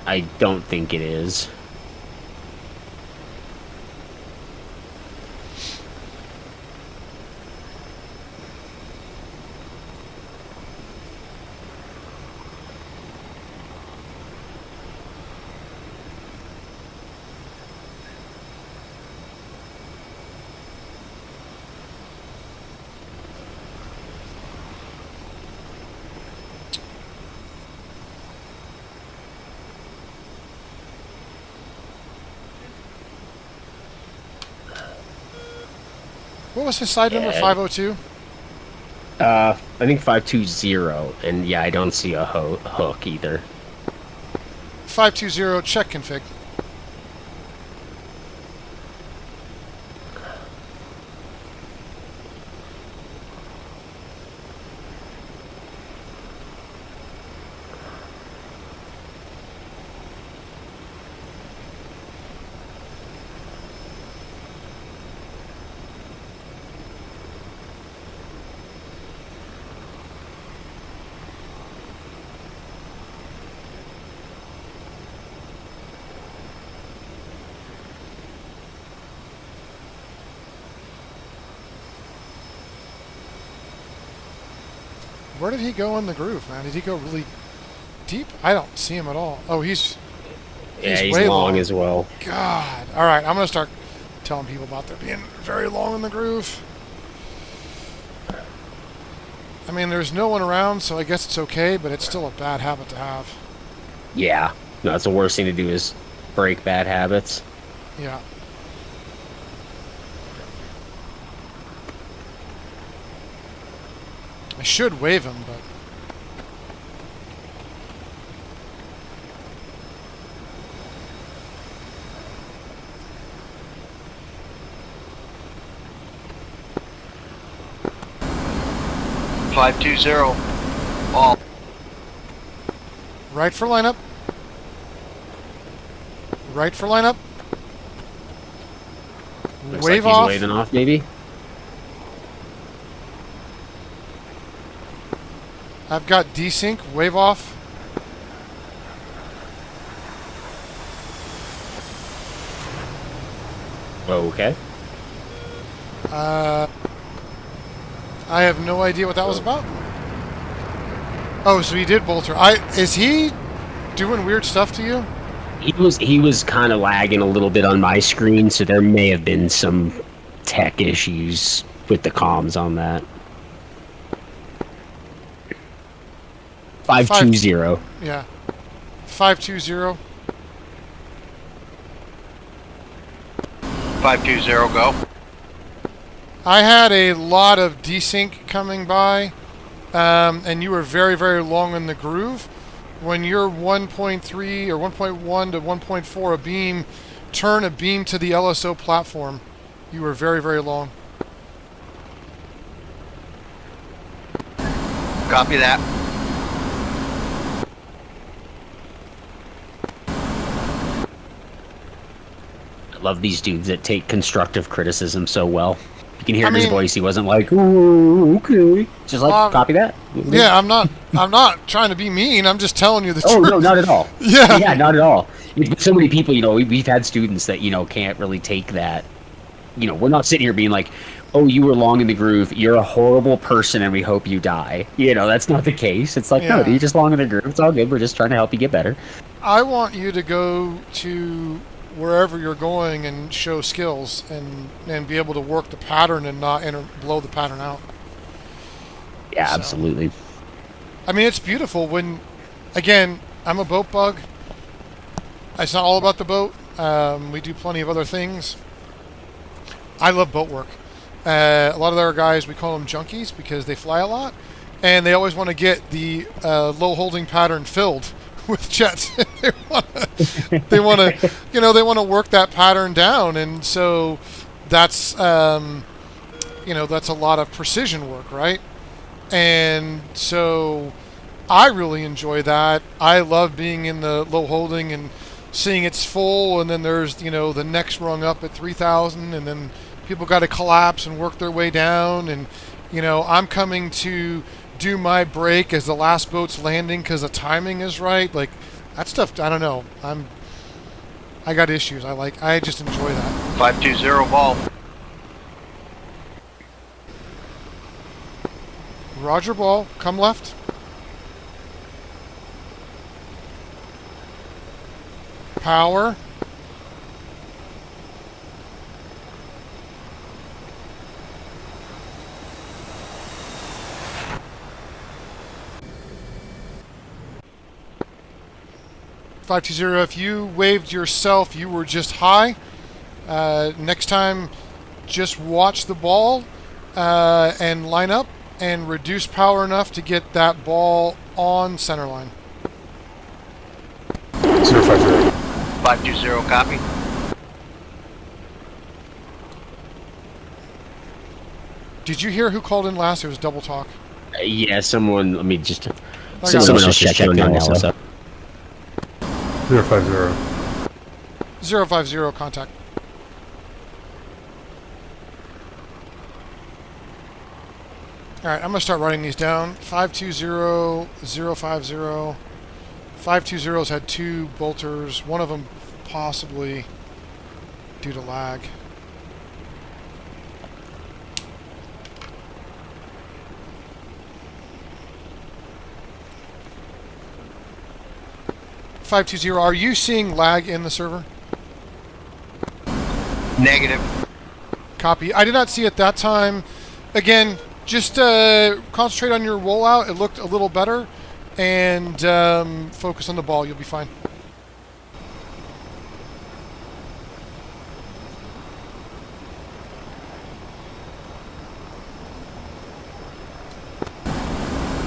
I don't think it is. What was his side number? 502? I think 520, and yeah, I don't see a hook either. 520, check config. Where did he go in the groove, man? Did he go really deep? I don't see him at all. Oh, he's way long as well. God. All right, I'm going to start telling people about there being very long in the groove. I mean, there's no one around, so I guess it's okay, but it's still a bad habit to have. Yeah. No, that's the worst thing to do is break bad habits. Yeah. I should wave him, but... all. Right for lineup. Right for lineup. Looks Wave like he's off. waving off, maybe. I've got desync. Wave off. Okay. I have no idea what that was about. Oh, so he did bolter. Is he doing weird stuff to you? He was kind of lagging a little bit on my screen, so there may have been some tech issues with the comms on that. 520. Yeah. 520. 520, go. I had a lot of desync coming by, and you were very, very long in the groove. When you're 1.3 or 1.1 to 1.4 a beam, turn a beam to the LSO platform. You were very, very long. Copy that. I love these dudes that take constructive criticism so well. You can hear in his voice. He wasn't like, "Ooh, okay," just like copy that. Yeah, I'm not trying to be mean. I'm just telling you the truth. Oh no, not at all. Yeah, yeah, not at all. So many people, we've had students that can't really take that. We're not sitting here being like, "Oh, you were long in the groove. You're a horrible person, and we hope you die." That's not the case. It's like, no, you're just long in the groove. It's all good. We're just trying to help you get better. I want you to go to wherever you're going and show skills and be able to work the pattern and not blow the pattern out. Yeah, absolutely. I mean, it's beautiful when, again, I'm a boat bug. It's not all about the boat. We do plenty of other things. I love boat work. A lot of our guys, we call them junkies because they fly a lot, and they always want to get the low holding pattern filled with jets. they want to work that pattern down, and so that's that's a lot of precision work, right? And so I really enjoy that. I love being in the low holding and seeing it's full, and then there's the next rung up at 3,000, and then people got to collapse and work their way down, and I'm coming to do my break as the last boat's landing because the timing is right. Like that stuff, I don't know. I got issues. I just enjoy that. 520 ball. Roger, ball. Come left. Power. If you waved yourself, you were just high. Next time, just watch the ball and line up and reduce power enough to get that ball on center line. 050. 520, copy. Did you hear who called in last? It was double talk. Yeah, someone. Let me just. Someone else just checked in also. 050. 050, contact. All right, I'm going to start writing these down. 520, 050. 520's had 2 bolters, one of them possibly due to lag. Are you seeing lag in the server? Negative. Copy. I did not see it that time. Again, just concentrate on your rollout. It looked a little better. And focus on the ball. You'll be fine.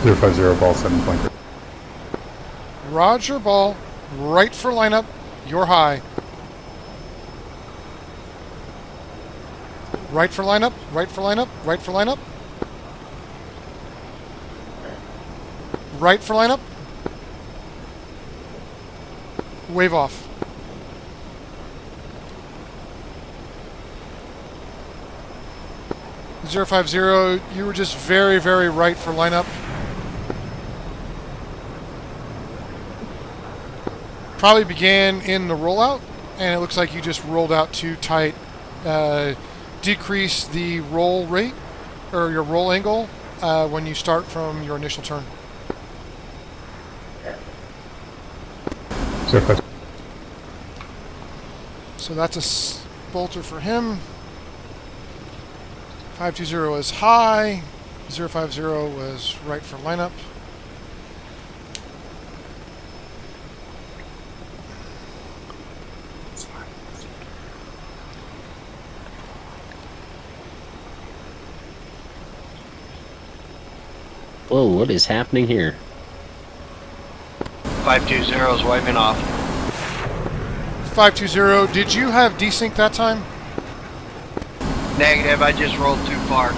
Ball 7.3. Roger, ball. Right for lineup. You're high. Right for lineup. Right for lineup. Right for lineup. Right for lineup. Wave off. .050, you were just very, very right for lineup. Probably began in the rollout, and it looks like you just rolled out too tight. Decrease the roll rate, or your roll angle, when you start from your initial turn. So that's a bolter for him. 520 is high. 050 was right for lineup. Whoa, what is happening here? 520 is wiping off. 520, did you have desync that time? Negative, I just rolled too far.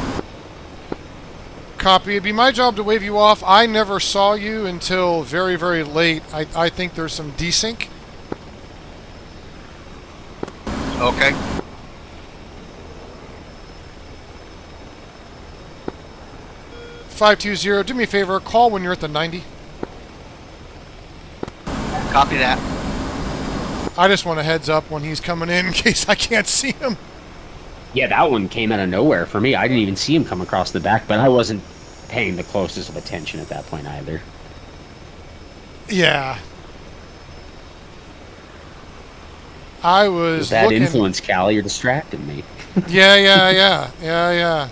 Copy. It'd be my job to wave you off. I never saw you until very, very late. I think there's some desync. Okay. $520, do me a favor, call when you're at the 90. Copy that. I just want a heads up when he's coming in case I can't see him. Yeah, that one came out of nowhere for me. I didn't even see him come across the back, but I wasn't paying the closest of attention at that point either. Yeah. I was Bad looking... influence, Callie. You're distracting me. Yeah.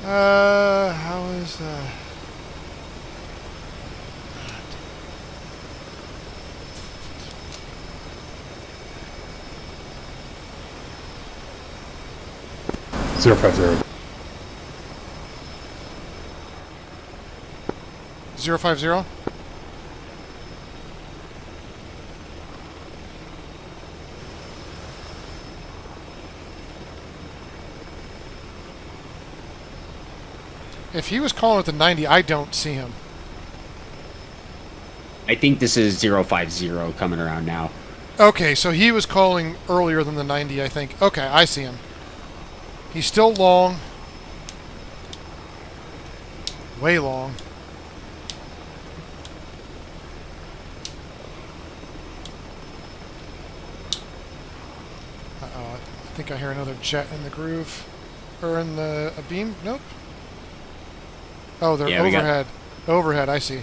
How is that? 050. 050? If he was calling at the 90, I don't see him. I think this is 050 coming around now. Okay, so he was calling earlier than the 90, I think. Okay, I see him. He's still long. Way long. Uh-oh, I think I hear another jet in the groove. Or in the a beam? Nope. Oh, they're overhead. Overhead, I see.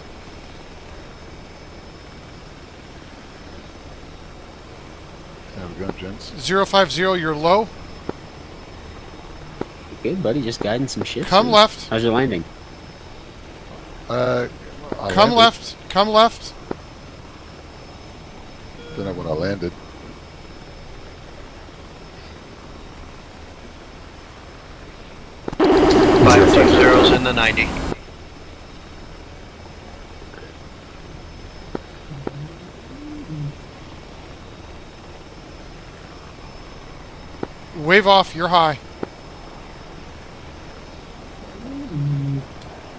There we go, gents. 050, you're low. Good, buddy. Just guiding some shit. Come left. How's your landing? Come left. Come left. Don't know when I landed. Five 2-0's in the 90. Wave off, you're high.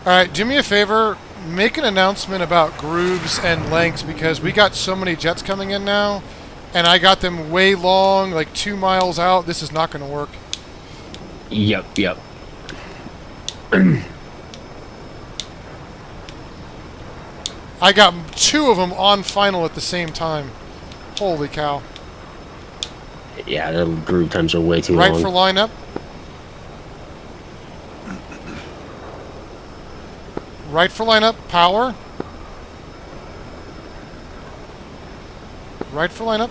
Alright, do me a favor, make an announcement about grooves and lengths because we got so many jets coming in now, and I got them way long, like 2 miles out. This is not going to work. Yep. I got 2 of them on final at the same time. Holy cow. Yeah, the groove times are way too long. Right for lineup. Right for lineup. Power. Right for lineup.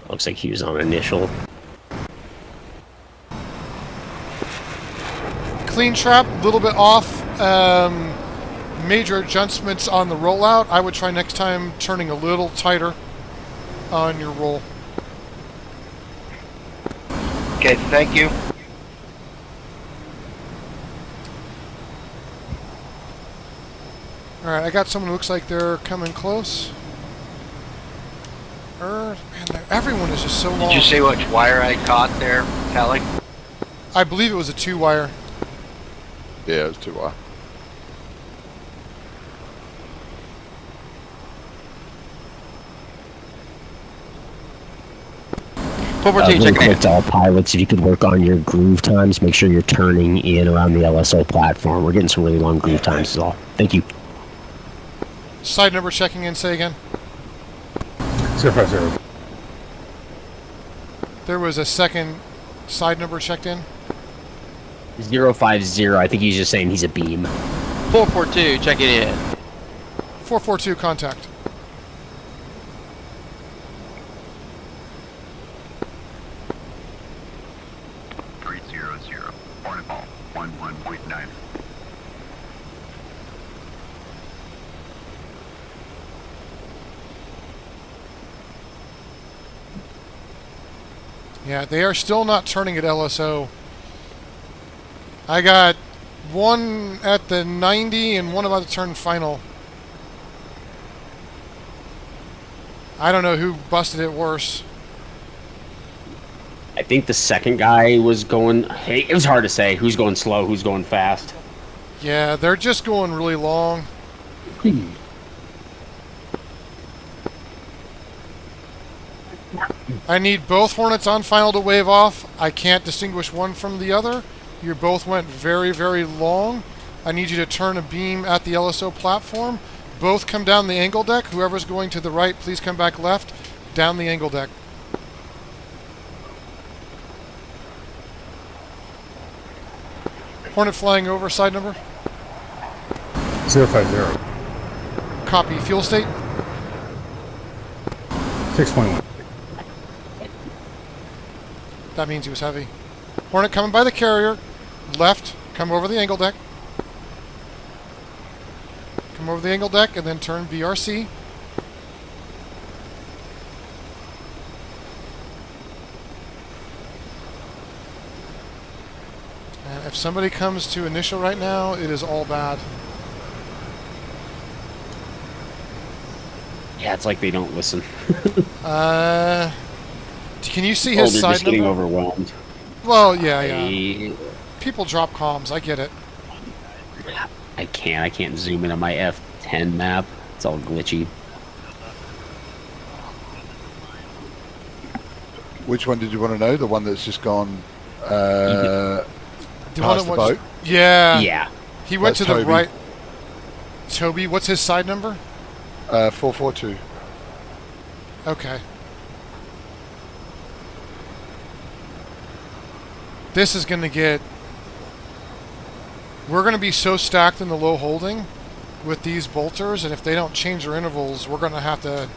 Looks like he was on initial. Clean trap, a little bit off. Major adjustments on the rollout. I would try next time turning a little tighter on your roll. Okay, thank you. Alright, I got someone who looks like they're coming close. Man, everyone is just so long. Did you see which wire I caught there, Callie? I believe it was a 2-wire. Yeah, it was 2-wire. Really quick to all pilots, if you could work on your groove times, make sure you're turning in around the LSO platform. We're getting some really long groove times is all. Thank you. Side number checking in, say again. 050. There was a second side number checked in. 050, I think he's just saying he's a beam. 442, check it in. 442, contact. 11.9. Yeah, they are still not turning at LSO. I got one at the 90 and one about to turn final. I don't know who busted it worse. I think the second guy was going... Hey, it was hard to say who's going slow, who's going fast. Yeah, they're just going really long. I need both Hornets on final to wave off. I can't distinguish one from the other. You both went very, very long. I need you to turn a beam at the LSO platform. Both come down the angle deck. Whoever's going to the right, please come back left, down the angle deck. Hornet flying over, side number? 050. Copy. Fuel state? 6.1. That means he was heavy. Hornet coming by the carrier. Left. Come over the angle deck. Come over the angle deck and then turn VRC. And if somebody comes to initial right now, it is all bad. Yeah, it's like they don't listen. Can you see his they're side just getting number? overwhelmed. Well, yeah. People drop comms. I get it. I can't zoom in on my F10 map. It's all glitchy. Which one did you want to know? The one that's just gone The past the boat? Yeah. Yeah. He went That's to the Toby. right. Toby, what's his side number? 442. Okay. This is going to get... We're going to be so stacked in the low holding with these bolters, and if they don't change their intervals, we're going to have to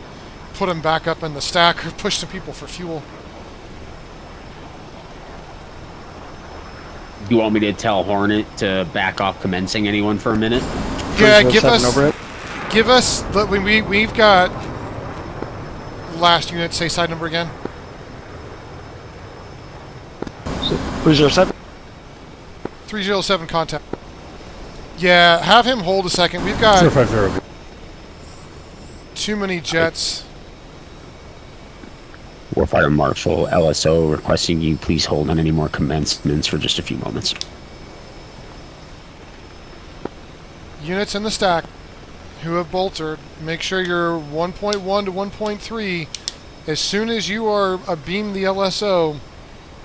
put them back up in the stack or push some people for fuel. You want me to tell Hornet to back off commencing anyone for a minute? Yeah, give us... We've got... Last unit, say side number again. 307. 307 contact. Yeah, have him hold a second. We've got 050. too many jets. Warfighter Marshal LSO requesting you please hold on any more commencements for just a few moments. Units in the stack who have boltered, make sure you're 1.1 to 1.3. As soon as you are abeam the LSO,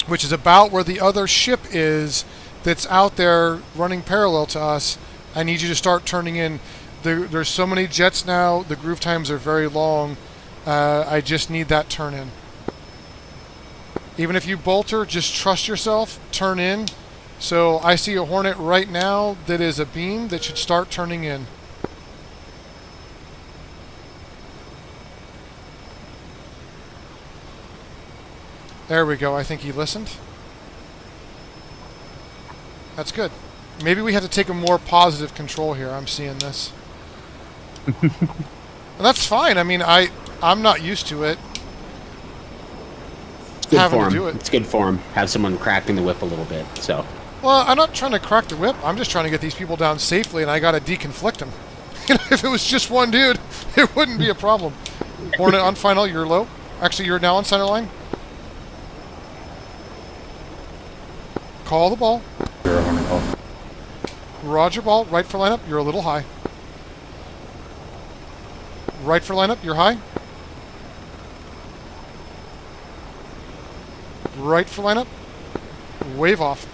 which is about where the other ship is that's out there running parallel to us, I need you to start turning in. There's so many jets now, the groove times are very long. I just need that turn in. Even if you bolter, just trust yourself, turn in. So I see a Hornet right now that is a beam that should start turning in. There we go. I think he listened. That's good. Maybe we have to take a more positive control here. I'm seeing this. And that's fine. I mean, I'm not used to it. It's good Having for to him. do it. It's good for him. Have someone cracking the whip a little bit. So. Well, I'm not trying to crack the whip. I'm just trying to get these people down safely, and I got to deconflict them. If it was just one dude, it wouldn't be a problem. Hornet on final, you're low. Actually, you're now on center line. Call the ball. Roger ball. Right for lineup. You're a little high. Right for lineup. You're high. Right for lineup. Wave off.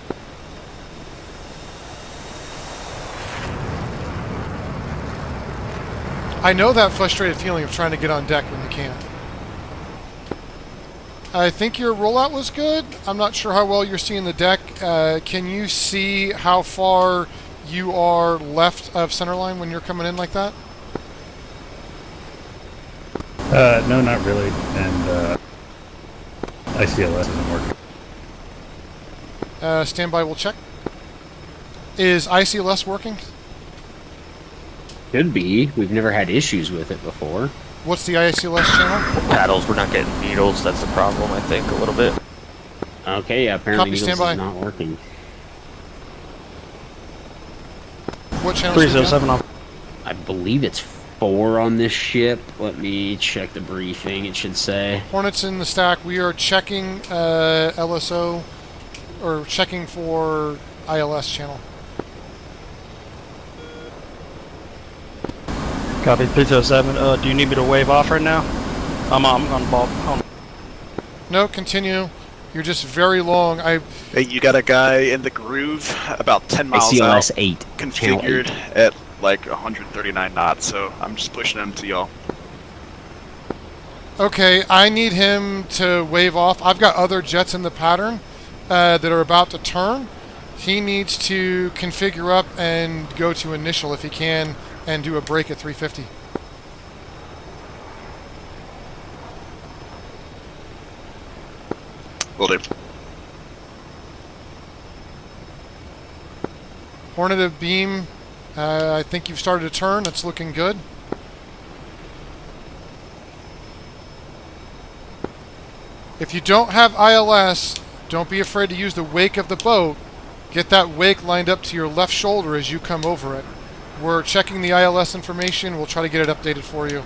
I know that frustrated feeling of trying to get on deck when you can't. I think your rollout was good. I'm not sure how well you're seeing the deck. Can you see how far you are left of center line when you're coming in like that? No, not really. And ICLS isn't working. Standby, we'll check. Is ICLS working? Could be. We've never had issues with it before. What's the ICLS channel? Paddles, we're not getting needles. That's the problem, I think, a little bit. Okay, yeah, apparently Copy, needles standby. is not working. What channel? 307 on. I believe it's 4 on this ship. Let me check the briefing. It should say. Hornets in the stack. We are checking LSO, or checking for ILS channel. Copy, 307. Do you need me to wave off right now? I'm on ball. No, continue. You're just very long. Hey, you got a guy in the groove about 10 miles out. ICLS 8. Configured at like 139 knots, so I'm just pushing him to y'all. Okay, I need him to wave off. I've got other jets in the pattern that are about to turn. He needs to configure up and go to initial if he can and do a break at 350. Will do. Hornet of beam, I think you've started to turn. That's looking good. If you don't have ILS, don't be afraid to use the wake of the boat. Get that wake lined up to your left shoulder as you come over it. We're checking the ILS information. We'll try to get it updated for you.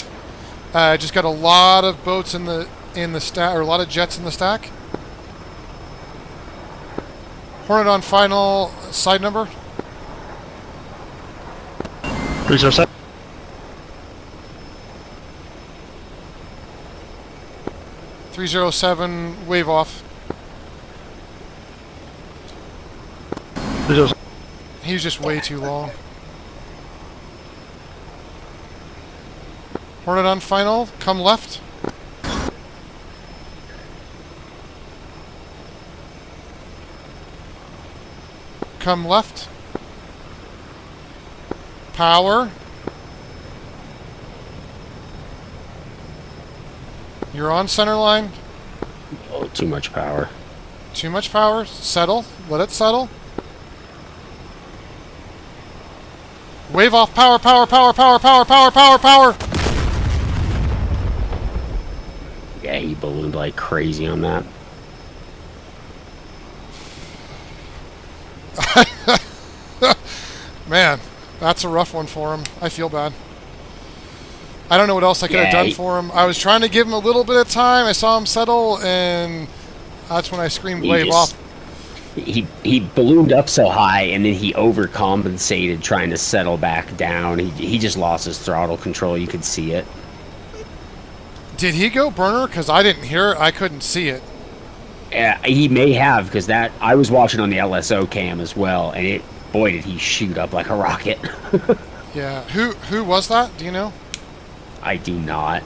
Just got a lot of boats in the stack, or a lot of jets in the stack. Hornet on final side number. 307. .307, wave off. 307. He was just way too long. Hornet on final, come left. Come left. Power. You're on center line. Oh, too much power. Too much power. Settle. Let it settle. Wave off. Power, power, power, power, power, power, power, power. Yeah, he ballooned like crazy on that. Man, that's a rough one for him. I feel bad. I don't know what else I could have done for him. I was trying to give him a little bit of time. I saw him settle, and that's when I screamed wave off. He ballooned up so high, and then he overcompensated trying to settle back down. He just lost his throttle control. You could see it. Did he go burner? Because I didn't hear it. I couldn't see it. Yeah, he may have, because that I was watching on the LSO cam as well, and boy, did he shoot up like a rocket. Yeah. Who was that? Do you know? I do not.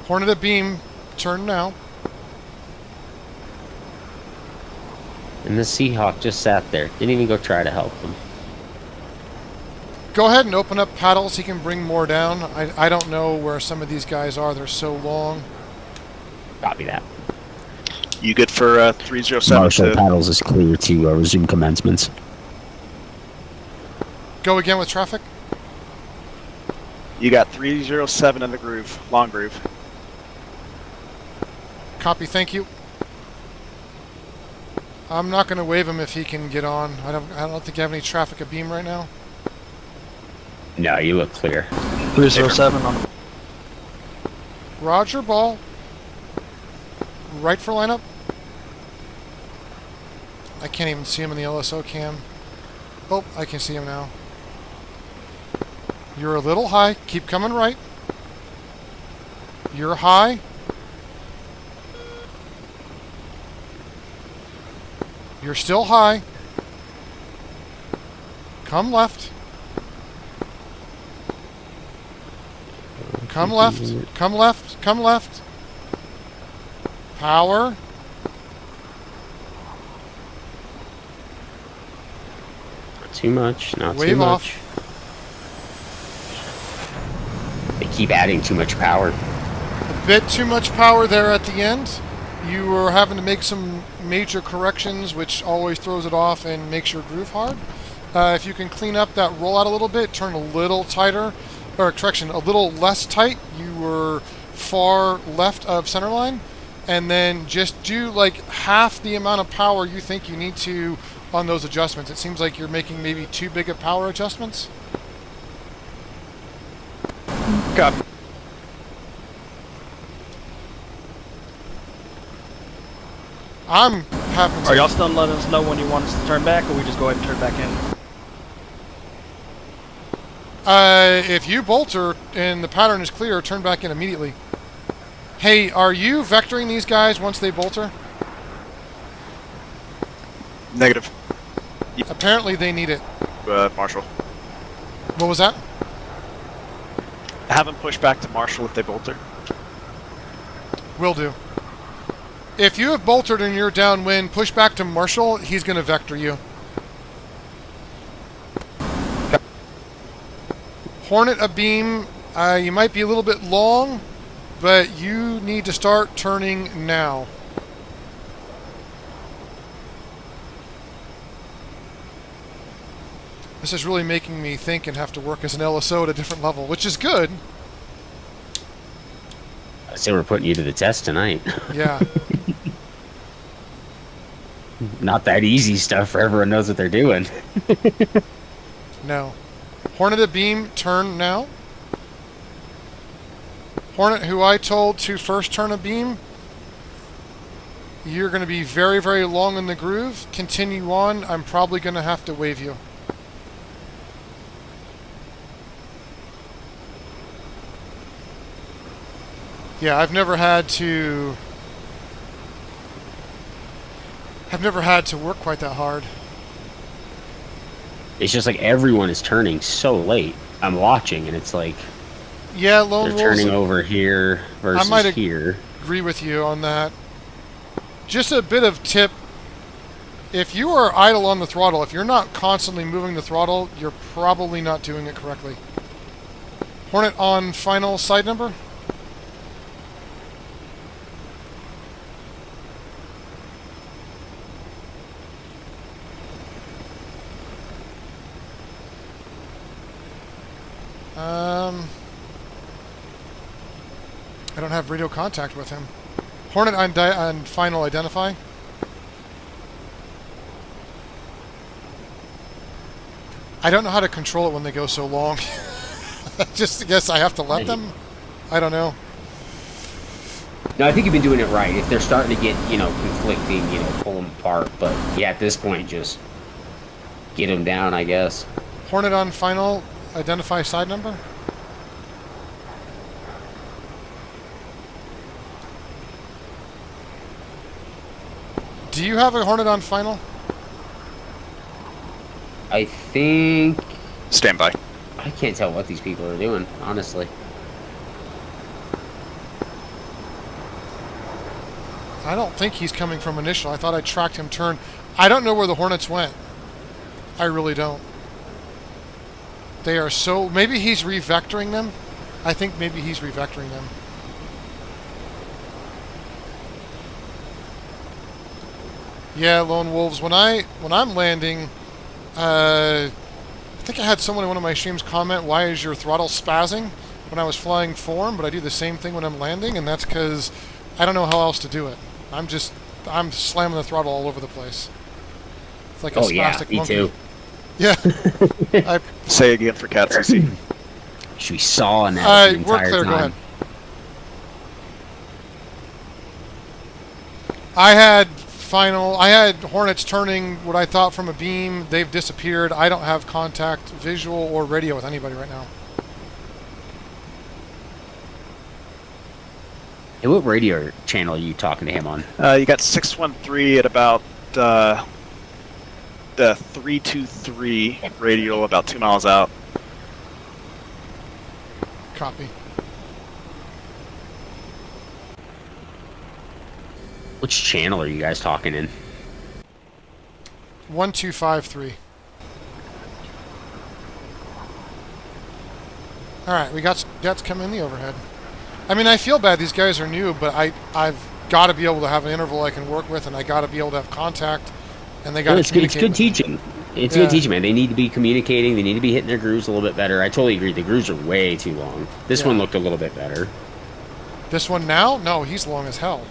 Hornet at beam, turn now. And the Seahawk just sat there. Didn't even go try to help him. Go ahead and open up paddles. He can bring more down. I don't know where some of these guys are. They're so long. Copy that. You good for 307? Marshall paddles is clear to resume commencements. Go again with traffic. You got 307 in the groove, long groove. Copy, thank you. I'm not going to wave him if he can get on. I don't think you have any traffic abeam right now. No, you look clear. 307 on. Roger, ball. Right for lineup. I can't even see him in the LSO cam. Oh, I can see him now. You're a little high. Keep coming right. You're high. You're still high. Come left. Come left. Come left. Come left. Power. Not too much. Not Wave too off. much. keep adding too much power. A bit too much power there at the end. You were having to make some major corrections, which always throws it off and makes your groove hard. If you can clean up that rollout a little bit, turn a little tighter, or correction, a little less tight. You were far left of center line, and then just do like half the amount of power you think you need to on those adjustments. It seems like you're making maybe too big of power adjustments. Copy. I'm having to... Are y'all still letting us know when you want us to turn back, or we just go ahead and turn back in? If you bolter and the pattern is clear, turn back in immediately. Hey, are you vectoring these guys once they bolter? Negative. Apparently they need it. Marshall. What was that? Have them push back to Marshall if they bolter. Will do. If you have boltered and you're downwind, push back to Marshall. He's going to vector you. Hornet abeam. You might be a little bit long, but you need to start turning now. This is really making me think and have to work as an LSO at a different level, which is good. I say we're putting you to the test tonight. Yeah. Not that easy stuff for everyone knows what they're doing. No. Hornet abeam, turn now. Hornet, who I told to first turn a beam, you're going to be very, very long in the groove. Continue on. I'm probably going to have to wave you. Yeah, I've never had to work quite that hard. It's just like everyone is turning so late. I'm watching and it's like, yeah, Lone they're turning over here versus I might here. Agree with you on that. Just a bit of tip. If you are idle on the throttle, if you're not constantly moving the throttle, you're probably not doing it correctly. Hornet on final side number. I don't have radio contact with him. Hornet on final identify. I don't know how to control it when they go so long. Just guess I have to let them? I don't know. No, I think you've been doing it right. If they're starting to get, conflicting, pull them apart. But yeah, at this point, just get them down, I guess. Hornet on final identify side number. Do you have a Hornet on final? I think... Stand by. I can't tell what these people are doing, honestly. I don't think he's coming from initial. I thought I tracked him turn. I don't know where the Hornets went. I really don't. They are so... Maybe he's revectoring them. I think maybe he's revectoring them. Yeah, Lone Wolves. When I'm landing, I think I had someone in one of my streams comment, "Why is your throttle spazzing?" when I was flying form, but I do the same thing when I'm landing, and that's because I don't know how else to do it. I'm slamming the throttle all over the place. It's like a spastic monkey. Me too. Yeah. Say again for Cat CC. Should be sawing that the entire we're clear. time. Go ahead. I had Hornets turning what I thought from a beam. They've disappeared. I don't have contact, visual or radio with anybody right now. Hey, what radio channel are you talking to him on? You got 613 at about the 323 radial, about 2 miles out. Copy. Which channel are you guys talking in? 1253. All right, we got some jets coming in the overhead. I mean, I feel bad. These guys are new, but I've got to be able to have an interval I can work with, and I got to be able to have contact, and they got to communicate. It's good teaching. It's good teaching, man. They need to be communicating. They need to be hitting their grooves a little bit better. I totally agree. The grooves are way too long. This one looked a little bit better. This one now? No, he's long as hell.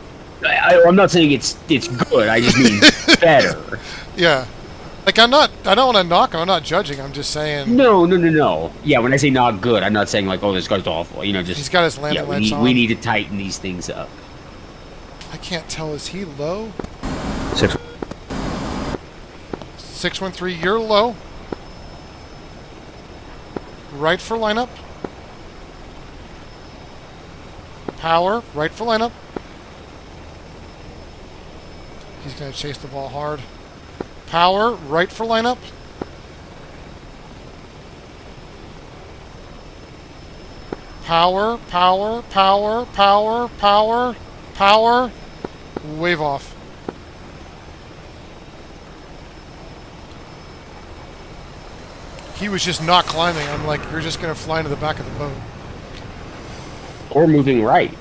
I'm not saying it's good. I just mean better. Yeah. Like, I don't want to knock him. I'm not judging. I'm just saying. No. Yeah, when I say not good, I'm not saying like, oh, this guy's awful. You know, just he's got his landing lights on. We need to tighten these things up. I can't tell. Is he low? 613. You're low. Right for lineup. Power. Right for lineup. He's going to chase the ball hard. Power, right for lineup. Power. Wave off. He was just not climbing. I'm like, you're just going to fly into the back of the boat. Or moving right.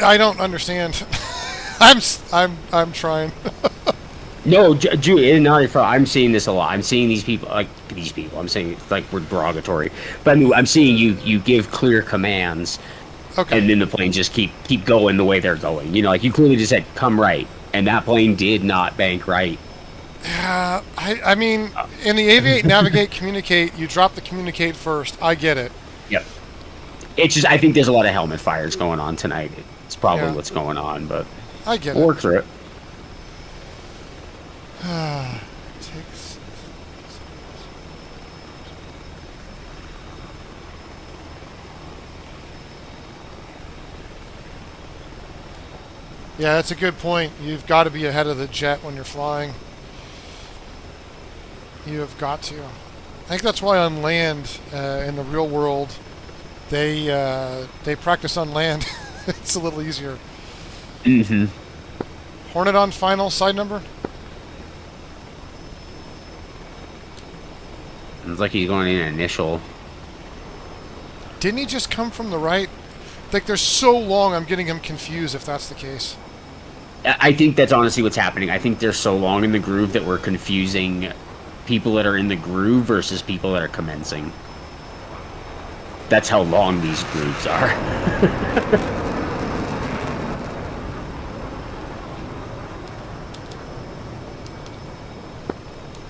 I don't understand. I'm trying. No, I'm seeing this a lot. I'm seeing these people. I'm saying it's like we're derogatory, but I mean, I'm seeing you give clear commands, and then the plane just keep going the way they're going. You know, like you clearly just said, "Come right," and that plane did not bank right. Yeah, I mean, in the aviate, navigate, communicate, you drop the communicate first. I get it. Yep. It's just I think there's a lot of helmet fires going on tonight. It's probably what's going on, but I get we'll work through it. Yeah, that's a good point. You've got to be ahead of the jet when you're flying. You have got to. I think that's why on land, in the real world, they practice on land. It's a little easier. Mm-hmm. Hornet on final, side number? It's like he's going in initial. Didn't he just come from the right? Like, they're so long, I'm getting him confused if that's the case. I think that's honestly what's happening. I think they're so long in the groove that we're confusing people that are in the groove versus people that are commencing. That's how long these grooves are.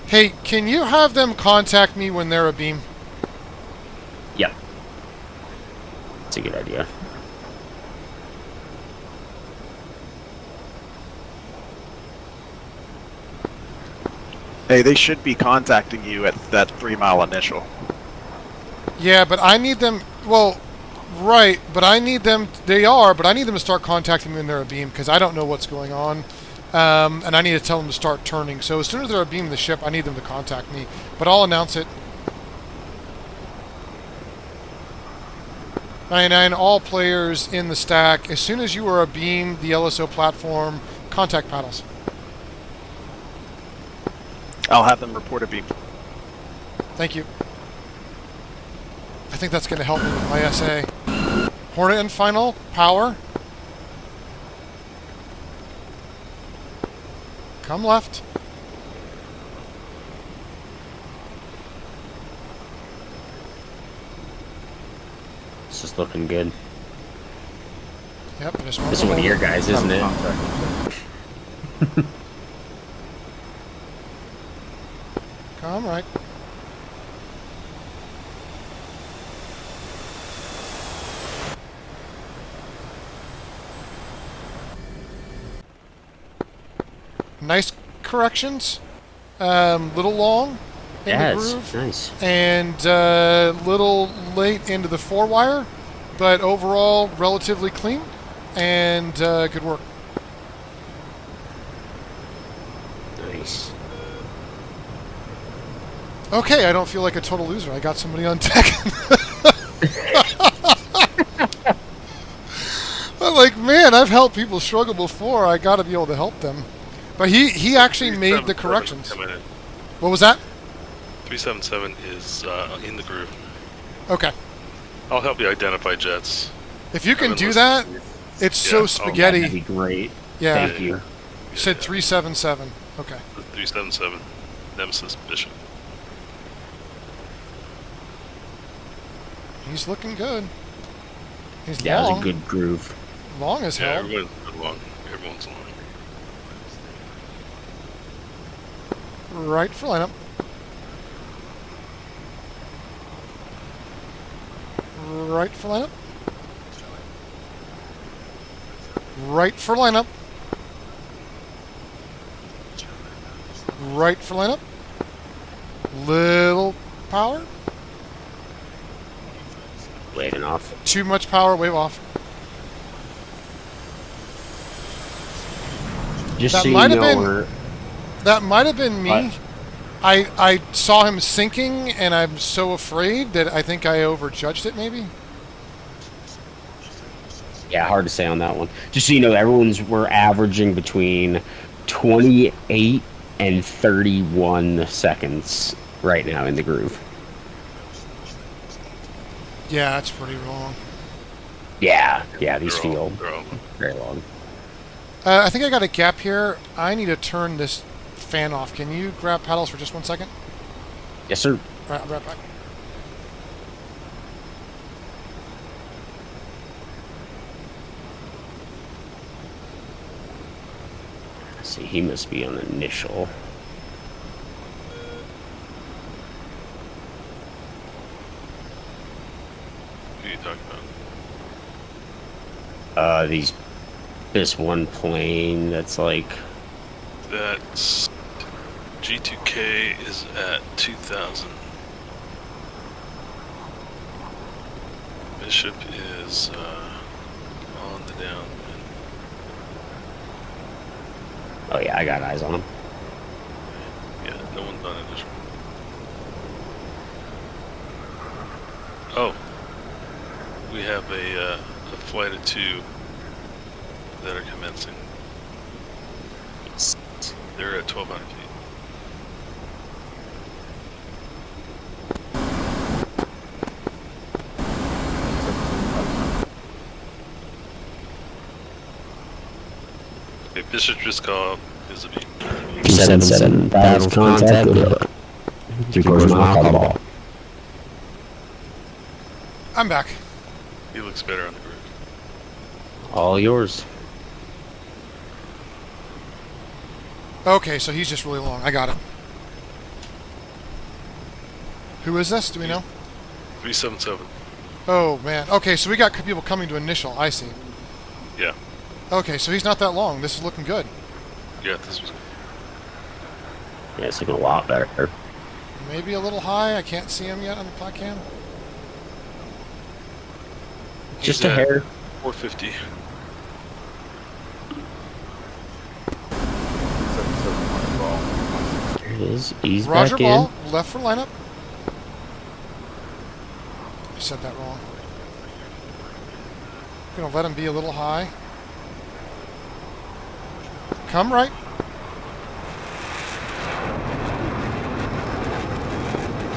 Hey, can you have them contact me when they're abeam? Yep. That's a good idea. Hey, they should be contacting you at that 3 mile initial. Yeah, but I need them, well, right, but I need them, they are, but I need them to start contacting me when they're abeam, because I don't know what's going on, and I need to tell them to start turning. So as soon as they're abeam the ship, I need them to contact me, but I'll announce it. 99, all players in the stack, as soon as you are abeam the LSO platform, contact paddles. I'll have them report a beam. Thank you. I think that's going to help me with my SA. Hornet and final, power. Come left. It's just looking good. Yep, this is one of your guys, isn't it? Come right. Nice corrections. Little long in the groove. Nice. And little late into the 4-wire, but overall relatively clean and good work. Nice. Okay, I don't feel like a total loser. I got somebody on deck. I'm like, man, I've helped people struggle before. I got to be able to help them. But he actually made the corrections. What was that? 377 is in the groove. Okay. I'll help you identify jets. If you can do that, it's so spaghetti. That'd be great. Yeah. Thank you. You said 377. Okay. 377. Nemesis Bishop. He's looking good. He's Yeah, long. it's a good groove. Long as hell. Everyone's long. Everyone's long. Right for lineup. Right for lineup. Right for lineup. Right for lineup. Little power. Waving off. Too much power, wave off. Just that so might you have know, been. That might have been me. What? I saw him sinking, and I'm so afraid that I think I overjudged it. Maybe. Yeah, hard to say on that one. Just so you know, we're averaging between 28 and 31 seconds right now in the groove. Yeah, that's pretty long. Yeah, these feel very long. I think I got a gap here. I need to turn this fan off. Can you grab paddles for just 1 second? Yes, sir. Right, I'll be right back. See, he must be on initial. Who are you talking about? This one plane that's like. That's G2K is at 2,000. Bishop is on the down. Oh yeah, I got eyes on him. Yeah, no one's on initial. Oh, we have a flight of 2 that are commencing. They're at 1,200 feet. Okay, Bishop just called is a beam. 7-7, battle contact, good up. 3/4 mile, call the ball. I'm back. He looks better on the groove. All yours. Okay, so he's just really long. I got it. Who is this? Do we know? 377. Oh, man. Okay, so we got people coming to initial. I see. Yeah. Okay, so he's not that long. This is looking good. Yeah, this was. Yeah, it's looking a lot better. Maybe a little high. I can't see him yet on the plat cam. Just a hair. 450. There it is. Ease Roger back ball. in. Left for lineup. I said that wrong. Gonna let him be a little high. Come right.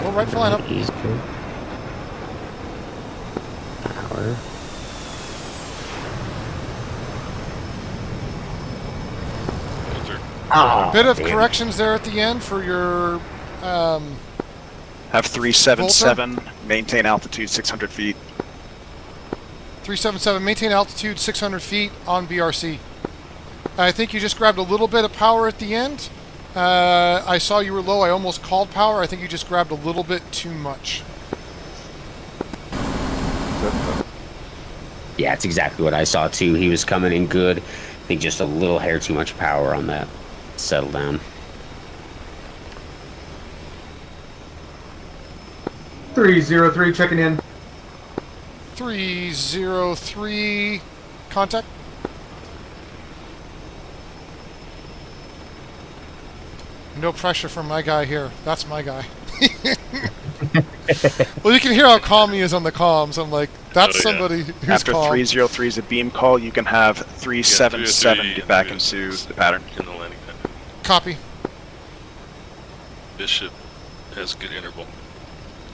Go right for lineup. Ease back. Power. A bit of corrections there at the end for your Have 377, maintain altitude 600 feet. 377, maintain altitude 600 feet on BRC. I think you just grabbed a little bit of power at the end. I saw you were low. I almost called power. I think you just grabbed a little bit too much. Yeah, it's exactly what I saw too. He was coming in good. I think just a little hair too much power on that. Settle down. 303 checking in. 303 contact. No pressure from my guy here. That's my guy. Well, you can hear how calm he is on the comms. I'm like, that's somebody who's After calm. 303 is a beam call, you can have 377 get back into the pattern. In the landing pattern. Copy. Bishop has good interval.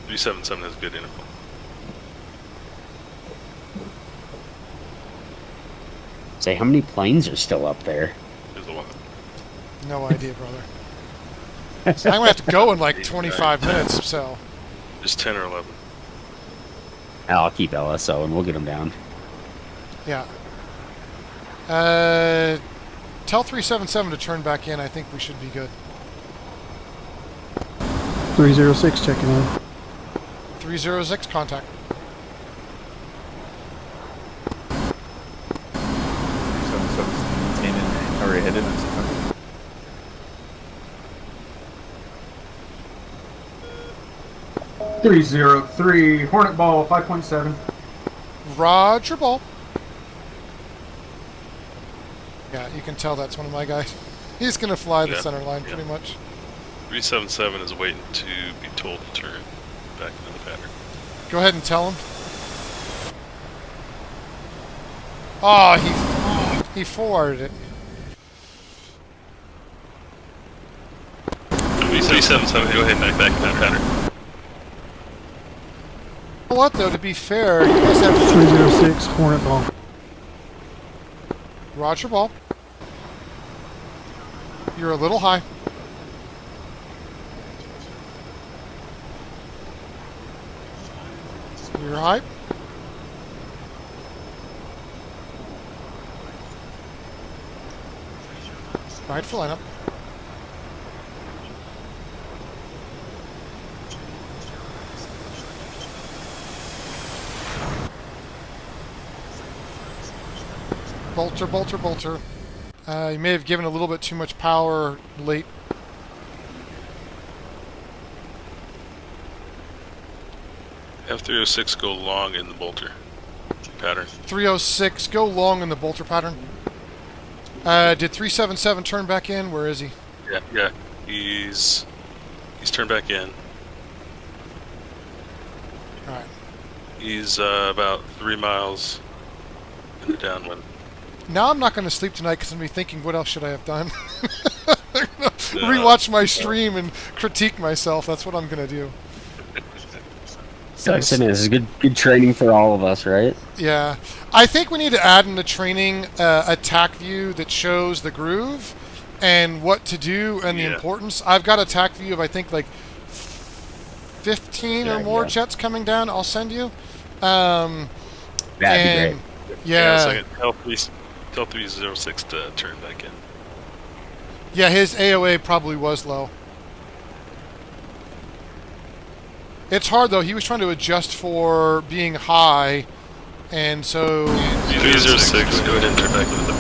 377 has good interval. Say, how many planes are still up there? There's a lot. No idea, brother. I'm gonna have to go in like 25 minutes, so. There's 10 or 11. I'll keep LSO and we'll get them down. Yeah. Tell 377 to turn back in. I think we should be good. 306 checking in. 306 contact. Already headed. 303 Hornet ball 5.7. Roger ball. Yeah, you can tell that's one of my guys. He's gonna fly the center line pretty much. 377 is waiting to be told to turn back into the pattern. Go ahead and tell him. Oh, he forwarded it. 377, go ahead and back into the pattern. You know what though? To be fair, you guys have 306 Hornet ball. Roger ball. You're a little high. You're high. Right for lineup. Bolter, bolter, bolter. You may have given a little bit too much power late. F306 go long in the bolter pattern. 306, go long in the bolter pattern. Did 377 turn back in? Where is he? Yeah. He's turned back in. Alright. He's about 3 miles in the downwind. Now I'm not going to sleep tonight because I'm going to be thinking, what else should I have done? Rewatch my stream and critique myself. That's what I'm going to do. So this is good training for all of us, right? Yeah. I think we need to add in the training a tack view that shows the groove and what to do and the importance. I've got a tack view of, I think, like 15 or more jets coming down. I'll send you. That'd be great. Yeah. Tell 306 to turn back in. Yeah, his AOA probably was low. It's hard though. He was trying to adjust for being high, and so 306, go ahead and turn back into the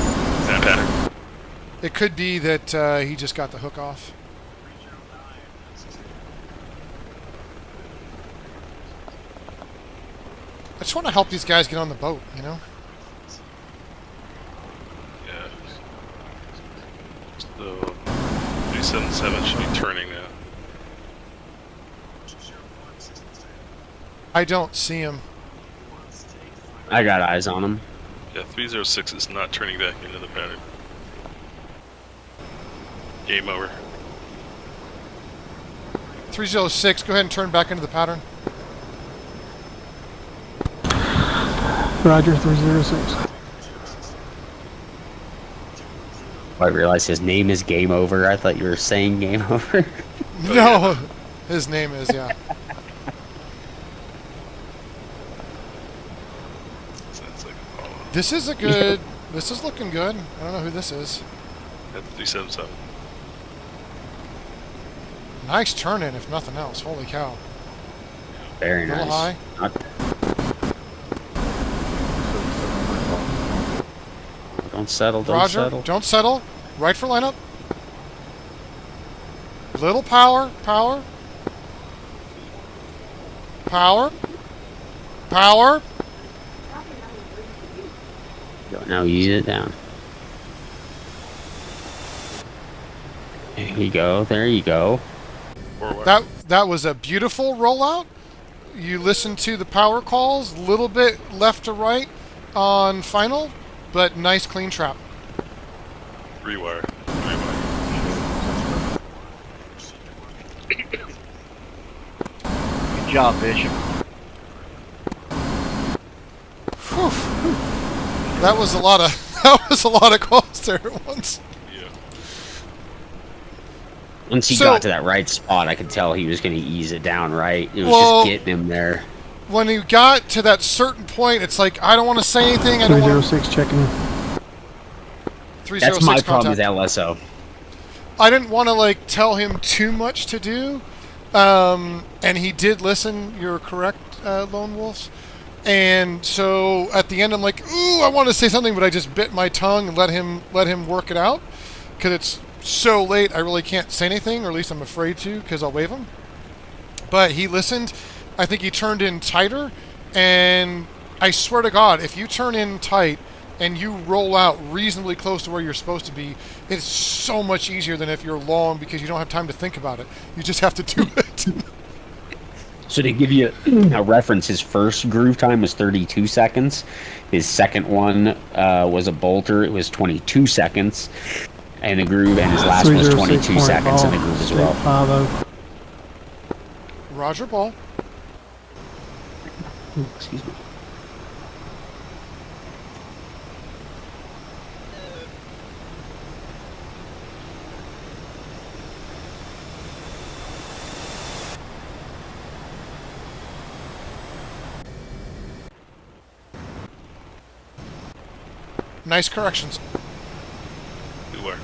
pattern. It could be that he just got the hook off. I just want to help these guys get on the boat, you know? Yeah. So 377 should be turning now. I don't see him. I got eyes on him. Yeah, 306 is not turning back into the pattern. Game over. 306, go ahead and turn back into the pattern. Roger, 306. I realized his name is Game Over. I thought you were saying Game Over. No, his name is, yeah. This is a good, this is looking good. I don't know who this is. That's 377. Nice turn in, if nothing else. Holy cow. Very nice. High. Don't settle, don't Roger, settle. don't settle. Right for lineup. Little power, power. Power. Power. Now ease it down. There you go, there you go. That was a beautiful rollout. You listen to the power calls, a little bit left to right on final, but nice clean trap. Rewire. Good job, Bishop. Whew. That was a lot of That was a lot of calls there at once. Yeah. Once he got to that right spot, I could tell he was going to ease it down right. It was just getting him there. When he got to that certain point, it's like, I don't want to say anything. I don't want 306 checking in. 306 That's my contact. problem with LSO. I didn't want to like tell him too much to do, and he did listen. You're correct, Lone Wolves. And so at the end, I'm like, ooh, I want to say something, but I just bit my tongue and let him work it out, because it's so late. I really can't say anything, or at least I'm afraid to, because I'll wave him. But he listened. I think he turned in tighter, and I swear to God, if you turn in tight and you roll out reasonably close to where you're supposed to be, it's so much easier than if you're long, because you don't have time to think about it. You just have to do it. So to give you a reference, his first groove time was 32 seconds. His second one was a bolter. It was 22 seconds. And the groove, and his last one was 22 seconds in the groove as well. Roger, ball. Excuse me. Nice corrections. 2-wire.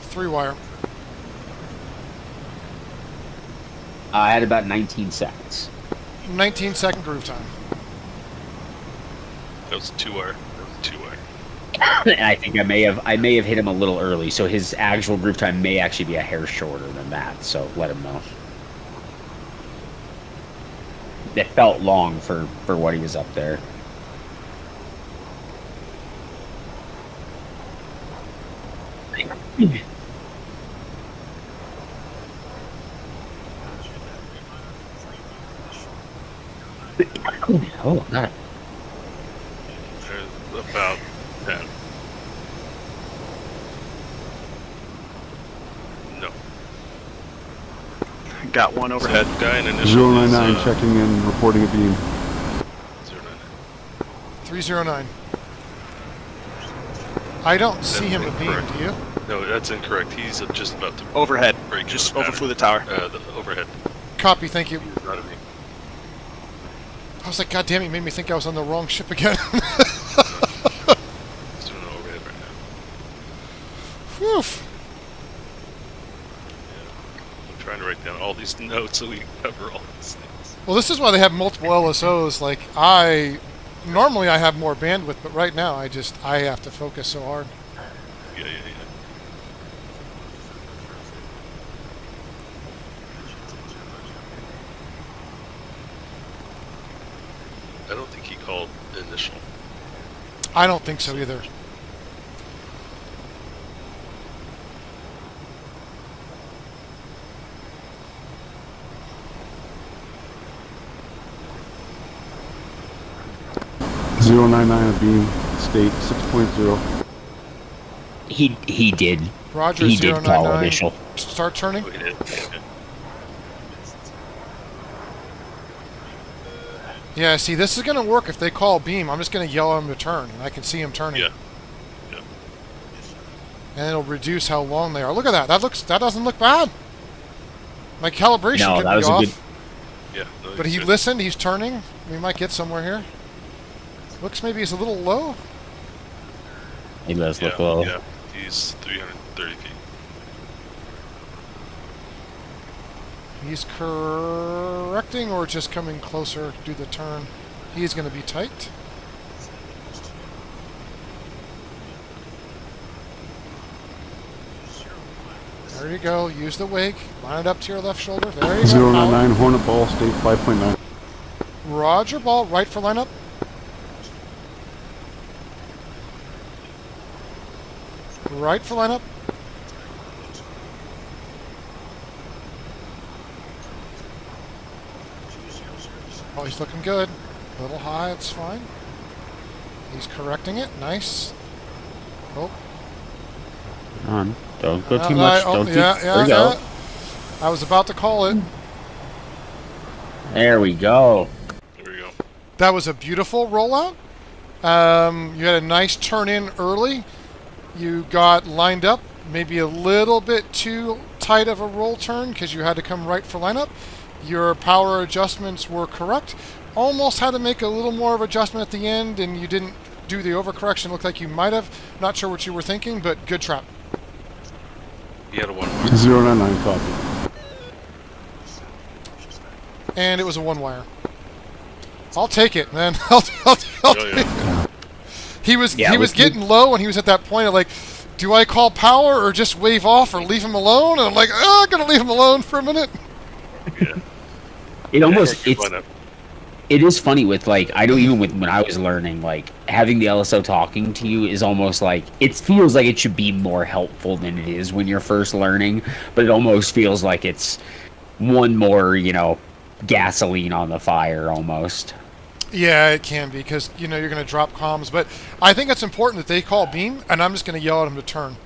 3-wire. I had about 19 seconds. 19-second groove time. That was 2-wire. That was 2-wire. And I think I may have hit him a little early, so his actual groove time may actually be a hair shorter than that. So let him know. It felt long for what he was up there. Oh, God. There's about 10. No. Got one overhead. Guy in initial 099 checking in, reporting a beam. 309. I don't see him a beam, do you? No, that's incorrect. He's just about to Overhead. break Just in the overflew the pattern. tower. The overhead. Copy, thank you. He's not a beam. I was like, God damn it, you made me think I was on the wrong ship again. He's doing the overhead right now. Whew. I'm trying to write down all these notes so we can cover all these things. Well, this is why they have multiple LSOs. Like, normally I have more bandwidth, but right now I have to focus so hard. Yeah. I don't think he called initial. I don't think so either. Zero 099 a beam, state 6.0. He did. Roger, he did call 099. initial. Start turning. Oh, he did? Okay. Yeah, see, this is going to work if they call beam. I'm just going to yell at him to turn, and I can see him turning. Yeah. And it'll reduce how long they are. Look at that. That doesn't look bad. My calibration could be off. Yeah. No, But he listened. He's turning. We might get somewhere here. Looks maybe he's a little low. He does look low. Yeah, he's 330 feet. He's correcting or just coming closer to do the turn. He is going to be tight. There you go. Use the wake. Line it up to your left shoulder. There you go. 099 Hornet ball, state 5.9. Roger, ball. Right for lineup. Right for lineup. Oh, he's looking good. A little high, it's fine. He's correcting it. Nice. Oh. Come on. Don't go too much. There you go. I was about to call it. There we go. There we go. That was a beautiful rollout. You had a nice turn in early. You got lined up, maybe a little bit too tight of a roll turn because you had to come right for lineup. Your power adjustments were correct. Almost had to make a little more of adjustment at the end, and you didn't do the overcorrection. Looked like you might have. Not sure what you were thinking, but good trap. You had a 1 099 copy. And it was a 1-wire. I'll take it, man. I'll take it. He was getting low, and he was at that point of like, do I call power or just wave off or leave him alone? And I'm like, I'm gonna leave him alone for a minute. Yeah. It is funny with like, I know even with when I was learning, like having the LSO talking to you is almost like, it feels like it should be more helpful than it is when you're first learning, but it almost feels like it's one more, gasoline on the fire almost. Yeah, it can be because you're going to drop comms, but I think it's important that they call beam, and I'm just going to yell at them to turn,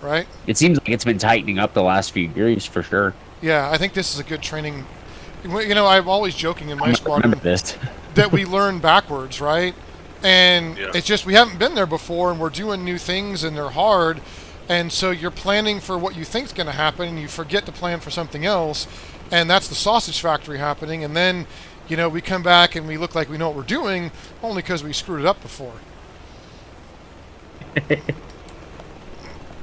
right? It seems like it's been tightening up the last few years for sure. Yeah, I think this is a good training. I'm always joking in my squadron that we learn backwards, right? And it's just we haven't been there before, and we're doing new things, and they're hard, and so you're planning for what you think's going to happen, and you forget to plan for something else, and that's the sausage factory happening, and then we come back and we look like we know what we're doing only because we screwed it up before.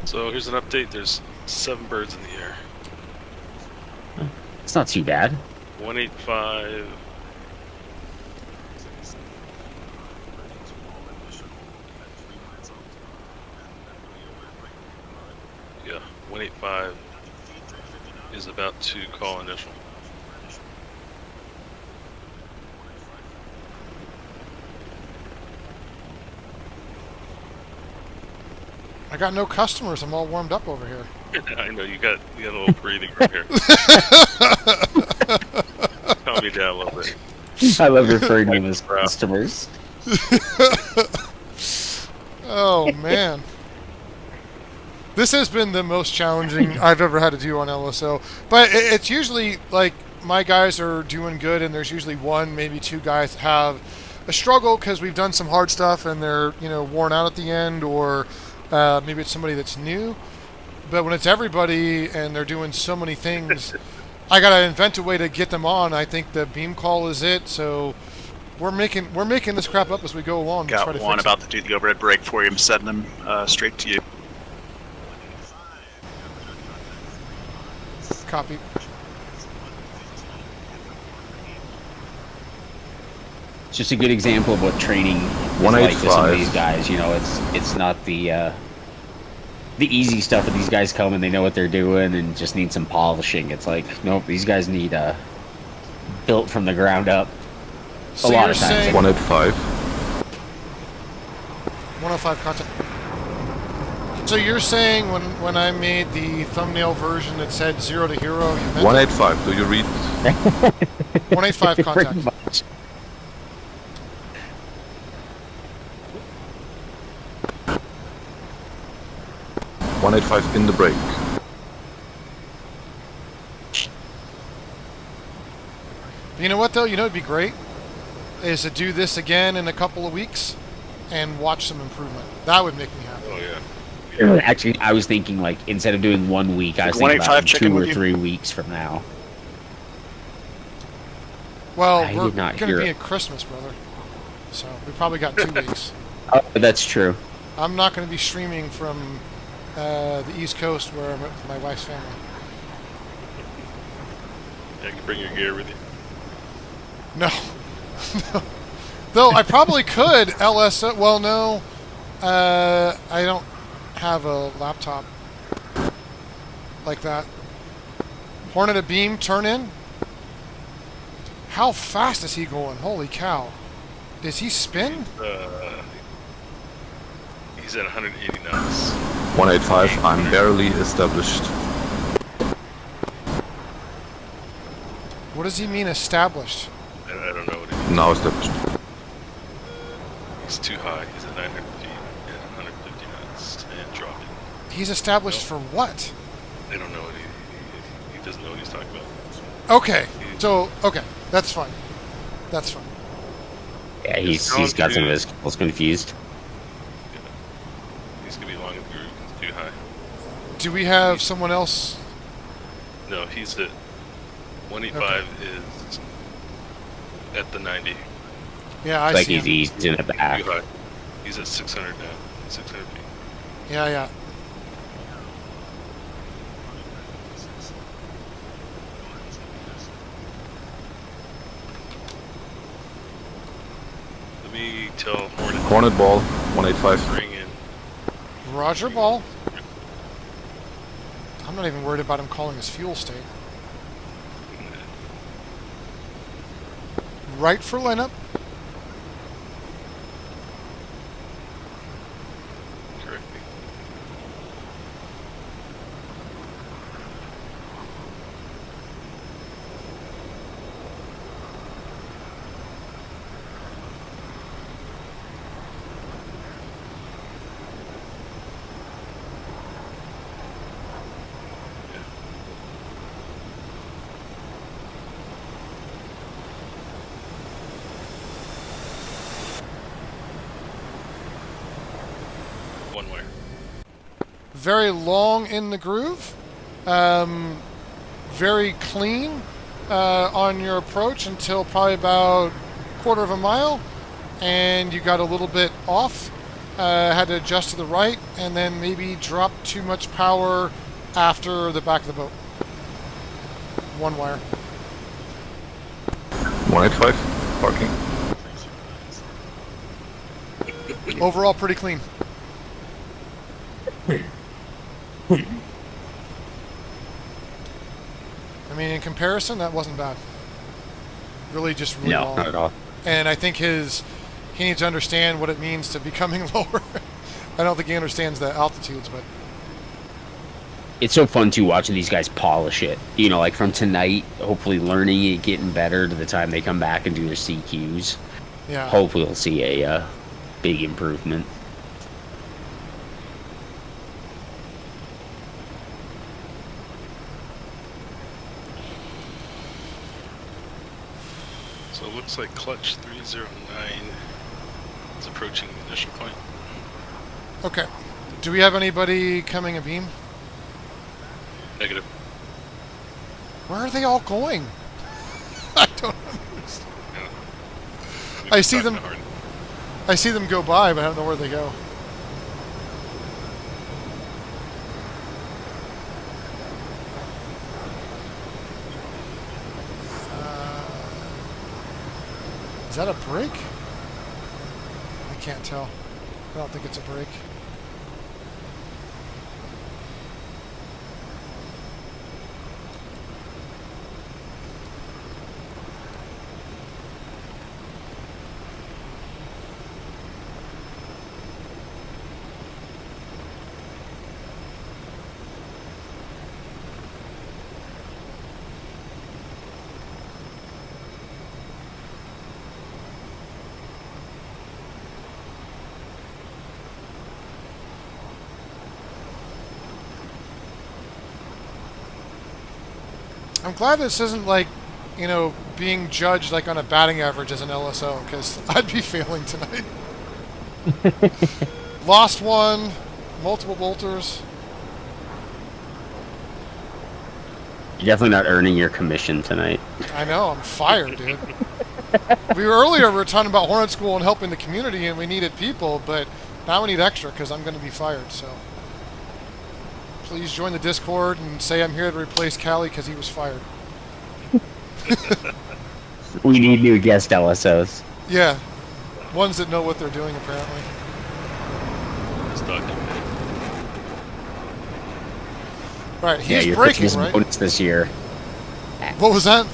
So here's an update. There's 7 birds in the air. It's not too bad. 185. Yeah, 185 is about to call initial. I got no customers. I'm all warmed up over here. I know you got a little breathing room here. Calm me down a little bit. I love referring to them as customers. Oh man, this has been the most challenging I've ever had to do on LSO. But it's usually like my guys are doing good, and there's usually 1, maybe 2 guys that have a struggle because we've done some hard stuff and they're worn out at the end, or maybe it's somebody that's new. But when it's everybody and they're doing so many things, I gotta invent a way to get them on. I think the beam call is it. So we're making this crap up as we go along. Got try to one Uh, fix about to do the overhead break for you. I'm setting them straight to you. Copy. It's just a good example of what training is like to some of these guys. It's not the easy stuff that these guys come and they know what they're doing and just need some polishing. It's like, nope, these guys need built from the ground up. So a lot of times. 185. 105 contact. So you're saying when I made the thumbnail version that said 0 to hero, you meant 185. Do you read? 185 contact. 185 in the break. You know what though? It'd be great is to do this again in a couple of weeks and watch some improvement. That would make me happy. Oh yeah. Actually, I was thinking like instead of doing 1 week, I was thinking about 2 or 3 weeks from now. Well, we're going to be at Christmas, brother. So we probably got 2 weeks. Oh, that's true. I'm not going to be streaming from the East Coast where I'm with my wife's family. Yeah, you can bring your gear with you. No. No. Though I probably could LSO. Well, no. I don't have a laptop like that. Hornet a beam, turn in. How fast is he going? Holy cow. Does he spin? He's at 180 knots. 185, I'm barely established. What does he mean established? I don't know what he means. Now established. He's too high. He's at 900 feet and 150 knots and dropping. He's established for what? I don't know what he doesn't know what he's talking about. Okay. So, okay. That's fine. That's fine. Yeah, he's got some of his skills confused. He's gonna be long in the groove. It's too high. Do we have someone else? No, he's at 185 is at the 90. Yeah, I see him. He's in the back. Too high. He's at 600 now. 600 feet. Yeah. Let me tell Hornet. Hornet ball, 185. Bring in. Roger, ball. I'm not even worried about him calling his fuel state. Right for lineup. Correct me. One wire. Very long in the groove. Very clean on your approach until probably about quarter of a mile. And you got a little bit off. Had to adjust to the right and then maybe drop too much power after the back of the boat. One wire. 185, parking. Overall, pretty clean. I mean, in comparison, that wasn't bad. Really long. Not at all. And I think he needs to understand what it means to be coming lower. I don't think he understands the altitudes, but It's so fun too watching these guys polish it. You know, like from tonight, hopefully learning it, getting better to the time they come back and do their CQs. Yeah. Hopefully we'll see a big improvement. So it looks like clutch 309 is approaching the initial point. okay. Do we have anybody coming abeam? Negative. Where are they all going? I don't understand. I see them go by, but I don't know where they go. Is that a break? I can't tell. I don't think it's a break. I'm glad this isn't like, you know, being judged like on a batting average as an LSO, because I'd be failing tonight. Lost one, multiple bolters. You're definitely not earning your commission tonight. I know, I'm fired, dude. We were talking about Hornet School and helping the community, and we needed people, but now we need extra because I'm going to be fired, so. Please join the Discord and say I'm here to replace Callie because he was fired. We need new guest LSOs. Yeah. Ones that know what they're doing, apparently. Right, he's your breaking, Christmas right? bonus this year. What was that?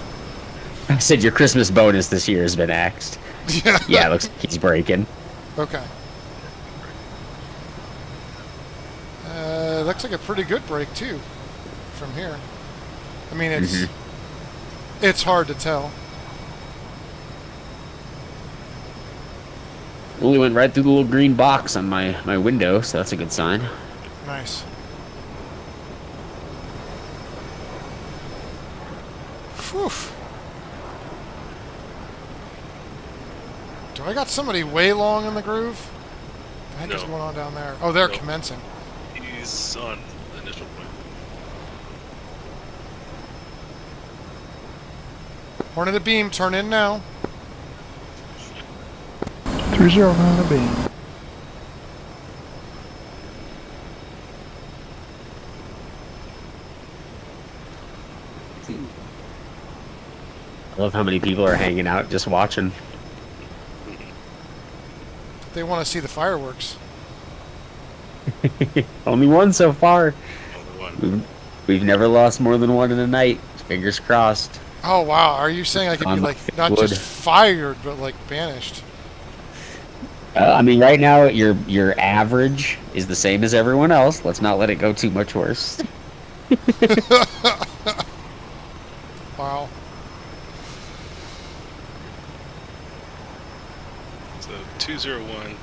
I said your Christmas bonus this year has been axed. Yeah. Yeah, it looks like he's breaking. Okay. Looks like a pretty good break, too, from here. I mean, it's hard to tell. Only went right through the little green box on my window, so that's a good sign. Nice. Whew. Do I got somebody way long in the groove? What the heck is No. going on down there? Oh, they're No. commencing. He's on the initial point. Hornet a beam, turn in now. 309 a beam. I love how many people are hanging out just watching. They want to see the fireworks. Only one so far. Only one. We've never lost more than one in a night. Fingers crossed. Oh wow, are you saying I could be On like not wood. just fired but like banished? I mean, right now your average is the same as everyone else. Let's not let it go too much worse. Wow. So 201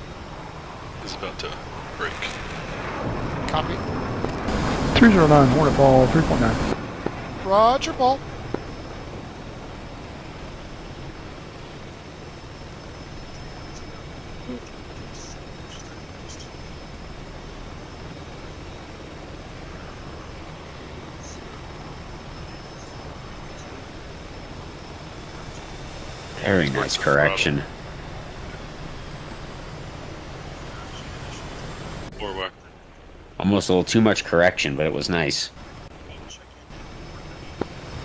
is about to break. Copy. 309, Hornet ball, 3.9. Roger, ball. Very nice correction. Forward. Almost a little too much correction, but it was nice.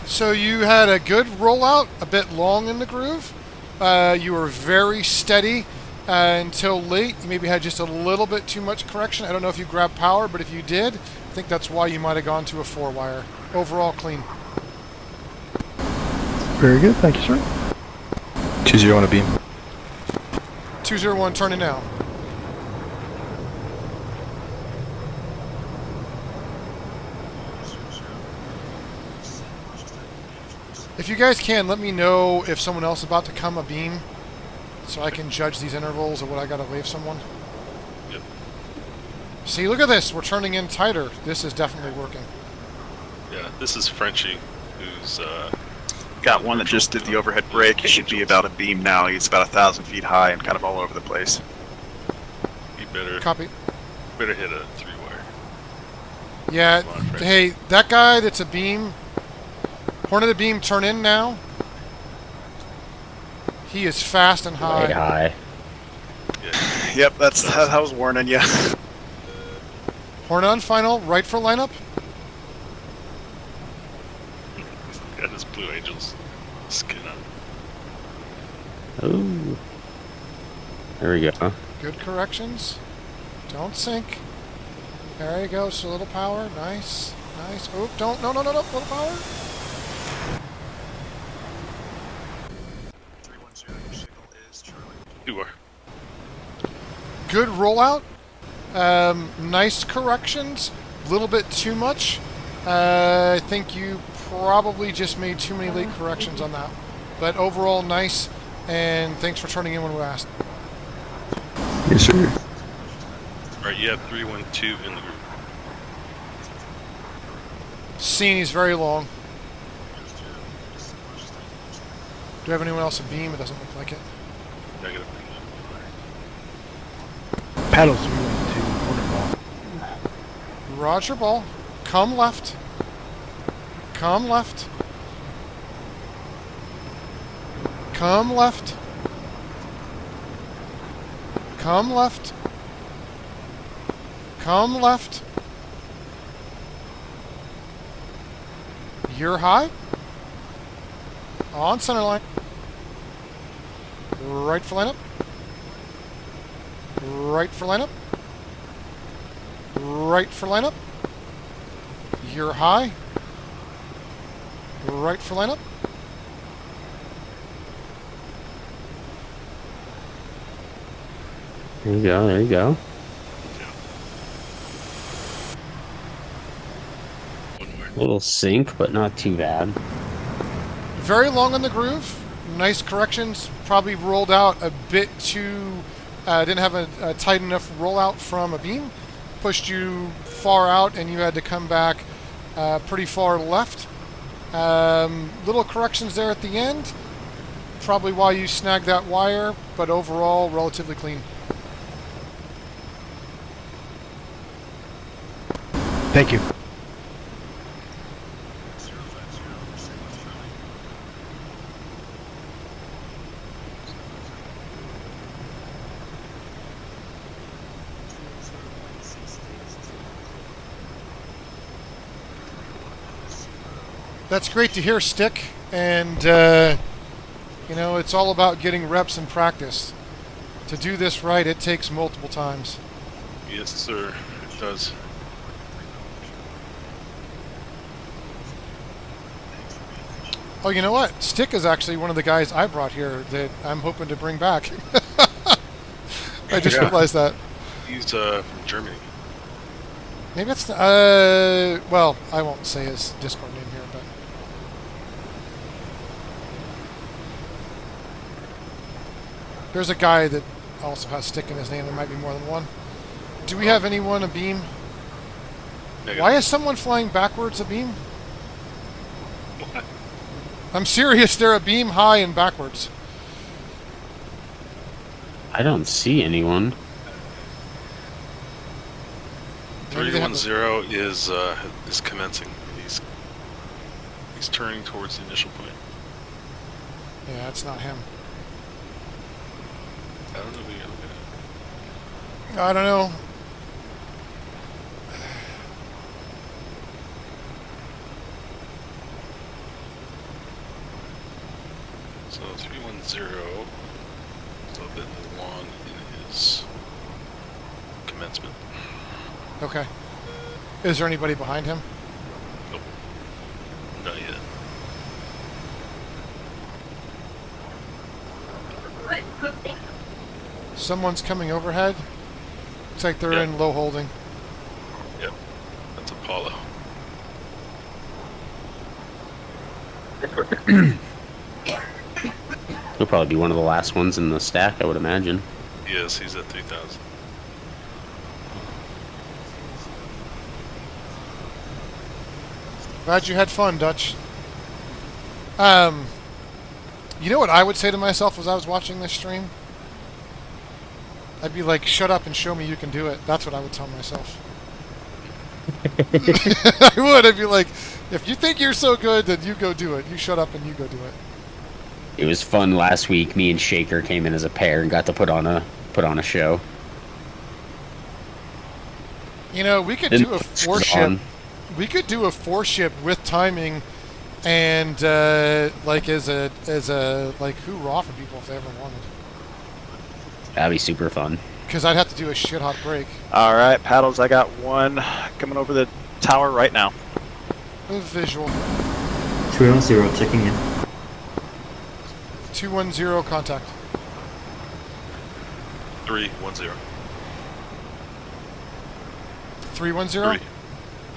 So you had a good rollout, a bit long in the groove. You were very steady until late. You maybe had just a little bit too much correction. I don't know if you grabbed power, but if you did, I think that's why you might have gone to a 4-wire. Overall clean. Very good, thank you, sir. 201 a beam. 201, turn it now. If you guys can, let me know if someone else is about to come a beam, so I can judge these intervals or what I got to wave someone. Yep. See, look at this. We're turning in tighter. This is definitely working. Yeah, this is Frenchie, who's got one that just did the overhead break. He should be about a beam now. He's about 1,000 feet high and kind of all over the place. he better Copy. better hit a 3-wire. Yeah, Come on, Frenchie. hey, that guy that's a beam, Hornet a beam, turn in now. He is fast and high. Right high. Yep, that's I was warning you. Hornet on final, right for lineup. Got his Blue Angels skin on. Ooh. There we go. Good corrections. Don't sink. There you go. So a little power. Nice. Nice. Oh, don't. No. Little power. 310, your signal is Charlie. 2-wire. Good rollout. Nice corrections. A little bit too much. I think you probably just made too many late corrections on that. But overall, nice. And thanks for turning in when we asked. Yes, sir. Alright, you have 312 in the group. Scene is very long. Do you have anyone else a beam? It doesn't look like it. Negative. Paddles 312, Hornet ball. Roger, ball. Come left. Come left. Come left. Come left. Come left. You're high. On center line. Right for lineup. Right for lineup. Right for lineup. You're high. Right for lineup. There you go. There you go. A little sink, but not too bad. Very long on the groove. Nice corrections. Probably rolled out a bit too... didn't have a tight enough rollout from a beam. Pushed you far out and you had to come back pretty far left. Little corrections there at the end. probably why you snagged that wire, but overall, relatively clean. Thank you. That's great to hear, Stick, and you know, it's all about getting reps and practice. To do this right, it takes multiple times. Yes, sir. It does. Oh, you know what? Stick is actually one of the guys I brought here that I'm hoping to bring back. I just realized that. He's from Germany. Maybe that's well, I won't say his Discord name here, but there's a guy that also has Stick in his name. There might be more than one. Do we have anyone abeam? Negative. Why is someone flying backwards abeam? What? I'm serious. They're abeam high and backwards. I don't see anyone. 310 is commencing. He's turning towards the initial point. Yeah, that's not him. I don't know if we can look at it. I don't know. So 310. So a bit long in his commencement. Okay. Is there anybody behind him? Nope. Not yet. Someone's coming overhead. Looks like they're in low holding. Yep. That's Apollo. He'll probably be one of the last ones in the stack, I would imagine. Yes, he's at 3,000. Glad you had fun, Dutch. You know what I would say to myself as I was watching this stream? I'd be like, shut up and show me you can do it. That's what I would tell myself. I would. I'd be like, if you think you're so good, then you go do it. You shut up and you go do it. It was fun last week. Me and Shaker came in as a pair and got to put on a show. You know, we could do a 4-ship. We could do a 4-ship with timing, and like as a like hoorah for people if they ever wanted. That'd be super fun. Because I'd have to do a shit hot break. All right, paddles. I got one coming over the tower right now. Visual. 310 checking in. 210 contact. 310. 310? 3.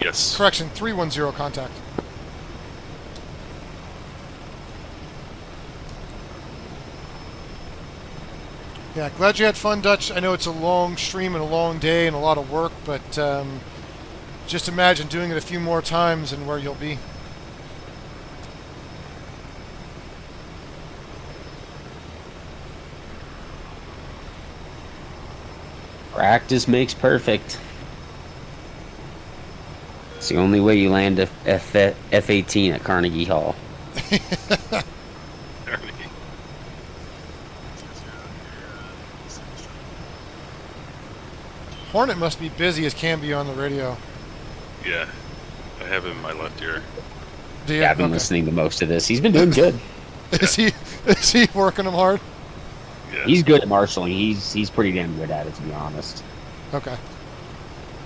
Yes. Correction, 310 contact. Yeah, glad you had fun, Dutch. I know it's a long stream and a long day and a lot of work, but just imagine doing it a few more times and where you'll be. Practice makes perfect. It's the only way you land a F-18 at Carnegie Hall. Hornet must be busy as can be on the radio. Yeah, I have him in my left ear. Yeah, I've been listening to most of this. He's been doing good. Is he working him hard? Yeah. He's good at marshalling. He's pretty damn good at it, to be honest. Okay.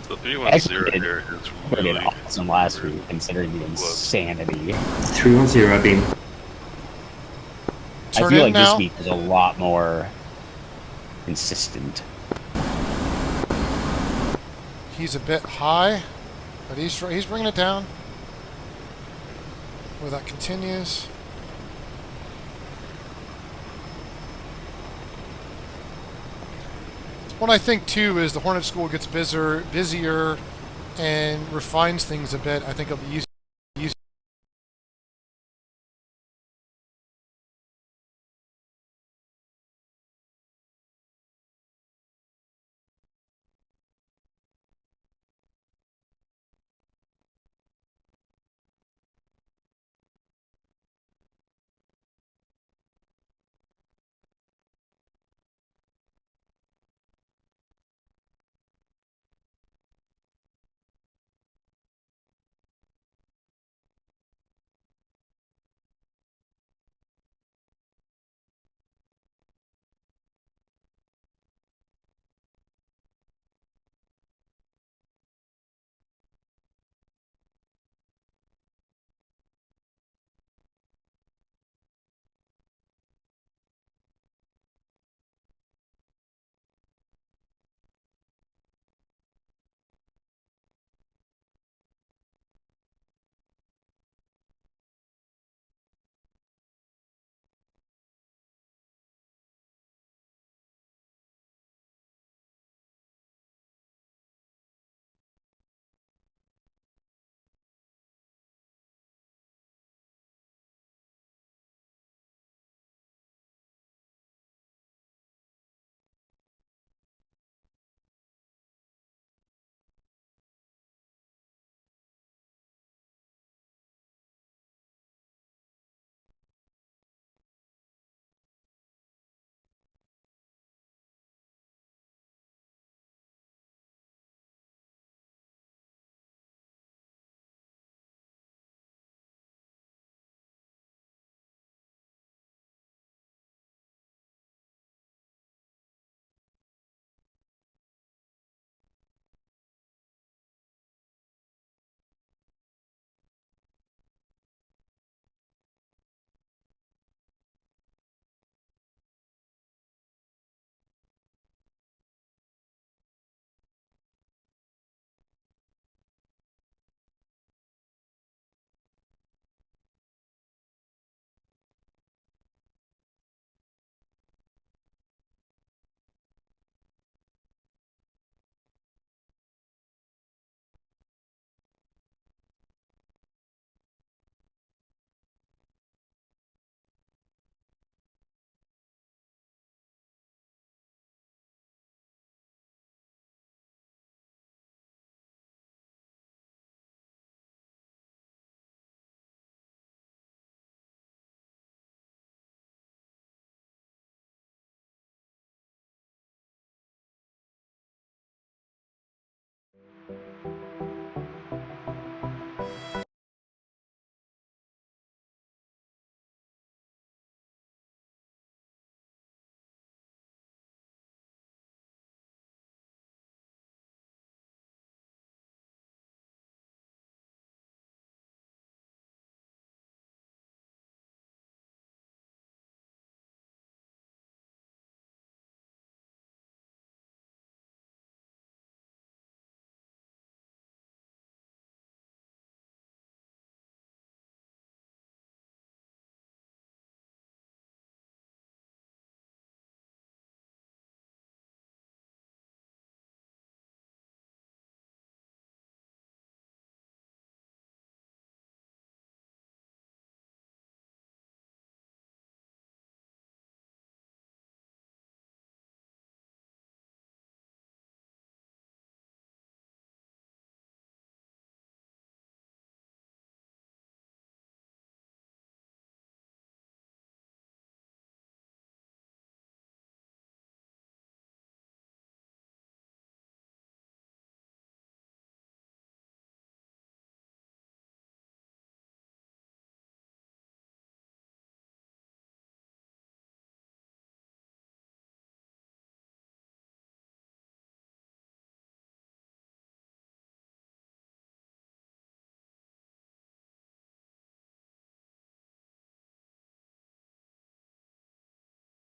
So 310 here is really awesome last week, considering the insanity. 310 beam. I feel like this week is a lot more consistent. He's a bit high, but he's bringing it down. Where that continues. What I think too is the Hornet School gets busier and refines things a bit. I think it'll be easier.